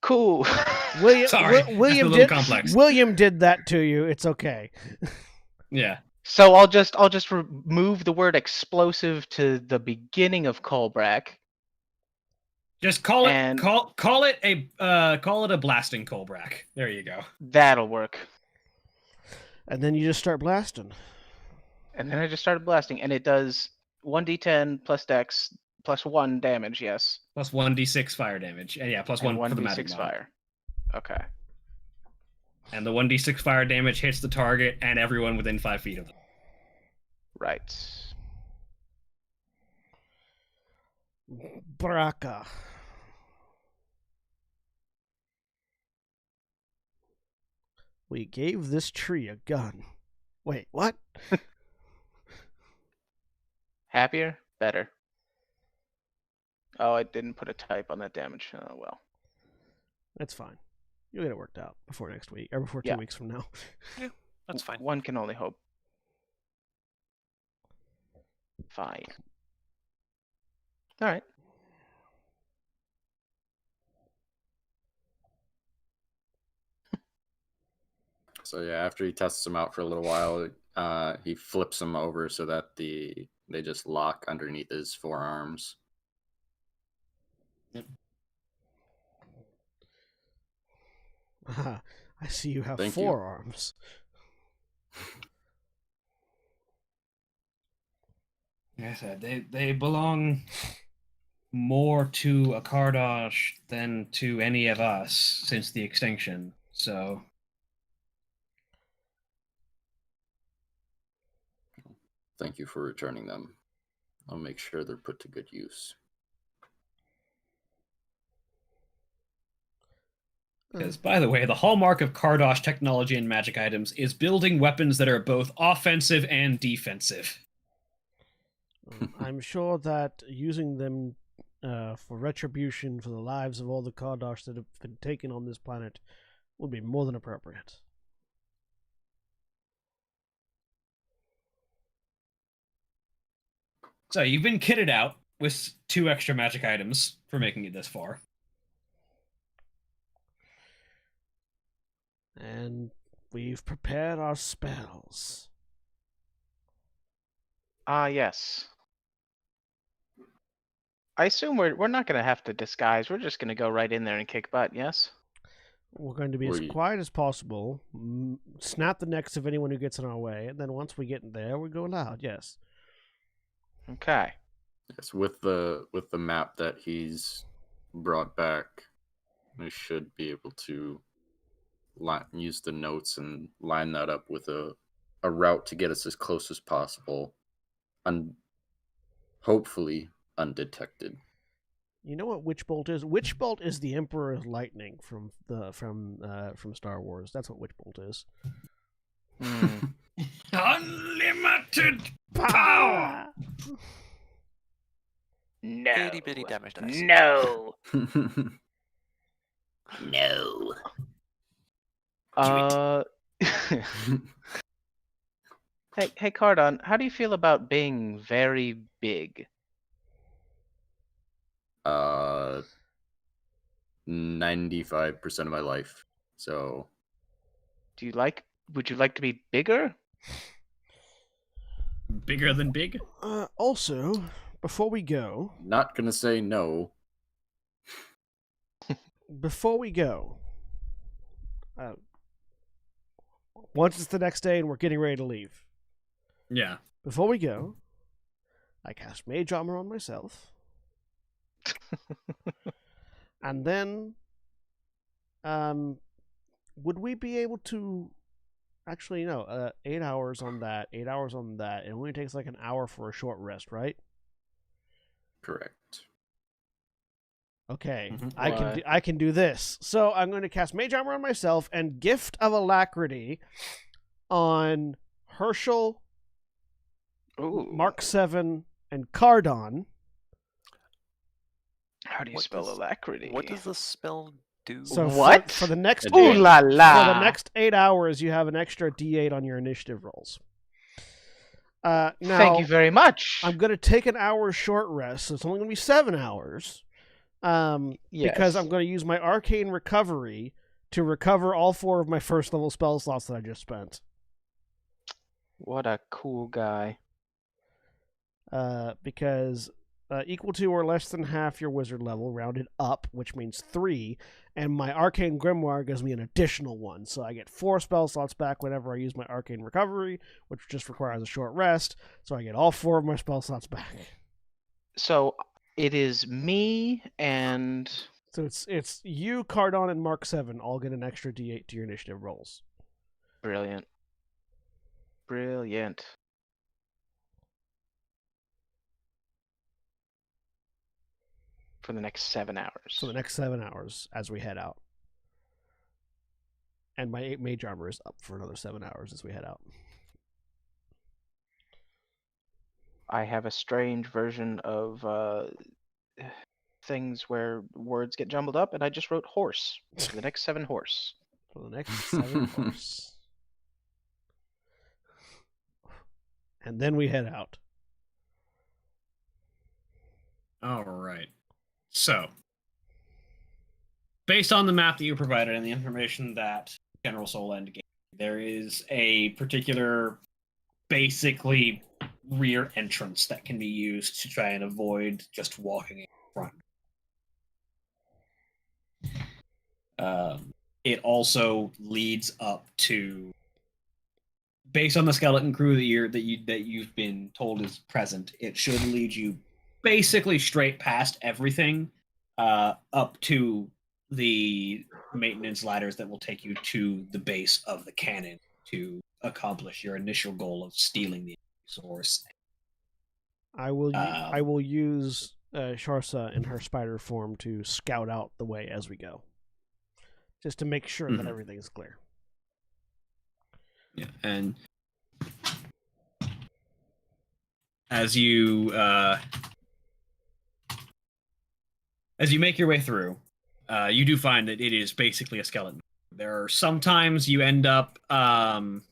Cool. William did that to you. It's okay. Yeah. So I'll just remove the word explosive to the beginning of Colbrack. Just call it a blasting Colbrack. There you go. That'll work. And then you just start blasting. And then I just started blasting, and it does 1d10 plus dex plus 1 damage. Yes. Plus 1d6 fire damage. Yeah, plus 1 for the magic 1d6 fire. Okay. And the 1d6 fire damage hits the target and everyone within 5 feet of them. Right. Braka. We gave this tree a gun. Wait, what? Happier? Better. Oh, I didn't put a type on that damage. Oh, well. That's fine. You'll get it worked out before next week, or before 2 weeks from now. Yeah, that's fine. One can only hope. Fine. All right. So yeah, after he tests them out for a little while, he flips them over so that they just lock underneath his forearms. I see you have Thank you. forearms. Like I said, they belong more to a Kardosh than to any of us since the extinction. So Thank you for returning them. I'll make sure they're put to good use. because, by the way, the hallmark of Kardosh technology and magic items is building weapons that are both offensive and defensive. I'm sure that using them for retribution for the lives of all the Kardosh that have been taken on this planet would be more than appropriate. So you've been kitted out with 2 extra magic items for making it this far. And we've prepared our spells. Ah, yes. I assume we're not going to have to disguise. We're just going to go right in there and kick butt, yes? We're going to be as quiet as possible, snap the necks of anyone who gets in our way, and then once we get in there, we go loud, yes. Okay. Yes, with the map that he's brought back, we should be able to use the notes and line that up with a route to get us as close as possible, hopefully undetected. You know what Witchbolt is? Witchbolt is the Emperor's Lightning from Star Wars. That's what Witchbolt is. Unlimited Power! No. Itty bitty damage dice. No. No. Hey, Cardon, how do you feel about being very big? 95% of my life. So Would you like to be bigger? bigger than big? Also, before we go, not gonna say no. Once it's the next day and we're getting ready to leave. Yeah. Before we go, I cast Mage Armor on myself. And then, would we be able to... Actually, no, 8 hours on that, 8 hours on that. It only takes like an hour for a short rest, right? Correct. Okay, Mm-hmm. I can do this. So I'm going to cast Mage Armor on myself and Gift of Alacrity on Herschel, Ooh. Mark 7, and Cardon. How do you What spell does- alacrity? What does the spell do? So What? for the next Ooh la la. for the next 8 hours, you have an extra D8 on your initiative rolls. Now, Thank you very much. I'm going to take an hour short rest, so it's only going to be 7 hours. Because Yes. I'm going to use my Arcane Recovery to recover all 4 of my first level spell slots that I just spent. What a cool guy. Because equal to or less than half your wizard level, rounded up, which means 3, and my Arcane Grimoire gives me an additional 1, so I get 4 spell slots back whenever I use my Arcane Recovery, which just requires a short rest, so I get all 4 of my spell slots back. So it is me and... So it's you, Cardon, and Mark 7 all get an extra D8 to your initiative rolls. Brilliant. Brilliant. For the next 7 hours. For the next 7 hours as we head out. And my 8 Mage Armor is up for another 7 hours as we head out. I have a strange version of things where words get jumbled up, and I just wrote horse. For the next 7 horse. For the next 7 horse. And then we head out. All right. So, based on the map that you provided and the information that General Solend gave, there is a particular, basically, rear entrance that can be used to try and avoid just walking in front. It also leads up to, based on the skeleton crew that you've been told is present, it should lead you basically straight past everything, up to the maintenance ladders that will take you to the base of the cannon to accomplish your initial goal of stealing the source. I will use Sharsa in her spider form to scout out the way as we go, just to make sure that everything's clear. Yeah, and as you make your way through, you do find that it is basically a skeleton. There are sometimes you end up having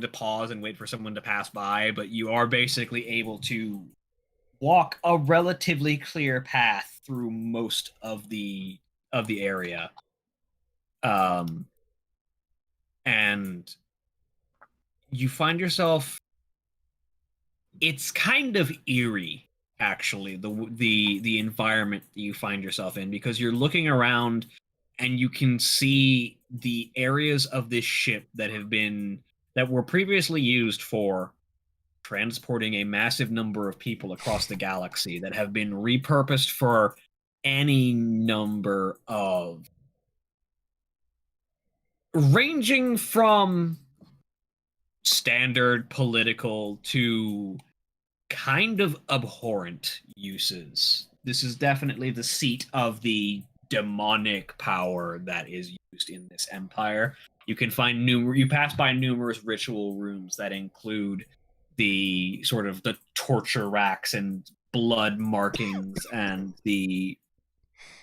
to pause and wait for someone to pass by, but you are basically able to walk a relatively clear path through most of the area. And you find yourself, it's kind of eerie, actually, the environment that you find yourself in, because you're looking around and you can see the areas of this ship that were previously used for transporting a massive number of people across the galaxy that have been repurposed for any number of, ranging from standard political to kind of abhorrent uses. This is definitely the seat of the demonic power that is used in this empire. You can find you pass by numerous ritual rooms that include the sort of the torture racks and blood markings and the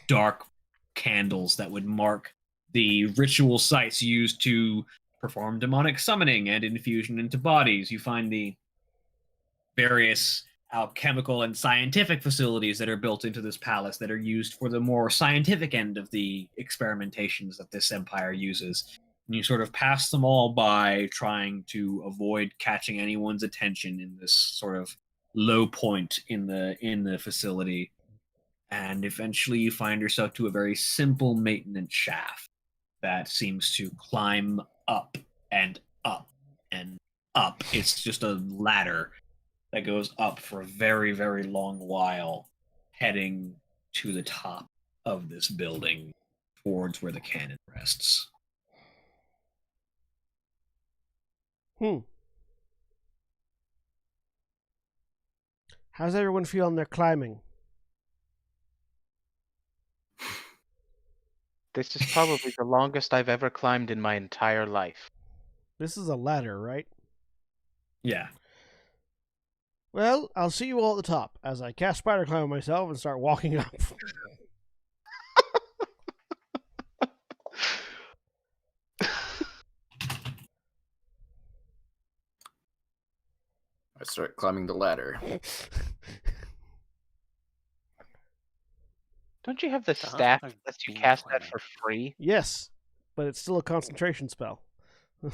dark candles that would mark the ritual sites used to perform demonic summoning and infusion into bodies. You find the various alchemical and scientific facilities that are built into this palace that are used for the more scientific end of the experimentations that this empire uses. And you sort of pass them all by, trying to avoid catching anyone's attention in this sort of low point in the facility. And eventually you find yourself to a very simple maintenance shaft that seems to climb up and up and up. It's just a ladder that goes up for a very, very long while, heading to the top of this building towards where the cannon rests. How's everyone feeling they're climbing? This is probably the longest I've ever climbed in my entire life. This is a ladder, right? Yeah. Well, I'll see you all at the top as I cast Spider Climb on myself and start walking up. I start climbing the ladder. Don't you have the staff that lets you cast that for free? Yes, but it's still a concentration spell. Wow.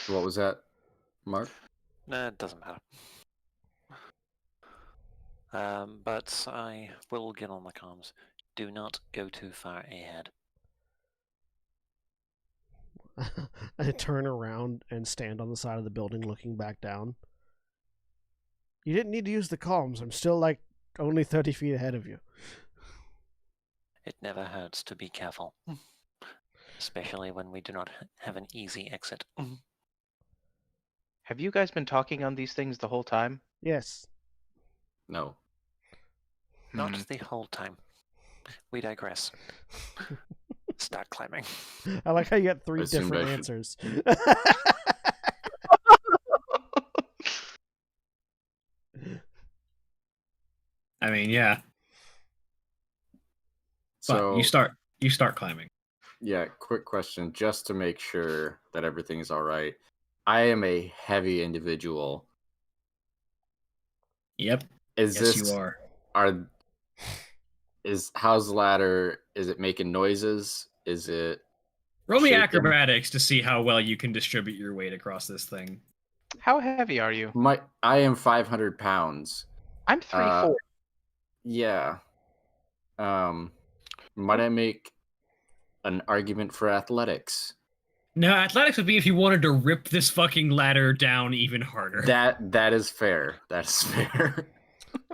What was that, Mark? No, it doesn't matter. But I will get on the comms. Do not go too far ahead. I turn around and stand on the side of the building looking back down. You didn't need to use the comms. I'm still like only 30 feet ahead of you. It never hurts to be careful. Especially when we do not have an easy exit. Have you guys been talking on these things the whole time? Yes. No. Not the whole time. We digress. Start climbing. I like how you got three I assumed different I should- answers. I mean, yeah. But So you start climbing. yeah, quick question, just to make sure that everything's all right. I am a heavy individual. Yep. Is Yes, this you are. how's the ladder? Is it making noises? Is it Roll me shaking? acrobatics to see how well you can distribute your weight across this thing. How heavy are you? I am 500 pounds. I'm 340. Yeah. Might I make an argument for athletics? No, athletics would be if you wanted to rip this fucking ladder down even harder. That is fair. That is fair.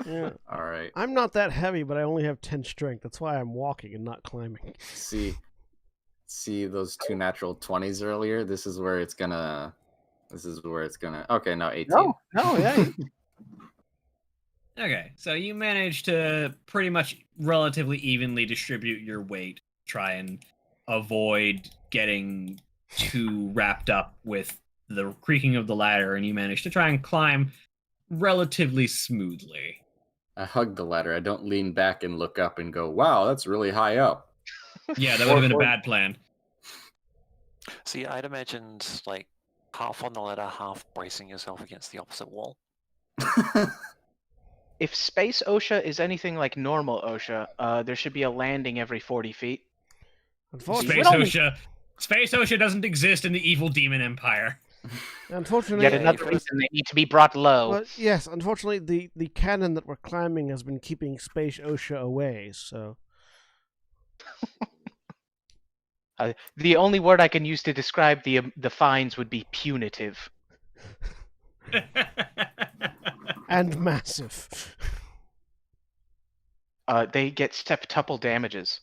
Yeah. All right. I'm not that heavy, but I only have 10 strength. That's why I'm walking and not climbing. See those two natural 20s earlier? This is where it's gonna. Okay, no, 18. No, yeah. Okay, so you managed to pretty much relatively evenly distribute your weight, try and avoid getting too wrapped up with the creaking of the ladder, and you managed to try and climb relatively smoothly. I hug the ladder. I don't lean back and look up and go, "Wow, that's really high up." Yeah, that would have been a bad plan. See, I'd imagined like half on the ladder, half bracing yourself against the opposite wall. If space OSHA is anything like normal OSHA, there should be a landing every 40 feet. Unfortunately, Space OSHA doesn't exist in the evil demon empire. unfortunately, Yet another reason they need to be brought low. well, yes, unfortunately, the cannon that we're climbing has been keeping space OSHA away. So The only word I can use to describe the fines would be punitive. and massive. They get septuple damages.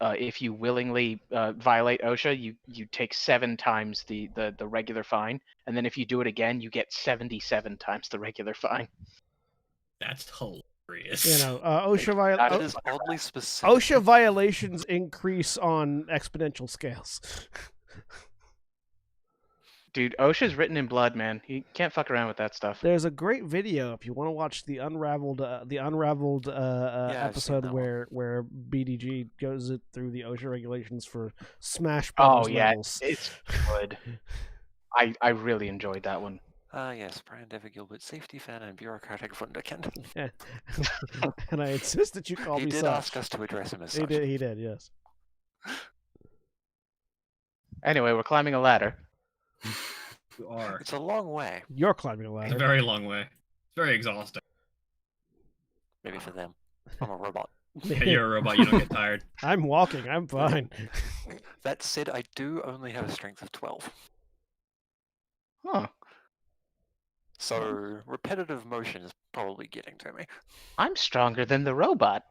If you willingly violate OSHA, you take 7 times the regular fine, and then if you do it again, you get 77 times the regular fine. That's hilarious. You know, OSHA That is oddly specific. OSHA violations increase on exponential scales. Dude, OSHA's written in blood, man. You can't fuck around with that stuff. There's a great video if you want to watch the Unraveled I've seen episode that where BDG goes it through the OSHA regulations for Smash Oh Brothers yeah, levels. it's good. I really enjoyed that one. Yes, Brian David Gilbert, safety fan and bureaucratic wunderkind. Yeah. And I insist that you call He me did such. ask us to address him as He such. did. He did. Yes. Anyway, we're climbing a ladder. You are. It's a long way, You're climbing a It's ladder. a very long way. It's very exhausting. maybe for them. I'm a robot. Yeah, you're a robot. You don't get tired. I'm walking. I'm fine. That said, I do only have a strength of 12. Huh. So repetitive motion is probably getting to me. I'm stronger than the robot.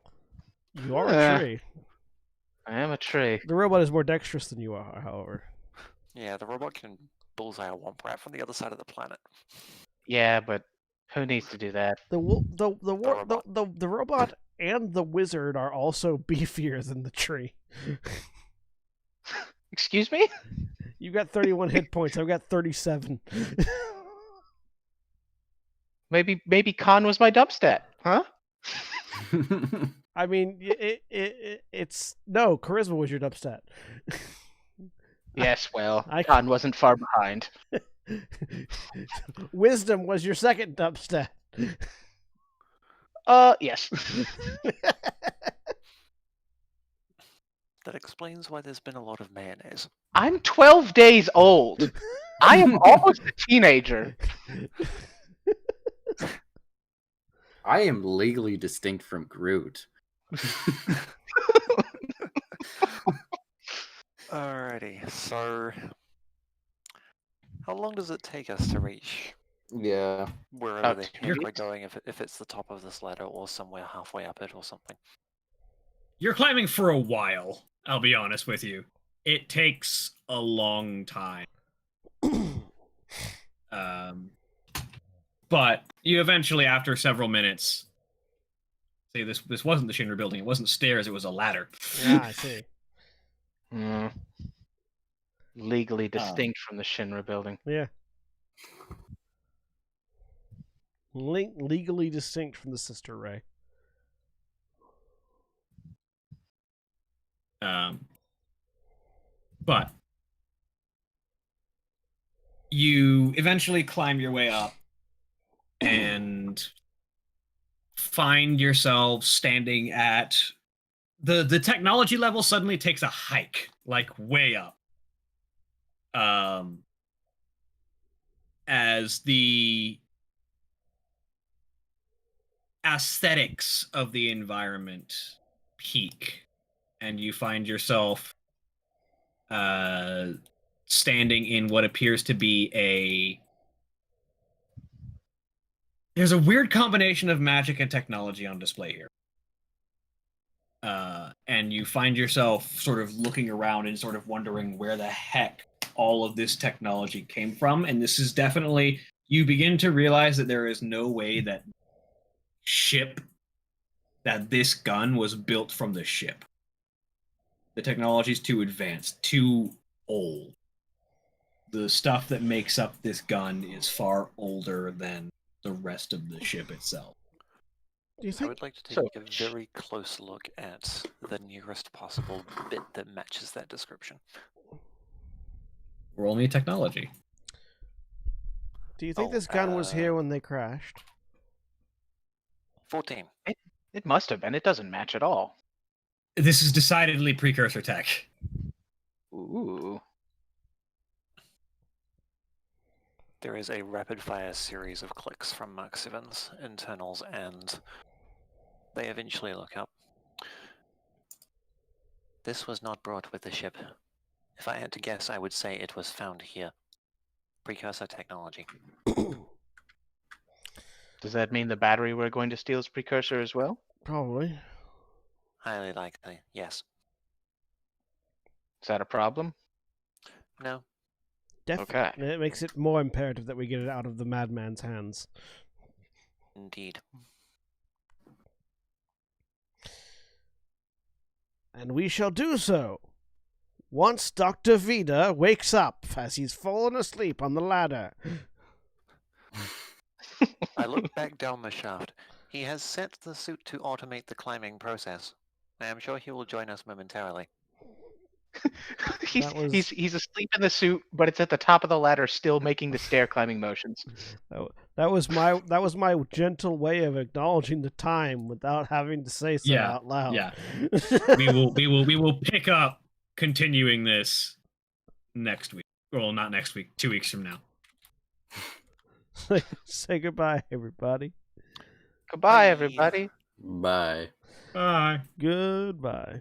You are a tree. I am a tree. The robot is more dexterous than you are, however. Yeah, the robot can bullseye a womp rat from the other side of the planet. Yeah, but who needs to do that? The robot and the wizard are also beefier than the tree. Excuse me? You got 31 hit points. I've got 37. Maybe Khan was my dubstat, huh? I mean, it's no charisma was your dubstat. Yes, well, I- Khan wasn't far behind. Wisdom was your second dubstat. Yes. That explains why there's been a lot of mayonnaise. I'm 12 days old. I am almost a teenager. I am legally distinct from Groot. Alrighty, so how long does it take us to reach Yeah. wherever the heck You're- we're going, if it's the top of this ladder or somewhere halfway up it or something? You're climbing for a while, I'll be honest with you. It takes a long time. But you eventually, after several minutes, see, this wasn't the Shinra building. It wasn't stairs. It was a ladder. Yeah, I see. Legally distinct from the Shinra building. Yeah. Legally distinct from the Sister Ray. But you eventually climb your way up, and find yourselves standing at the technology level suddenly takes a hike, like way up. As the aesthetics of the environment peak, and you find yourself standing in what appears to be there's a weird combination of magic and technology on display here. And you find yourself sort of looking around and sort of wondering where the heck all of this technology came from. And this is definitely, you begin to realize that there is no way that this gun was built from the ship. The technology is too advanced, too old. The stuff that makes up this gun is far older than the rest of the ship itself. Do you I think? would like to take a very close look at the nearest possible bit that matches that description. Roll me technology. Do you think this gun was here when they crashed? 14. It must have been. It doesn't match at all. This is decidedly precursor tech. Ooh. There is a rapid-fire series of clicks from Mark Seven's internals, and they eventually look up. This was not brought with the ship. If I had to guess, I would say it was found here. Precursor technology. Does that mean the battery we're going to steal is precursor as well? Probably. Highly likely, yes. Is that a problem? No. Okay. It makes it more imperative that we get it out of the madman's hands. Indeed. And we shall do so once Dr. Vida wakes up as he's fallen asleep on the ladder. I look back down the shaft. He has set the suit to automate the climbing process. I am sure he will join us momentarily. He's asleep in the suit, but it's at the top of the ladder, still making the stair climbing motions. That was my gentle way of acknowledging the time without having to say so out loud. Yeah. we will pick up continuing this next week. Well, not next week, 2 weeks from now. Say goodbye, everybody. Goodbye, everybody. Bye. Bye. Goodbye.